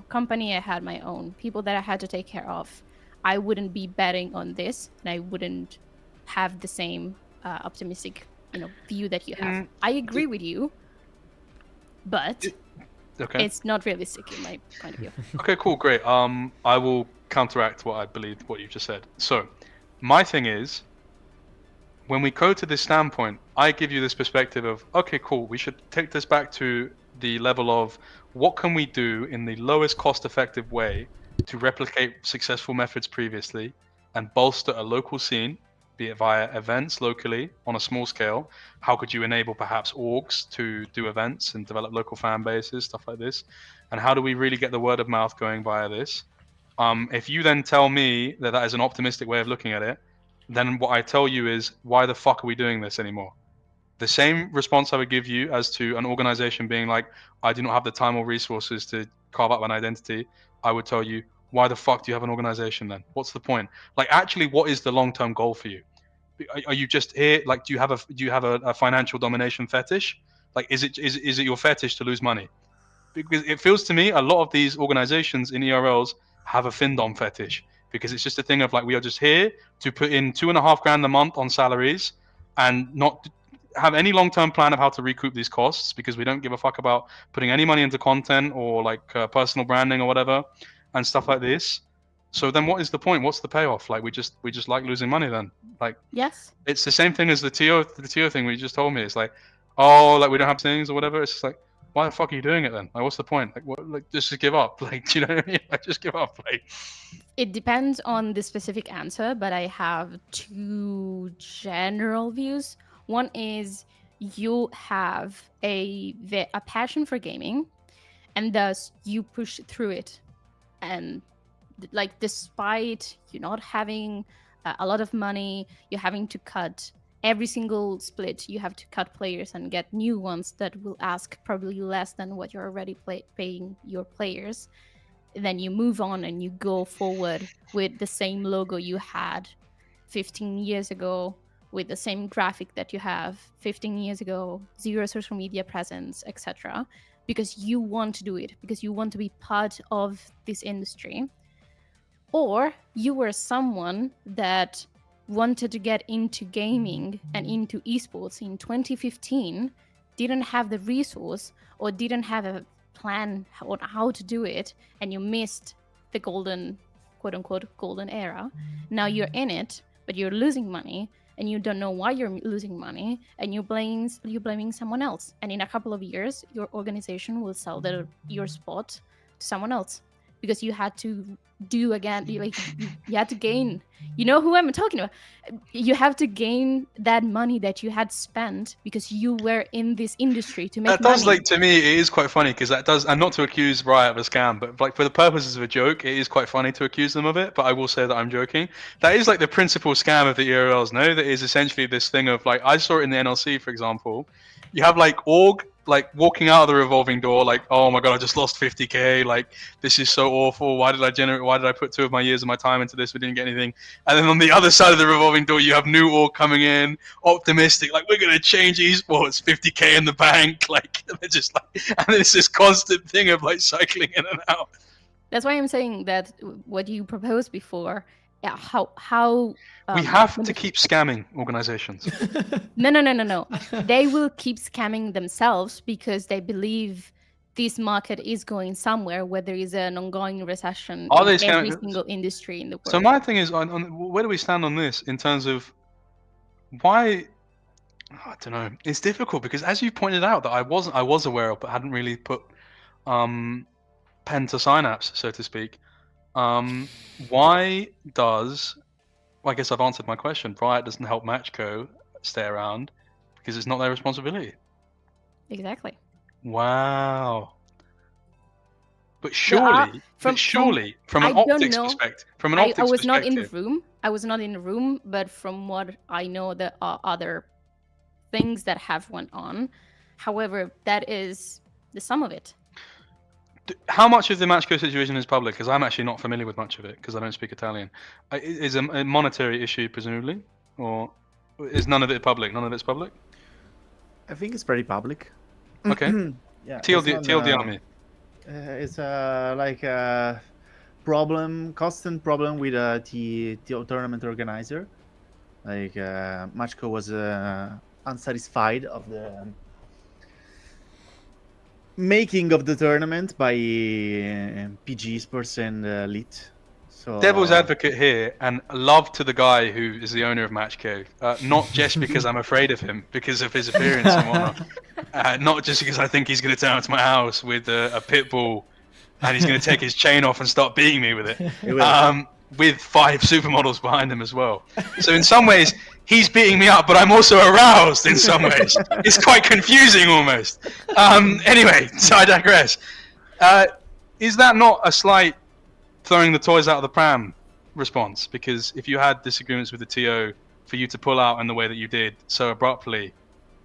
company, I had my own people that I had to take care of, I wouldn't be betting on this, and I wouldn't have the same optimistic, view that you have. I agree with you, but it's not realistic in my point of view. Okay, cool, great. I will counteract what I believe, what you've just said. So, my thing is, when we go to this standpoint, I give you this perspective of, okay, cool, we should take this back to the level of what can we do in the lowest cost-effective way to replicate successful methods previously and bolster a local scene, be it via events locally on a small scale. How could you enable perhaps orgs to do events and develop local fan bases, stuff like this? And how do we really get the word of mouth going via this? If you then tell me that is an optimistic way of looking at it, then what I tell you is, why the fuck are we doing this anymore? The same response I would give you as to an organization being like, I do not have the time or resources to carve up an identity, I would tell you, why the fuck do you have an organization then? What's the point? Like, actually, what is the long-term goal for you? Are you just here? Like, do you have a financial domination fetish? Like, is it your fetish to lose money? Because it feels to me a lot of these organizations in ERLs have a findom fetish, because it's just a thing of like, we are just here to put in $2,500 a month on salaries and not have any long-term plan of how to recoup these costs, because we don't give a fuck about putting any money into content or like personal branding or whatever and stuff like this. So then what is the point? What's the payoff? Like, we just like losing money then. Like, Yes, it's the same thing as the TO thing we just told me. It's like, oh, like we don't have things or whatever. It's just like, why the fuck are you doing it then? Like, what's the point? Like, what? Like, just give up. Like, do you know what I mean? Like, just give up. Like, it depends on the specific answer, but I have two general views. One is, you have a passion for gaming, and thus you push through it, and like, despite you not having a lot of money, you're having to cut every single split, you have to cut players and get new ones that will ask probably less than what you're already paying your players. And then you move on and you go forward with the same logo you had 15 years ago, with the same graphic that you have 15 years ago, zero social media presence, etc. Because you want to do it, because you want to be part of this industry. Or you were someone that wanted to get into gaming and into esports in 2015, didn't have the resource or didn't have a plan on how to do it, and you missed the golden, quote unquote, golden era. Now you're in it, but you're losing money, and you don't know why you're losing money, and you're blaming someone else. And in a couple of years, your organization will sell your spot to someone else because you had to do again. You had to gain. You know who I'm talking about. You have to gain that money that you had spent because you were in this industry to make That does, money. like, to me, it is quite funny because that does, and not to accuse Riot of a scam, but like for the purposes of a joke, it is quite funny to accuse them of it. But I will say that I'm joking. That is like the principal scam of the ERLs. No, that is essentially this thing of like, I saw it in the NLC, for example. You have like org like walking out of the revolving door, like, oh my god, I just lost 50k. Like, this is so awful. Why did I put 2 of my years of my time into this? We didn't get anything. And then on the other side of the revolving door, you have new org coming in, optimistic, like, we're gonna change esports, 50k in the bank. Like, they're just like, and it's this constant thing of like cycling in and out. That's why I'm saying that what you proposed before, how we have to keep scamming organizations. No. They will keep scamming themselves because they believe this market is going somewhere where there is an ongoing recession in every single industry in the world. So my thing is, where do we stand on this in terms of why? I don't know. It's difficult because, as you pointed out, that I was aware of, but hadn't really put pen to synapse, so to speak. Why does? Well, I guess I've answered my question. Riot doesn't help Macko stay around because it's not their responsibility. Exactly. Wow. But surely, from an optics perspective, I was not in the room. I was not in the room, but from what I know, there are other things that have went on. However, that is the sum of it. How much of the Macko situation is public? Because I'm actually not familiar with much of it because I don't speak Italian. Is a monetary issue presumably, or is none of it public? None of it's public. I think it's pretty public. Okay. Yeah. TLD me. It's like a constant problem with the tournament organizer. Like Macko was unsatisfied of the making of the tournament by PG Sports and Lit. So Devil's advocate here, and love to the guy who is the owner of Macko. Not just because I'm afraid of him, because of his appearance and whatnot. Not just because I think he's going to turn up to my house with a pit bull, and he's going to take his chain off and start beating me with it. With 5 supermodels behind him as well. So in some ways, he's beating me up, but I'm also aroused in some ways. It's quite confusing almost. Anyway, so I digress. Is that not a slight throwing the toys out of the pram response? Because if you had disagreements with the TO, for you to pull out in the way that you did so abruptly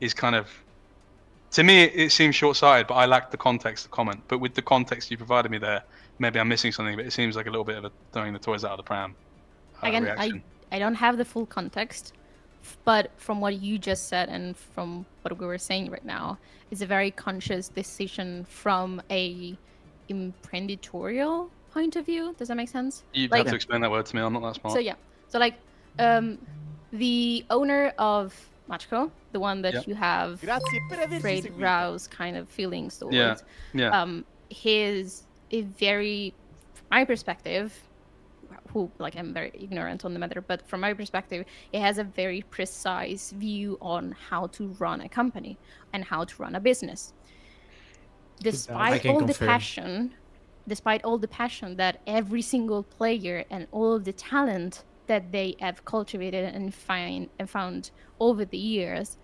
is kind of, to me, it seems short-sighted, but I lack the context to comment. But with the context you provided me there, maybe I'm missing something, but it seems like a little bit of a throwing the toys out of the pram reaction. I don't have the full context, but from what you just said and from what we were saying right now, it's a very conscious decision from a imprenditorial point of view. Does that make sense? You'd have to explain that word to me. I'm not that smart. So yeah. So like, the owner of Macko, the one that you have rouse kind of feelings towards. His a very, from my perspective, I'm very ignorant on the matter, but from my perspective, it has a very precise view on how to run a company and how to run a business. Despite all the passion that every single player and all of the talent that they have cultivated and found over the years,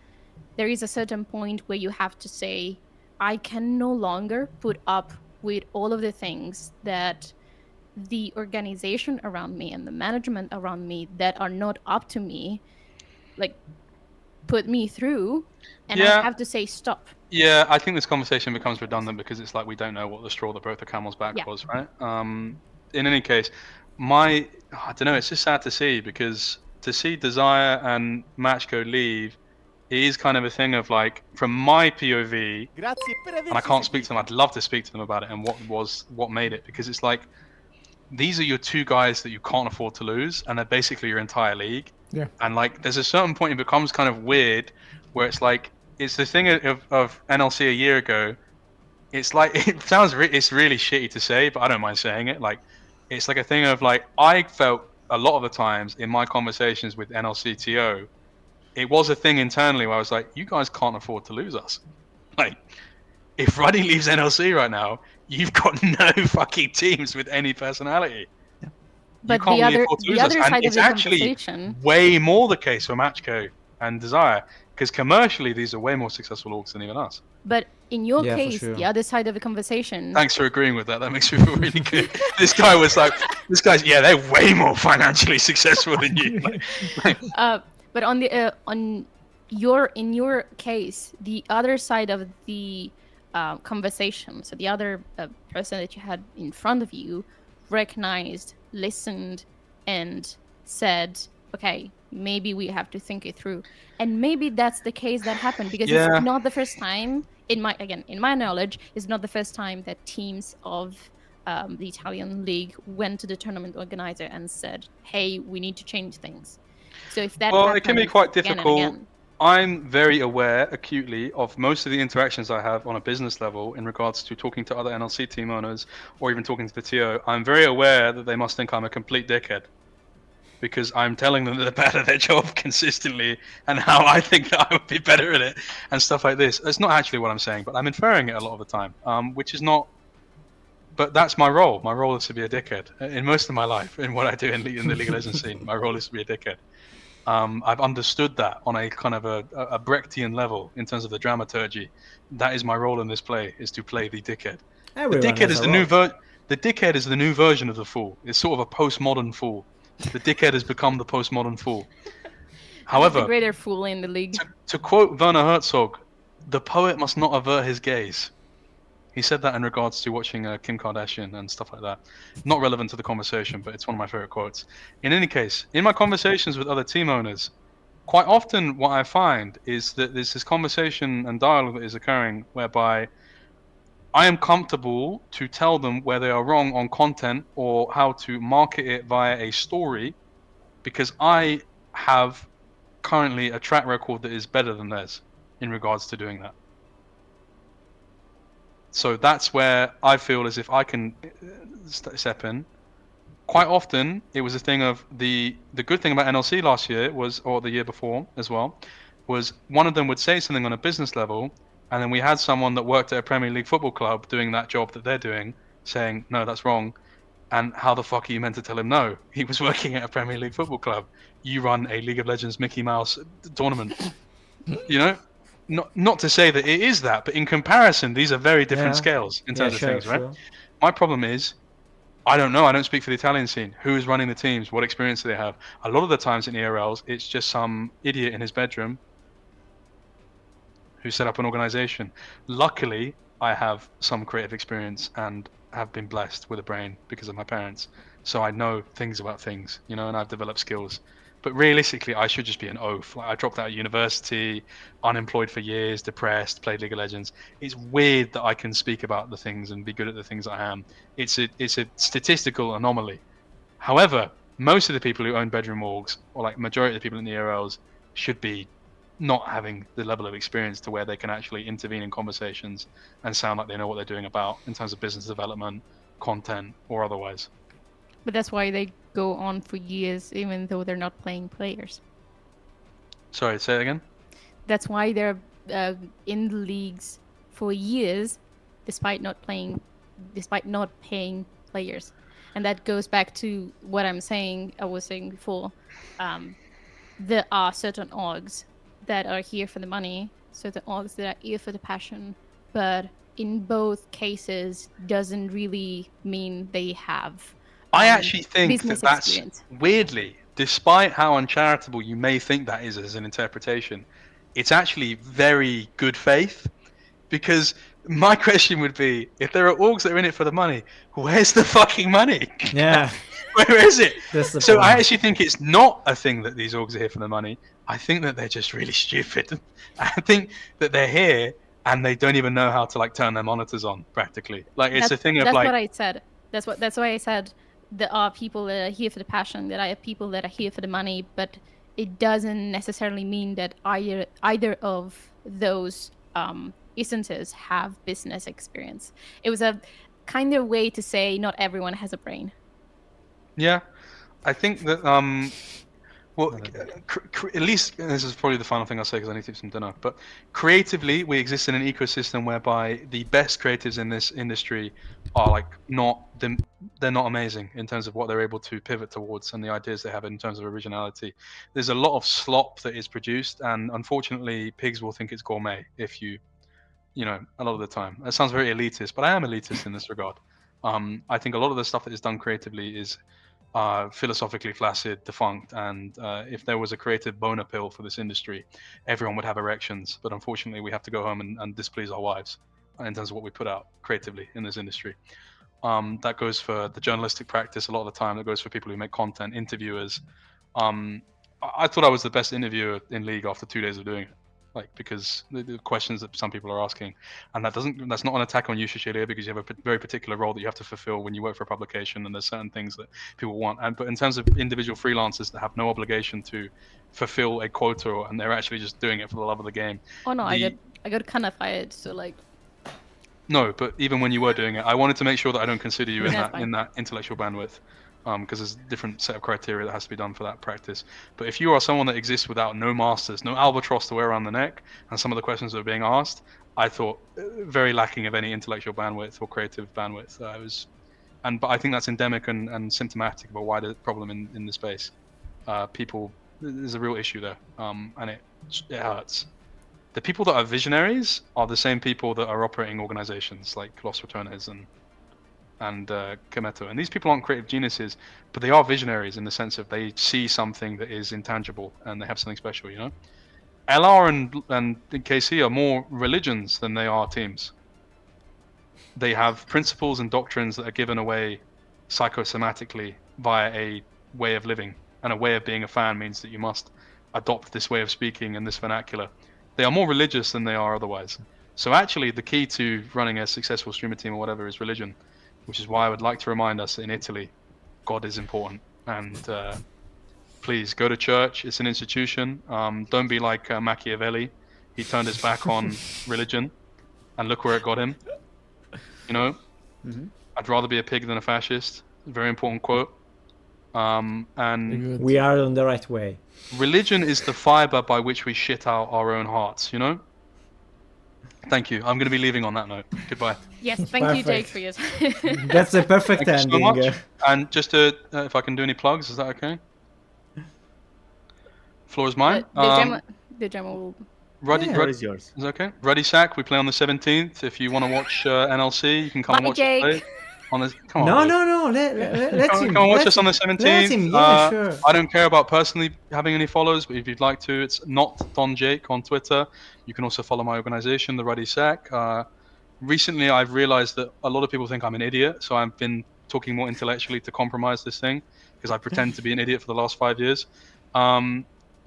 there is a certain point where you have to say, I can no longer put up with all of the things that the organization around me and the management around me that are not up to me, like, put me through, and I have to say stop. Yeah, I think this conversation becomes redundant because it's like we don't know what the straw that broke the camel's back was, right? In any case, I don't know, it's just sad to see, because to see Desire and Macko leave, it is kind of a thing of like, from my POV, and I can't speak to them, I'd love to speak to them about it and what made it, because it's like, these are your 2 guys that you can't afford to lose, and they're basically your entire league. Yeah. And like, there's a certain point it becomes kind of weird, where it's like, it's the thing of NLC a year ago, it's like it sounds it's really shitty to say, but I don't mind saying it. Like, it's like a thing of like I felt a lot of the times in my conversations with NLCTO, it was a thing internally where I was like, you guys can't afford to lose us. Like, if Ruddy leaves NLC right now, you've got no fucking teams with any personality. But the other side of the actually conversation, way more the case for Macko and Desire, because commercially these are way more successful orgs than even us. but in your Yeah, for case, sure. the other side of the conversation. Thanks for agreeing with that. That makes me feel really good. This guy was like, yeah, they're way more financially successful than you. But on the in your case, the other side of the conversation, so the other person that you had in front of you recognized, listened, and said, okay, maybe we have to think it through. And maybe that's the case that happened, because it's not the first time, in my knowledge, it's not the first time that teams of the Italian league went to the tournament organizer and said, hey, we need to change things. So if that it can be quite again and difficult. again. I'm very aware acutely of most of the interactions I have on a business level in regards to talking to other NLC team owners or even talking to the TO. I'm very aware that they must think I'm a complete dickhead because I'm telling them that they're bad at their job consistently and how I think that I would be better at it and stuff like this. It's not actually what I'm saying, but I'm inferring it a lot of the time, which is not. But that's my role. My role is to be a dickhead in most of my life. In what I do in the League of Legends scene, my role is to be a dickhead. I've understood that on a kind of a Brechtian level in terms of the dramaturgy. That is my role in this play, is to play the dickhead. Everyone The dickhead has is a the role. the dickhead is the new version of the fool. It's sort of a postmodern fool. The dickhead has become the postmodern fool. However, the greater fool in the league. to quote Werner Herzog, the poet must not avert his gaze. He said that in regards to watching Kim Kardashian and stuff like that. Not relevant to the conversation, but it's one of my favorite quotes. In any case, in my conversations with other team owners, quite often what I find is that there's this conversation and dialogue that is occurring whereby I am comfortable to tell them where they are wrong on content or how to market it via a story, because I have currently a track record that is better than theirs in regards to doing that. So that's where I feel as if I can step in. Quite often, it was a thing of the good thing about NLC last year was, or the year before as well, was one of them would say something on a business level, and then we had someone that worked at a Premier League football club doing that job that they're doing, saying, no, that's wrong. And how the fuck are you meant to tell him no? He was working at a Premier League football club. You run a League of Legends Mickey Mouse tournament. You know? Not to say that it is that, but in comparison, these are very different scales in terms of things, right? My problem is, I don't know. I don't speak for the Italian scene. Who is running the teams? What experience do they have? A lot of the times in ERLs, it's just some idiot in his bedroom who set up an organization. Luckily, I have some creative experience and have been blessed with a brain because of my parents. So I know things about things, you know, and I've developed skills. But realistically, I should just be an oaf. Like, I dropped out of university, unemployed for years, depressed, played League of Legends. It's weird that I can speak about the things and be good at the things I am. It's a statistical anomaly. However, most of the people who own bedroom orgs, or like majority of the people in the ERLs, should be not having the level of experience to where they can actually intervene in conversations and sound like they know what they're doing about in terms of business development, content, or otherwise. But that's why they go on for years, even though they're not playing players. Sorry, say it again? That's why they're in the leagues for years, despite not paying players. And that goes back to what I was saying before. There are certain orgs that are here for the money, certain orgs that are here for the passion, but in both cases doesn't really mean they have I actually think business that's experience. weirdly, despite how uncharitable you may think that is as an interpretation, it's actually very good faith, because my question would be, if there are orgs that are in it for the money, where's the fucking money? Yeah. Where is it? That's the So point. I actually think it's not a thing that these orgs are here for the money. I think that they're just really stupid. I think that they're here and they don't even know how to like turn their monitors on practically. Like it's a thing of that's like. What I said. That's why I said there are people that are here for the passion, there are people that are here for the money, but it doesn't necessarily mean that either of those isn't have business experience. It was a kind of way to say not everyone has a brain. Yeah, I think that well, at least this is probably the final thing I'll say because I need to eat some dinner. But creatively, we exist in an ecosystem whereby the best creatives in this industry are like they're not amazing in terms of what they're able to pivot towards and the ideas they have in terms of originality. There's a lot of slop that is produced, and unfortunately, pigs will think it's gourmet if you know, a lot of the time. That sounds very elitist, but I am elitist in this regard. I think a lot of the stuff that is done creatively is philosophically flaccid, defunct, and if there was a creative boner pill for this industry, everyone would have erections. But unfortunately, we have to go home and displease our wives in terms of what we put out creatively in this industry. That goes for the journalistic practice a lot of the time. That goes for people who make content, interviewers. I thought I was the best interviewer in League after 2 days of doing it. Like, because the questions that some people are asking, and that's not an attack on you, Cecilia, because you have a very particular role that you have to fulfill when you work for a publication, and there's certain things that people want. But in terms of individual freelancers that have no obligation to fulfill a quota, and they're actually just doing it for the love of the game. Oh no, I got kind of fired, so like. No, but even when you were doing it, I wanted to make sure that I don't consider you in that intellectual bandwidth. Because there's a different set of criteria that has to be done for that practice. But if you are someone that exists without no masters, no albatross to wear around the neck, and some of the questions that are being asked, I thought very lacking of any intellectual bandwidth or creative bandwidth. But I think that's endemic and symptomatic of a wider problem in the space. There's a real issue there, and it hurts. The people that are visionaries are the same people that are operating organizations like Los Ratones and Kometo, and these people aren't creative geniuses, but they are visionaries in the sense of they see something that is intangible and they have something special, you know. LR and KC are more religions than they are teams. They have principles and doctrines that are given away psychosomatically via a way of living, and a way of being a fan means that you must adopt this way of speaking and this vernacular. They are more religious than they are otherwise. So actually the key to running a successful streamer team or whatever is religion, which is why I would like to remind us that in Italy, God is important. And please go to church. It's an institution. Don't be like Machiavelli. He turned his back on religion, and look where it got him. You know, I'd rather be a pig than a fascist. Very important quote. And we are on the right way. Religion is the fiber by which we shit out our own hearts, you know? Thank you. I'm going to be leaving on that note. Goodbye. Yes, thank you, Jake, for your time. That's a perfect Thank ending. You so much. And just to, if I can do any plugs, is that okay? Floor is mine. Deugemo will... Ruddy, Floor is yours. Is that okay? Ruddy Sack, we play on the 17th. If you want to watch NLC, you can come and watch us play. Come on, no. Let's him. Come and watch us on the 17th. Let him. Yeah, sure. I don't care about personally having any followers, but if you'd like to, it's not Don Jake on Twitter. You can also follow my organization, the Ruddy Sack. Recently, I've realized that a lot of people think I'm an idiot, so I've been talking more intellectually to compromise this thing, because I pretend to be an idiot for the last 5 years.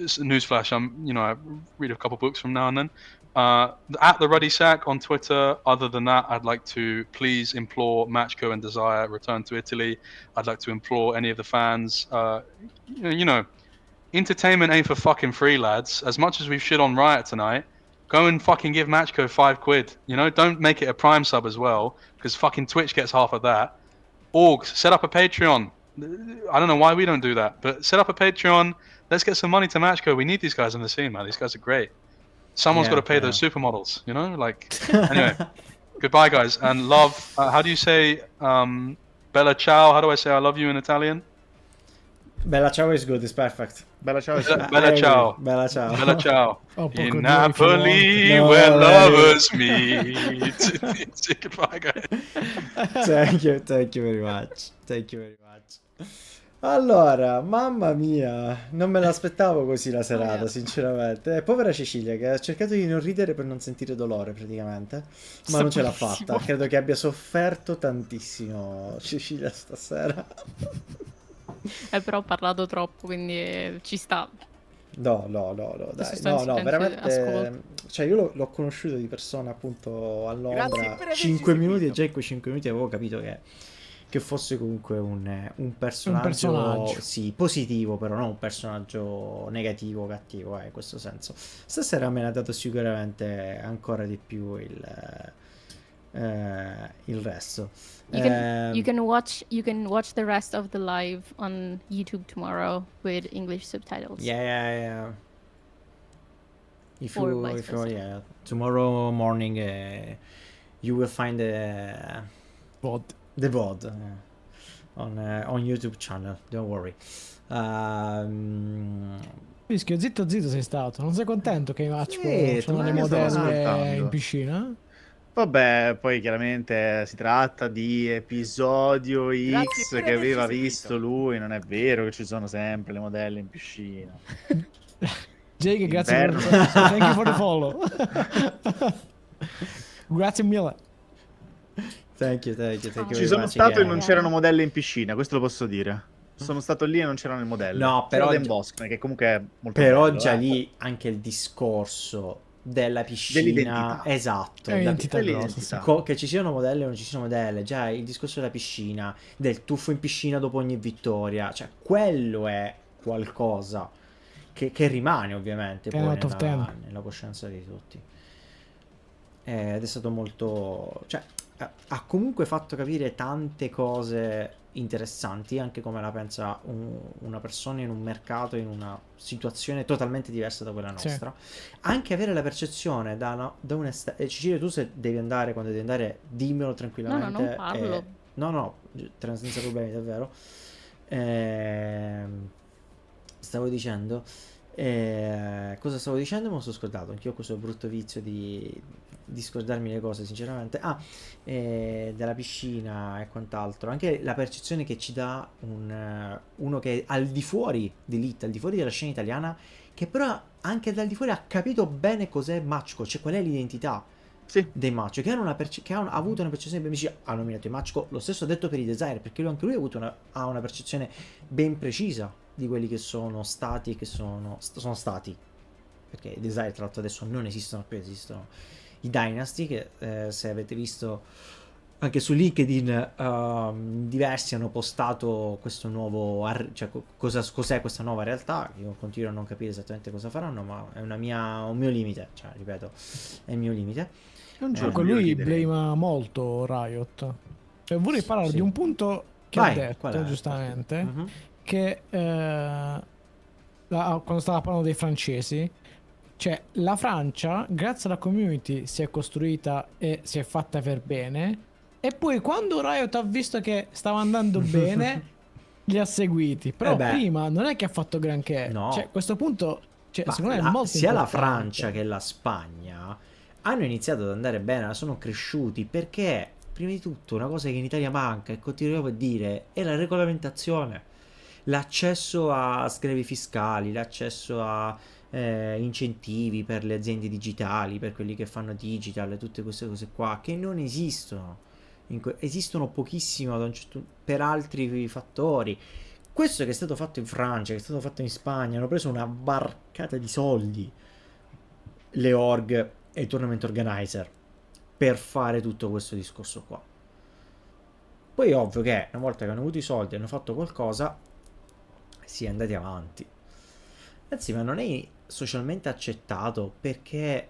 It's a newsflash. I read a couple books from now and then. At the Ruddy Sack on Twitter. Other than that, I'd like to please implore Macko and Desire return to Italy. I'd like to implore any of the fans. Entertainment ain't for fucking free, lads. As much as we've shit on Riot tonight, go and fucking give Macko £5. You know, don't make it a Prime sub as well, because fucking Twitch gets half of that. Orgs, set up a Patreon. I don't know why we don't do that, but set up a Patreon. Let's get some money to Macko. We need these guys on the scene, man. These guys are great. Someone's got to pay those supermodels, you know? Like, anyway. Goodbye, guys. And love, how do you say Bella ciao? How do I say I love you in Italian? Bella ciao is good. It's perfect. Bella ciao. Bella ciao. Bella ciao. Bella ciao. In Napoli, where lovers meet. Say goodbye, guys. Thank you very much. Allora, mamma mia, non me l'aspettavo così la serata, sinceramente. Povera Cecilia, che ha cercato di non ridere per non sentire dolore, praticamente, ma non ce l'ha fatta. Credo che abbia sofferto tantissimo Cecilia stasera. Però ho parlato troppo, quindi ci sta. No, dai, no, veramente. Cioè, io l'ho conosciuto di persona appunto a Londra. 5 minuti e già in quei 5 minuti avevo capito che che fosse comunque un personaggio, personaggio. sì, positivo, però non un personaggio negativo, cattivo, in questo senso. Stasera me ne ha dato sicuramente ancora di più il resto. You can watch the rest of the live on YouTube tomorrow with English subtitles. Yeah. If Or you, vice if you, versa. yeah, tomorrow morning you will find VOD. the VOD on YouTube channel. Don't worry. Vischio, zitto sei stato. Non sei contento che i Macko Sì, sono le io stavo modelle ascoltando. in piscina? Vabbè, poi chiaramente si tratta di episodio Grazie X per che aveva averci visto seguito. lui, non è vero che ci sono sempre le modelle in piscina. Jake, grazie per Inverno. thank you for the follow. Grazie mille. Thank you Ci very sono much stato e again. non c'erano modelle in piscina, questo lo posso dire. Sono stato lì e non c'erano le modelle. No, C'era però Den Bosco, che comunque è molto però bello, già lì anche il discorso della piscina, Dell'identità. esatto, È un'identità dell'identità. grossa, sì. che ci siano modelle o non ci siano modelle, già il discorso della piscina, del tuffo in piscina dopo ogni vittoria, cioè quello è qualcosa che rimane ovviamente Ten poi out of ten. nella coscienza di tutti. Ed è stato molto, cioè ha comunque fatto capire tante cose interessanti, anche come la pensa una persona in un mercato, in una situazione totalmente diversa da quella Sì. nostra. Anche avere la percezione da Cecilia, tu se devi andare, quando devi andare, dimmelo tranquillamente. non parlo. No, senza problemi, davvero. Stavo dicendo, cosa stavo dicendo? Me lo sono scordato. Anch'io ho questo brutto vizio di scordarmi le cose, sinceramente. Della piscina e quant'altro. Anche la percezione che ci dà uno che è al di fuori dell'It, al di fuori della scena italiana, che però anche dal di fuori ha capito bene cos'è Macko, cioè qual è l'identità Sì. dei Macko, che hanno avuto una percezione ben precisa. Ha nominato i Macko, lo stesso ha detto per i designer, perché anche lui ha una percezione ben precisa di quelli che sono stati e che sono stati, perché i designer tra l'altro adesso non esistono più, esistono i Dynasty, che se avete visto anche su LinkedIn, diversi hanno postato questo nuovo cioè cos'è questa nuova realtà. Io continuo a non capire esattamente cosa faranno, ma è un mio limite, cioè ripeto, è il mio limite. Comunque lui blama molto Riot. E vorrei parlare Sì. di un punto che Vai, ha detto qual è? giustamente, Mhm. che quando stava parlando dei francesi, cioè la Francia grazie alla community si è costruita e si è fatta per bene, e poi quando Riot ha visto che stava andando bene li ha seguiti, però prima non è che ha fatto granché. No. Cioè questo punto, cioè, Ma secondo me è molto sia la importante. Francia che la Spagna hanno iniziato ad andare bene, sono cresciuti, perché prima di tutto una cosa che in Italia manca e continuiamo a dire è la regolamentazione, l'accesso a sgravi fiscali, l'accesso a incentivi per le aziende digitali, per quelli che fanno digital, tutte queste cose qua che non esistono. Esistono pochissimo per altri fattori. Questo che è stato fatto in Francia, che è stato fatto in Spagna, hanno preso una barcata di soldi le org e i tournament organizer per fare tutto questo discorso qua. Poi è ovvio che una volta che hanno avuto i soldi e hanno fatto qualcosa, si è andati avanti. Anzi, ma non è socialmente accettato, perché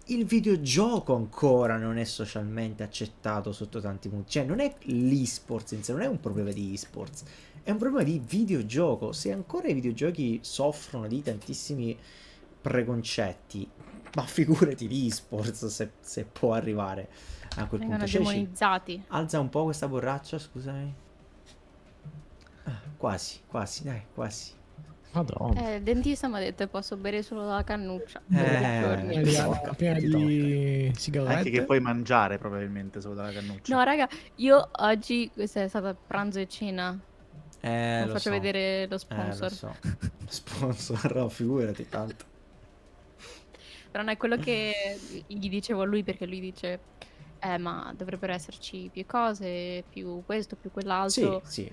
il videogioco ancora non è socialmente accettato sotto tanti punti. Cioè non è l'esports in sé, non è un problema di esports, è un problema di videogioco. Se ancora i videogiochi soffrono di tantissimi preconcetti, ma figurati di esports se può arrivare a quel Vengono punto. demonizzati. Alza un po' questa borraccia, scusami. Quasi, dai, quasi. Madonna. Il dentista mi ha detto che posso bere solo la cannuccia. Piena di sigarette. Anche che puoi mangiare probabilmente solo dalla cannuccia. No, raga, io oggi, questa è stata pranzo e cena. Non Lo faccio so. vedere lo sponsor. Lo so. Sponsor, no, figurati tanto. Però non è quello che gli dicevo a lui, perché lui dice ma dovrebbero esserci più cose, più questo, più quell'altro. Sì.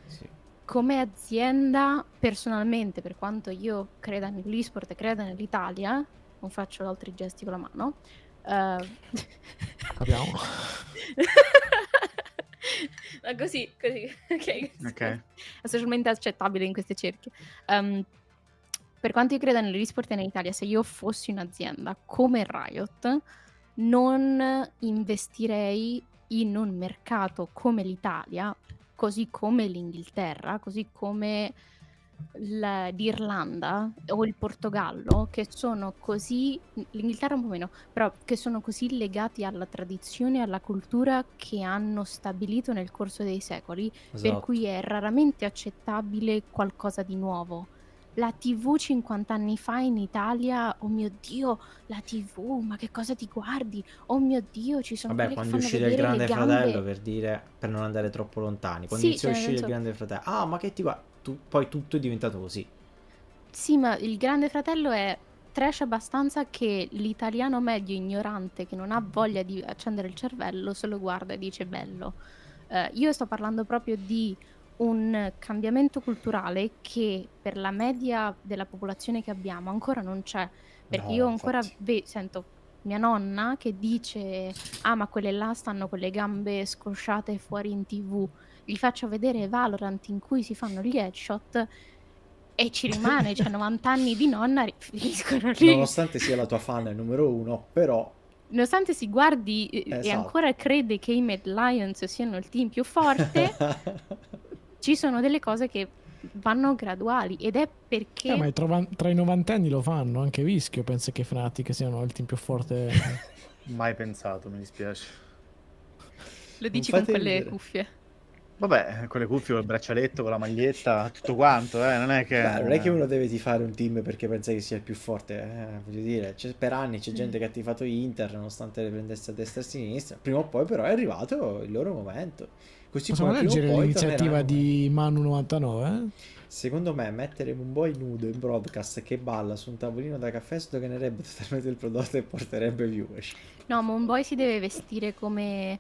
Come azienda, personalmente, per quanto io creda nell'esport e creda nell'Italia, non faccio altri gesti con la mano. Capiamo. Così, ok. Ok. È socialmente accettabile in queste cerchie. Per quanto io creda nell'esport in Italia, se io fossi un'azienda come Riot, non investirei in un mercato come l'Italia, così come l'Inghilterra, così come l'Irlanda o il Portogallo, che sono così, l'Inghilterra un po' meno, però che sono così legati alla tradizione e alla cultura che hanno stabilito nel corso dei secoli, per Esatto. cui è raramente accettabile qualcosa di nuovo. La TV 50 anni fa in Italia, oh mio Dio, la TV, ma che cosa ti guardi? Oh mio Dio, ci sono Vabbè, quelli che quando è fanno uscito il vedere le Grande Fratello, gambe. per dire, per non andare troppo lontani, quando Sì, iniziò a cioè, nel uscire il senso, Grande Fratello, ah, ma che ti guarda? Poi tutto è diventato così. sì, ma il Grande Fratello è trash abbastanza che l'italiano medio ignorante che non ha voglia di accendere il cervello se lo guarda e dice bello. Io sto parlando proprio di un cambiamento culturale che per la media della popolazione che abbiamo ancora non c'è, perché No, io ancora infatti. sento mia nonna che dice ah, ma quelle là stanno con le gambe scrosciate fuori in TV. Gli faccio vedere Valorant in cui si fanno gli headshot e ci rimane, cioè 90 anni di nonna finiscono lì. Nonostante sia la tua fan numero 1, però... Nonostante si guardi e Esatto. ancora crede che i Mad Lions siano il team più forte, ci sono delle cose che vanno graduali ed è perché... Ma tra i 90 anni lo fanno, anche Vischio pensa che Fnatic siano il team più forte. Mai pensato, mi dispiace. Lo dici Non con fate quelle ridere. cuffie. Vabbè, con le cuffie, col braccialetto, con la maglietta, tutto quanto, non è che... Beh, non è che uno deve tifare un team perché pensa che sia il più forte, voglio dire, per anni c'è gente che ha tifato Inter nonostante le prendesse a destra e a sinistra, prima o poi però è arrivato il loro momento. Così Possiamo come prima o leggere poi l'iniziativa torneranno. di Manu99? Secondo me mettere un boy nudo in broadcast che balla su un tavolino da caffè sdoganerebbe totalmente il prodotto e porterebbe viewership. No, ma un boy si deve vestire come...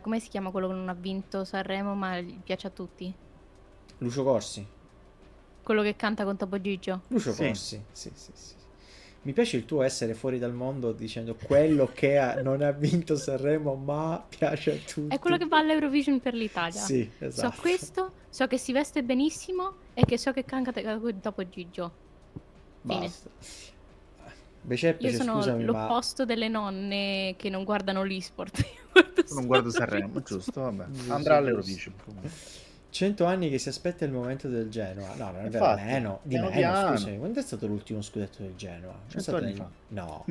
come si chiama quello che non ha vinto Sanremo ma gli piace a tutti? Lucio Corsi. Quello che canta con Topo Gigio. Lucio Sì. Corsi, sì. Mi piace il tuo essere fuori dal mondo dicendo quello che non ha vinto Sanremo ma piace a tutti. È quello che va all'Eurovision per l'Italia. Sì, esatto. So questo, so che si veste benissimo e che so che canta con Topo Gigio. Fine. Basta. Beceppe, Io sono scusami, ma l'opposto delle nonne che non guardano l'esport. Non guardo Sanremo, giusto, vabbè. Andrà all'Eurovision. 100 anni che si aspetta il momento del Genoa. No, non è vero, Infatti, meno, di piano meno, piano. scusami. Quando è stato l'ultimo scudetto del Genoa? Non è 100 stato anni nel- fa. No,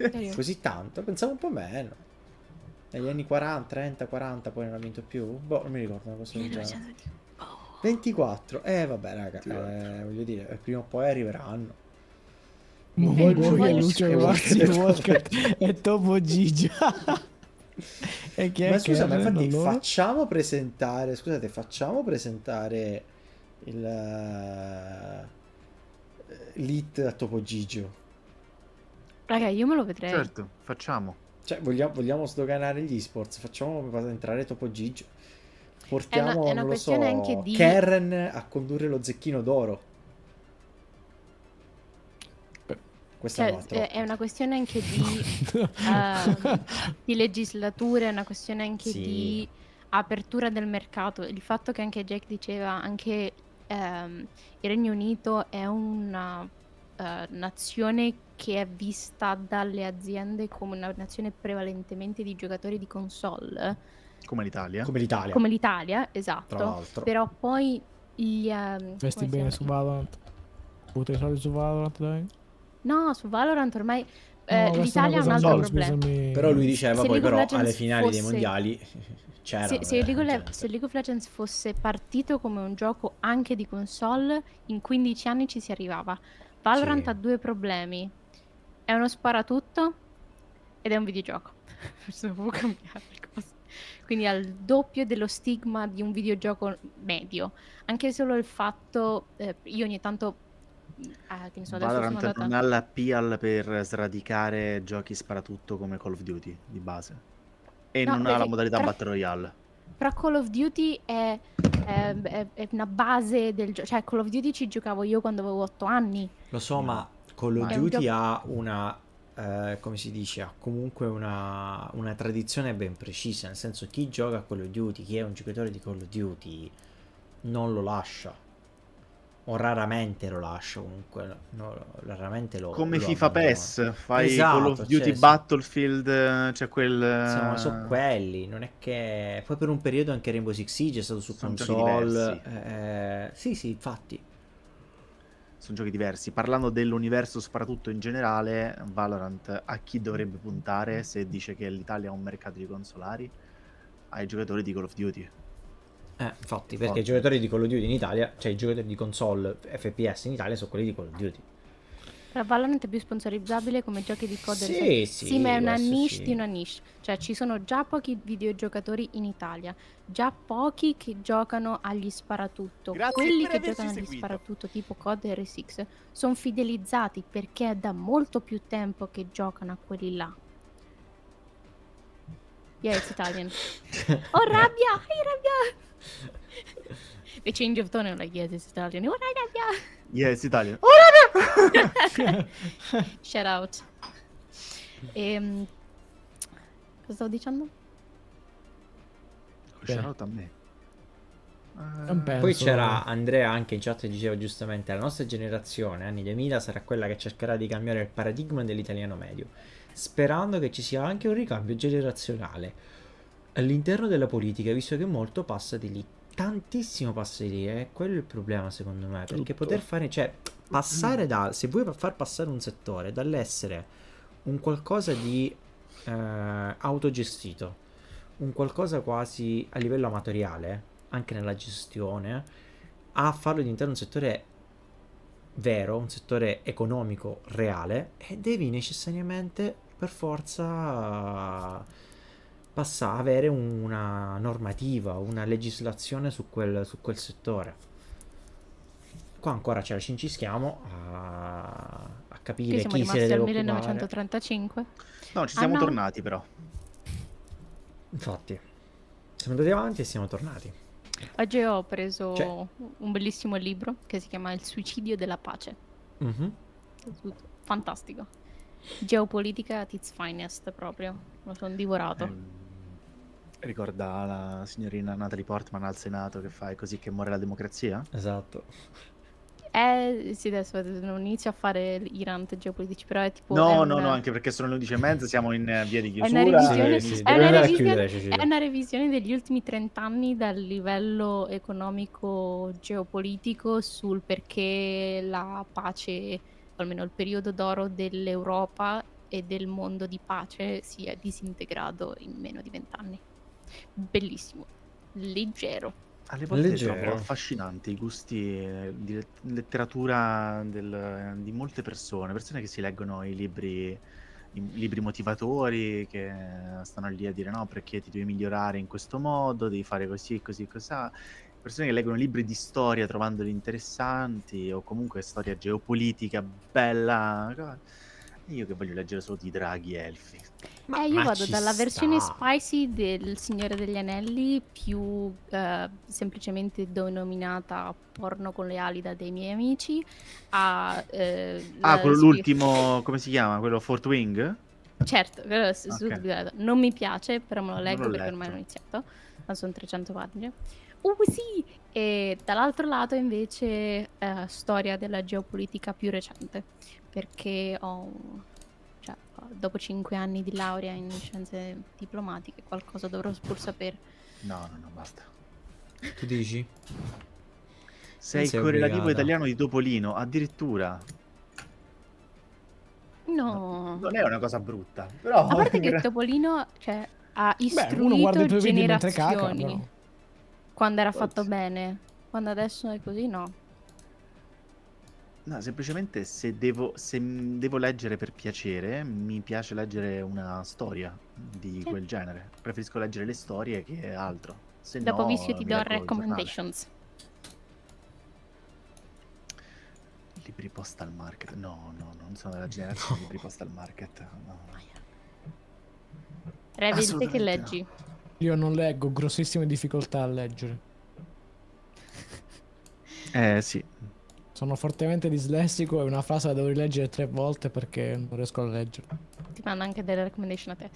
Serio? così tanto? Pensavo un po' meno. Negli anni 40, 30, 40 poi non ha vinto più? Boh, non mi ricordo una cosa del genere. 24. Vabbè, raga, voglio dire, prima o poi arriveranno. Mongolia, Lucio e Corsi, Walker. Walker e Topo Gigio. E chi è Ma che scusa, ma erano infatti loro? facciamo presentare il l'hit a Topo Gigio. Raga, io me lo vedrei. Certo, facciamo. Cioè, vogliamo sdoganare gli esports, facciamo entrare Topo Gigio. Portiamo, è una non lo questione so, anche di... Karen a condurre lo zecchino d'oro. Questa Cioè, no, troppo. è una questione anche di legislatura, è una questione anche Sì. di apertura del mercato. Il fatto che anche Jack diceva, anche il Regno Unito è una nazione che è vista dalle aziende come una nazione prevalentemente di giocatori di console, Come l'Italia. Come l'Italia, come l'Italia, tra esatto. l'altro. Però poi gli... Vesti come si bene chiama? su Valorant. Butta i soldi su Valorant, dai. No, su Valorant ormai No, questa è l'Italia ha un una altro cosa, problema. scusami. Però lui diceva Se poi League of però Legends alle finali dei fosse- mondiali c'era Se League of Legends fosse partito come un gioco anche di console, in 15 anni ci si arrivava. Valorant Sì. ha due problemi. È uno sparatutto ed è un videogioco. Bisogna proprio cambiare le cose. Quindi ha il doppio dello stigma di un videogioco medio. Anche solo il fatto... io ogni tanto... che ne so, adesso sono Valorant andata... non ha l'appeal per sradicare giochi sparatutto come Call of Duty di base. E No, non ha la perché modalità tra- Battle Royale. Però Call of Duty è una base del gioco. Cioè, Call of Duty ci giocavo io quando avevo 8 anni. Lo so, No, ma Call of mai. Duty È un ha una come si dice, ha comunque una tradizione ben precisa, nel senso chi gioca a Call of Duty, chi è un giocatore di Call of Duty non lo lascia, o raramente lo lascia, comunque raramente Come lo FIFA abbandona. PES, fai Call of Esatto, Duty cioè, Battlefield, c'è sono quelli, non è che poi per un periodo anche Rainbow Six Siege è stato su Sono giochi console, diversi. sì, infatti. Sono giochi diversi. Parlando dell'universo, soprattutto in generale, Valorant a chi dovrebbe puntare se dice che l'Italia ha un mercato di consolari? Ai giocatori di Call of Duty. Infatti, perché i Fortnite. giocatori di Call of Duty in Italia, cioè i giocatori di console FPS in Italia sono quelli di Call of Duty. Però Valorant è più sponsorizzabile come giochi di coder. Sì, ma è una questo niche sì. di una niche. Cioè ci sono già pochi videogiocatori in Italia, già pochi che giocano agli sparatutto. Grazie Quelli per che averci giocano agli seguito. sparatutto tipo COD e RSX sono fidelizzati perché è da molto più tempo che giocano a quelli là. Yeah, it's Italian. Oh rabbia! Hai rabbia! The change of tone, like, yes, it's Italian. Oh rabbia! Yes, Italia. Shout out. Cosa stavo dicendo? Shout out a me. Non penso. Poi c'era Andrea anche in chat che diceva giustamente la nostra generazione, anni 2000, sarà quella che cercherà di cambiare il paradigma dell'italiano medio, sperando che ci sia anche un ricambio generazionale all'interno della politica, visto che molto passa di lì, tantissimo passa di lì, è quello il problema secondo me, perché Tutto. poter fare, cioè passare se vuoi far passare un settore dall'essere un qualcosa di autogestito, un qualcosa quasi a livello amatoriale, anche nella gestione, a farlo diventare un settore vero, un settore economico reale, e devi necessariamente per forza avere una normativa, una legislazione su quel settore. Qua ancora ce la cincischiamo a capire Qui siamo chi se ne rimasti deve al occupare. 1935. No, ci siamo no. tornati però. Infatti, siamo andati avanti e siamo tornati. Oggi ho preso Cioè- un bellissimo libro che si chiama Il suicidio della pace. Mhm. Fantastico. Geopolitica at its finest proprio. Lo sono divorato. Ricorda la signorina Natalie Portman al Senato che fa "È così che muore la democrazia"? Esatto. Sì, adesso non inizio a fare i rant geopolitici, però è tipo... No, è no, un- no, anche perché sono le 11:30, siamo in via di È una chiusura. revisione, Sì, è devi una andare a revisione- chiudere, Cecilia. è una revisione degli ultimi 30 anni dal livello economico geopolitico sul perché la pace, o almeno il periodo d'oro dell'Europa e del mondo di pace si è disintegrato in meno di 20 anni. Bellissimo, leggero. Alle volte Leggero. trovo affascinanti i gusti di letteratura di molte persone che si leggono i libri motivatori, che stanno lì a dire no, perché ti devi migliorare in questo modo, devi fare così, così, cosà. Persone che leggono libri di storia trovandoli interessanti, o comunque storia geopolitica bella. Io che voglio leggere solo di draghi e elfi. Io vado ci dalla versione sta. spicy del Signore degli Anelli, più semplicemente denominata porno con le ali da dei miei amici, a... L'ultimo, come si chiama? Quello Fort Wing? Certo, Ok. non mi piace, però me lo Non leggo l'ho perché letto. ormai l'ho iniziato, ma sono 300 pagine. Sì! E dall'altro lato invece storia della geopolitica più recente, perché dopo 5 anni di laurea in scienze diplomatiche qualcosa dovrò pur sapere. No, basta. Tu dici? Sei sei correlativo obbligata. italiano di Topolino, addirittura. No. Non è una cosa brutta, però... A parte che Topolino ha uno guarda istruito i tuoi video mentre caga, generazioni però. quando era fatto bene. Quando adesso è così, no. No, semplicemente se devo leggere per piacere, mi piace leggere una storia di quel genere. Preferisco leggere le storie che altro. Se Dopo no, Vischio ti mi do leggo il giornale. recommendations. Libri postal market. No, non sono della generazione di libri postal market. No. Revil, te che Assolutamente leggi? Io non leggo, grossissime difficoltà a leggere. Sì. Sono fortemente dislessico e una frase la devo rileggere 3 volte perché non riesco a leggerla. Ti mando anche delle recommendation a te.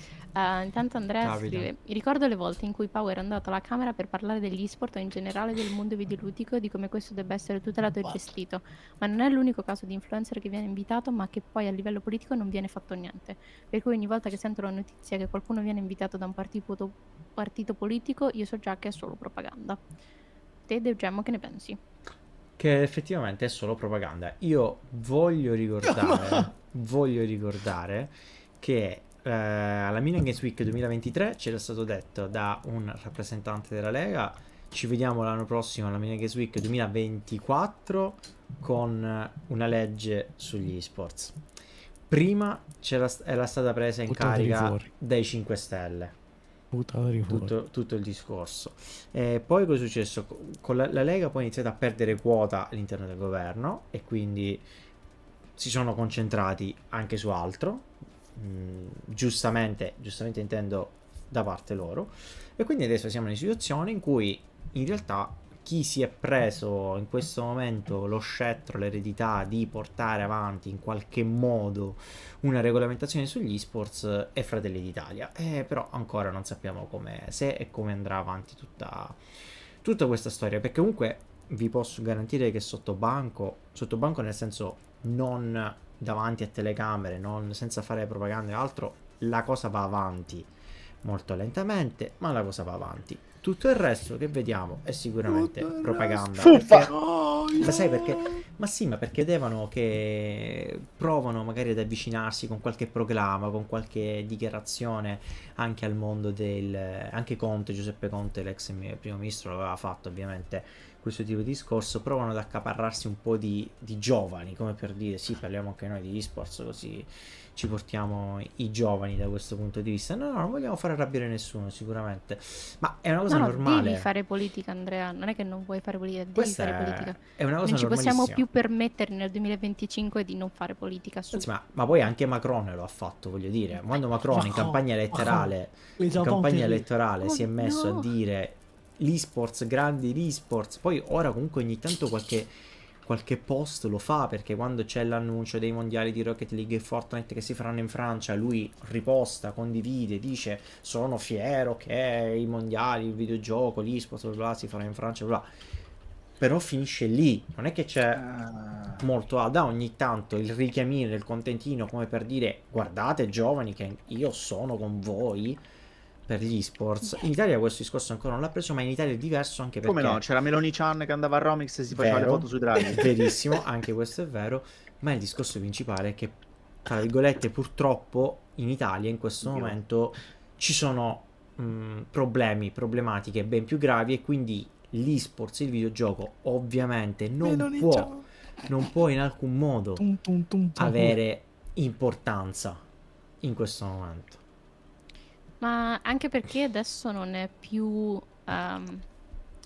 Intanto Andrea Capita. scrive: Mi ricordo le volte in cui Pau era andato alla Camera per parlare degli esport o in generale del mondo videoludico e di come questo debba essere tutelato e gestito. Ma non è l'unico caso di influencer che viene invitato, ma che poi a livello politico non viene fatto niente. Per cui ogni volta che sento la notizia che qualcuno viene invitato da un partito politico, io so già che è solo propaganda. Te, Deugemo, che ne pensi? Che effettivamente è solo propaganda. Io voglio ricordare che alla Milan Games Week 2023 c'era stato detto da un rappresentante della Lega: ci vediamo l'anno prossimo alla Milan Games Week 2024 con una legge sugli esports. Prima era stata presa in Buttateli carica fuori. dai 5 Stelle. Buttateli fuori. Tutto il discorso. Poi cosa è successo? Con la Lega poi ha iniziato a perdere quota all'interno del governo e quindi si sono concentrati anche su altro, giustamente intendo da parte loro, e quindi adesso siamo in una situazione in cui in realtà chi si è preso in questo momento lo scettro, l'eredità di portare avanti in qualche modo una regolamentazione sugli esports è Fratelli d'Italia, però ancora non sappiamo se e come andrà avanti tutta questa storia, perché comunque vi posso garantire che sotto banco nel senso non davanti a telecamere, senza fare propaganda e altro, la cosa va avanti molto lentamente, ma la cosa va avanti. Tutto il resto che vediamo è sicuramente propaganda. Ma sai perché? Ma sì, ma perché che provano magari ad avvicinarsi con qualche proclama, con qualche dichiarazione anche al mondo anche Giuseppe Conte, l'ex primo ministro, l'aveva fatto ovviamente questo tipo di discorso, provano ad accaparrarsi un po' di giovani, come per dire sì, parliamo anche noi di esports, così ci portiamo i giovani da questo punto di vista. No, non vogliamo fare arrabbiare nessuno sicuramente, ma è una cosa No, normale. devi fare politica, Andrea. Non è che non vuoi fare politica, devi Questa fare politica. è una cosa Non ci possiamo normalissima. più permettere nel 2025 di non fare politica. Anzi, ma poi anche Macron lo ha fatto, voglio dire. Quando Macron in campagna elettorale si è messo a dire l'esports, grandi l'esports, poi ora comunque ogni tanto qualche post lo fa, perché quando c'è l'annuncio dei mondiali di Rocket League e Fortnite che si faranno in Francia, lui riposta, condivide, dice sono fiero che i mondiali, il videogioco, l'esports, bla bla, si farà in Francia, bla. Però finisce lì, non è che c'è molto da ogni tanto il richiamino, il contentino, come per dire guardate giovani che io sono con voi per gli esports. In Italia questo discorso ancora non l'ha preso, ma in Italia è diverso anche perché... Come no? C'era Meloni Chan che andava a Romix e si faceva le foto sui draghi. Verissimo, anche questo è vero, ma il discorso principale è che, tra virgolette, purtroppo in Italia in questo momento ci sono problematiche ben più gravi, e quindi l'esports, il videogioco, ovviamente non può in alcun modo avere importanza in questo momento. Ma anche perché adesso non è più,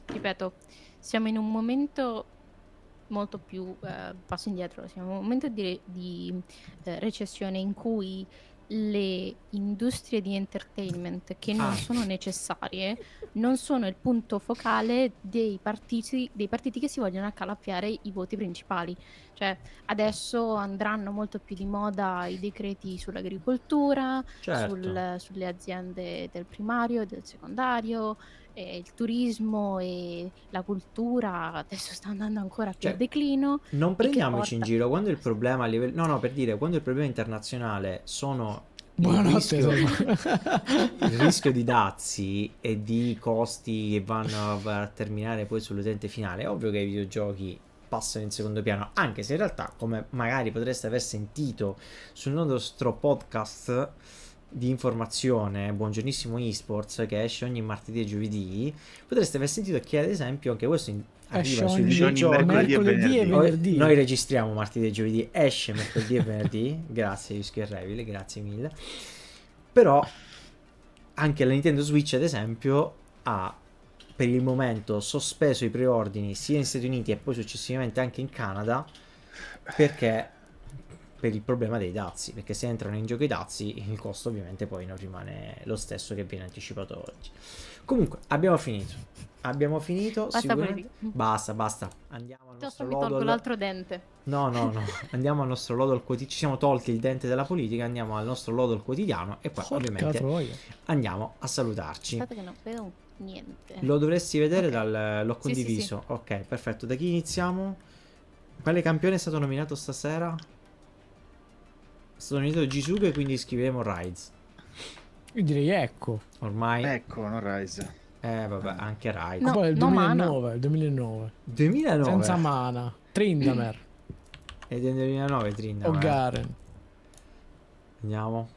ripeto, siamo in un momento molto più passo indietro, siamo in un momento di recessione in cui le industrie di entertainment che non sono necessarie non sono il punto focale dei partiti che si vogliono accalappiare i voti principali. Cioè adesso andranno molto più di moda i decreti sull'agricoltura, sulle aziende del primario e del secondario, e il turismo e la cultura adesso sta andando ancora più a declino. Non prendiamoci in giro, quando il problema a livello quando il problema internazionale sono il rischio di dazi e di costi che vanno a terminare poi sull'utente finale, è ovvio che i videogiochi passano in secondo piano, anche se in realtà, come magari potreste aver sentito sul nostro podcast di informazione Buongiornissimo eSports, che esce ogni martedì e giovedì, potreste aver sentito che ad esempio anche questo arriva sui videogiochi mercoledì e venerdì. Noi registriamo martedì e giovedì, esce mercoledì e venerdì. Grazie Vischio e Revilvage, grazie mille. Però anche la Nintendo Switch ad esempio ha per il momento sospeso i preordini sia negli Stati Uniti e poi successivamente anche in Canada, perché per il problema dei dazi, perché se entrano in gioco i dazi il costo ovviamente poi non rimane lo stesso che viene anticipato oggi. Comunque abbiamo finito. Abbiamo finito. Basta Sicuramente. politica. Basta. Andiamo al Piuttosto nostro mi tolgo Lodol. l'altro dente. No. Andiamo al nostro Lodol quotidiano. Ci siamo tolti il dente della politica. Andiamo al nostro Lodol quotidiano. E poi, Porca ovviamente, troia. andiamo a salutarci. Aspetta che non vedo niente. Lo dovresti vedere Ok. l'ho Sì, condiviso. Ok, perfetto. Da chi iniziamo? Quale campione è stato nominato stasera? È stato nominato Jisuke, quindi scriveremo Rise. Io direi ecco. Ormai. Ecco, non Rise. Vabbè, anche Rise. No, Poi è il no 2009, il 2009. 2009. Senza mana. Trindamer. Ed è del 2009 Trinda. O Garen. Andiamo.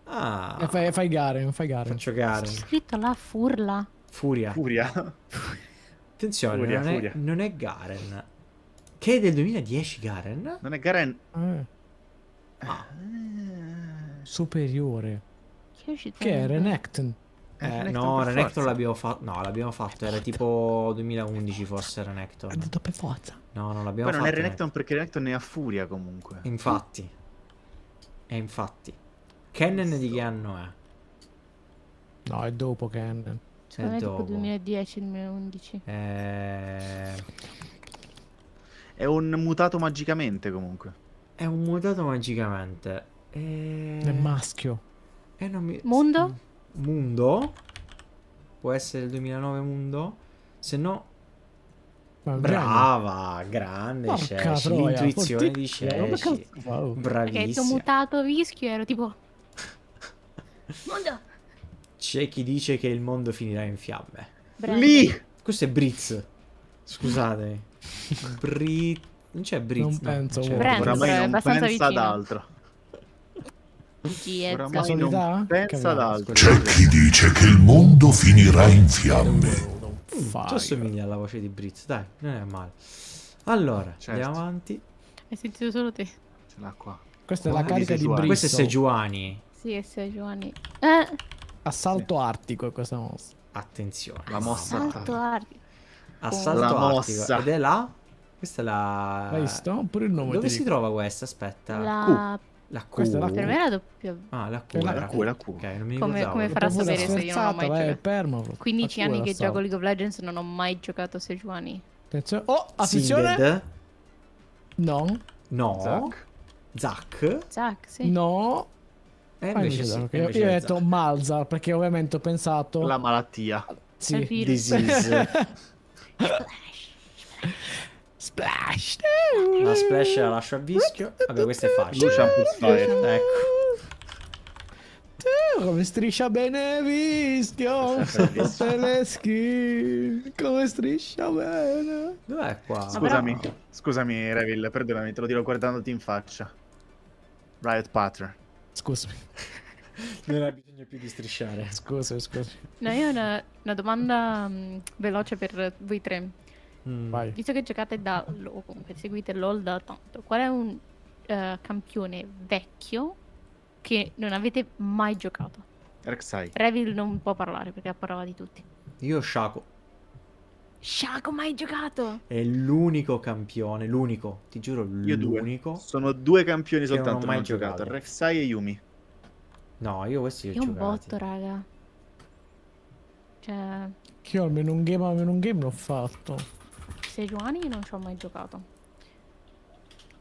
Ah. Fai Garen, fai Garen. Faccio C'è Garen. scritto là Furla. Furia. Furia. Attenzione, Furia, non, Furia. non è Garen. Che è del 2010 Garen? Non è Garen. Superiore. Che è uscito? Che è Renekton? Renekton No, per Renekton forza. l'abbiamo fatto. No, l'abbiamo fatto. Era tipo 2011 forse Renekton. Ha detto per forza. No, non l'abbiamo Poi fatto. non è Renekton perché Renekton ne ha Furia comunque. Infatti. E infatti. Kennen di che anno è? No, è dopo Ken. Secondo me tipo dopo. 2010-2011. È un mutato magicamente comunque. È un mutato magicamente. Nel maschio. Non mi... Mundo? Mundo? Può essere il 2009 Mundo? Se no... Ma Brava, grande Porca Ceci. troia, L'intuizione di fortissimo, ma Ceci. cazzo fa? Perché ho Bravissimo. mutato Vischio e ero tipo... Mundo! C'è chi dice che il mondo finirà in fiamme. Brand. Lì! Questo è Briz. Scusatemi. Non c'è Briz. Non no, penso, c'è. Brand. Oramai è non abbastanza pensa ad vicino. altro. GZ. Oramai Casualità? non pensa ad Capiamo, altro. C'è chi dice che il mondo finirà in fiamme. Ci assomiglia alla voce di Briz, dai, non è male. Allora, Certo. andiamo avanti. Hai sentito solo te? Ce l'ha qua. Questa è la Guarda carica di di Sejuani. Questo è Bristow. Sejuani. Sì, è Sejuani. Assalto artico è questa mossa. Attenzione. La mossa. Salto arti. Assalto La artico. mossa. Ed è là? Questa è la... L'hai visto? Pure il nome. Dove ti si dico. trova questa? Aspetta. La... La Q. Questa è la Per me era doppia. Ah, la Q. È la era. Q, la Q. Ok, non mi Come- ricordavo. come farà Proprio sapere la se io non ho mai sferzata, vai, giocato. permafrost. 15 La anni tua che l'assalto. gioco League of Legends non ho mai giocato Sejuani. Attenzione. Oh, attenzione. Seeded? No. No. Zac. Zac? Zac, sì. No. E Ah, invece invece sì. no, che invece io ho è detto Zac. Malzar perché ovviamente ho pensato La malattia. sì. È virus. Disease. Splash. La splash la lascio a Vischio. Vabbè, questo è facile. Lucian Putzfire. Ecco. Come striscia bene Vischio sotto le skin. Come striscia bene. Dov'è qua? Scusami, scusami Revil, perdonami, te lo dirò guardandoti in faccia. Riot Pattern. Scusami. Non hai bisogno più di strisciare. Scusa. No, io ho una domanda veloce per voi tre. Vai. Visto che giocate da o comunque seguite LOL da tanto, qual è un campione vecchio che non avete mai giocato? Rek'Sai. Revil non può parlare perché parlava di tutti. Io Shaco. Shaco mai giocato? È l'unico campione. L'unico. Ti giuro, Io due. l'unico. Sono due campioni Che non ho soltanto mai non ho giocato. giocato. Rek'Sai e Yumi. No, io questi li Io ho un giocati. botto, raga. Cioè, Che io almeno un game l'ho fatto. Sejuani non ci ho mai giocato.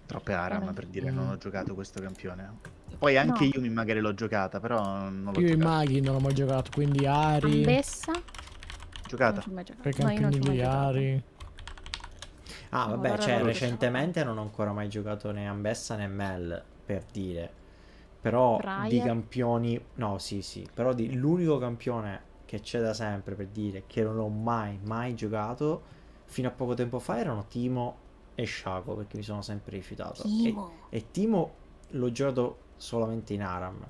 Troppe aram Vabbè. per dire non ho giocato questo campione. Poi anche No. Yumi magari l'ho giocata, però non l'ho Io i giocata. maghi non ho mai giocato, quindi Ari. Ambessa? Non Giocata. ci ho mai giocato. Per i No, io non ci campioni ho mai di giocato. Ari. Ah, No, vabbè, guarda, cioè, guarda. recentemente non ho ancora mai giocato né Ambessa né Mel, per dire. Però di Riot. campioni... No, sì. Però l'unico campione che c'è da sempre, per dire, che non ho mai giocato, fino a poco tempo fa, erano Timo e Shaco, perché mi sono sempre rifiutato. Timo. E Timo l'ho giocato solamente in Aram.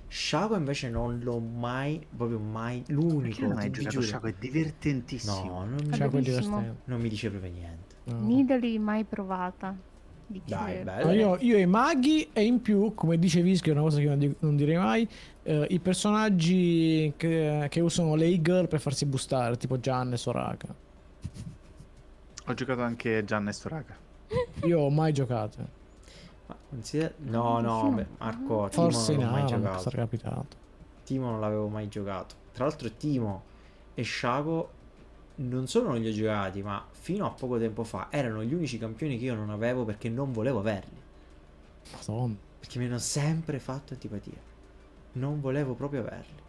Shaco invece non l'ho mai, proprio mai, Perché l'unico, non hai ti giocato giuro. Shaco? È divertentissimo. No, non È mi, Cioè, quelli bellissimo. divertenti. non mi dice proprio niente. No. Nidalee mai provata. Dai, Dice- bello. No, io i maghi e in più, come dice Vischio, è una cosa che non direi mai, i personaggi che usano le e-girl per farsi boostare, tipo Gian e Soraka. Ho giocato anche Gian e Soraka. Io ho mai giocato. Ma no, beh, Marco, Timo Forse non in l'ho mai Aram giocato. sarà capitato. Timo non l'avevo mai giocato. Tra l'altro Timo e Shaco non solo non li ho giocati, ma fino a poco tempo fa erano gli unici campioni che io non avevo perché non volevo averli. Madonna. Perché mi hanno sempre fatto antipatia. Non volevo proprio averli.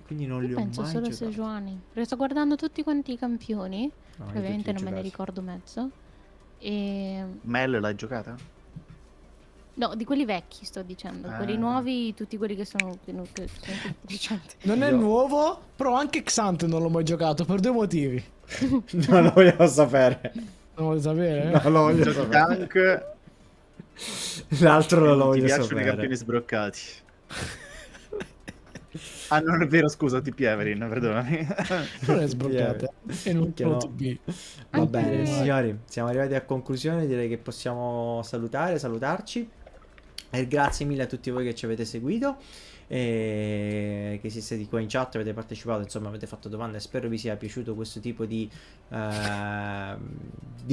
Quindi non li ho Penso mai solo a giocati. Sejuani. Perché sto guardando tutti quanti i campioni. No, Che ovviamente non me ne giocati. ricordo mezzo. E... Mel l'hai giocata? No, di quelli vecchi sto dicendo. Quelli Ah. nuovi, tutti quelli che sono tutti recenti. Non è Io- nuovo, però anche Xant non l'ho mai giocato per 2 motivi. Non lo voglio sapere. Non vuoi sapere? Non lo voglio Giochi sapere. tank L'altro non lo non ti voglio piacciono i sapere. campioni sbroccati. Ah, non è vero, scusa, TP Everin, perdonami. Non è sbloccata. E non Che solo no. TB. Va Anche bene, io. signori, siamo arrivati a conclusione, direi che possiamo salutarci. E grazie mille a tutti voi che ci avete seguito, e che siete stati qua in chat, avete partecipato, insomma avete fatto domande. Spero vi sia piaciuto questo tipo di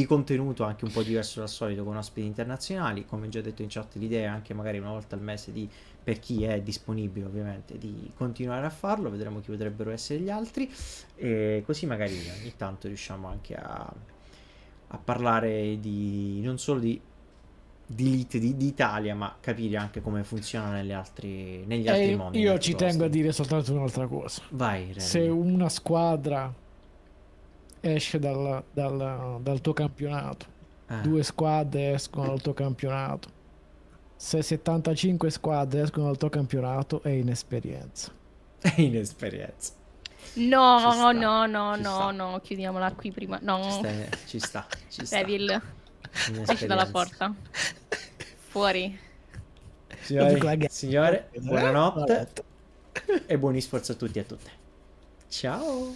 contenuto anche un po' diverso dal solito, con ospiti internazionali. Come già detto in chat, l'idea è anche magari una volta al mese per chi è disponibile ovviamente, di continuare a farlo. Vedremo chi potrebbero essere gli altri, e così magari ogni tanto riusciamo anche a parlare non solo di elite d'Italia, ma capire anche come funziona negli altri mondi. Io negli ci altri tengo a posti. dire soltanto un'altra cosa. Vai, Revi. Se una squadra esce dal tuo campionato, 2 squadre escono dal tuo campionato, se 75 squadre escono dal tuo campionato, è inesperienza. È inesperienza. No, Ci sta, no, no, ci no, sta. no, chiudiamola qui prima. No, Ci sta. Devil, esci dalla porta. Fuori. Signore, buonanotte e buoni sforzi a tutti e a tutte. Ciao.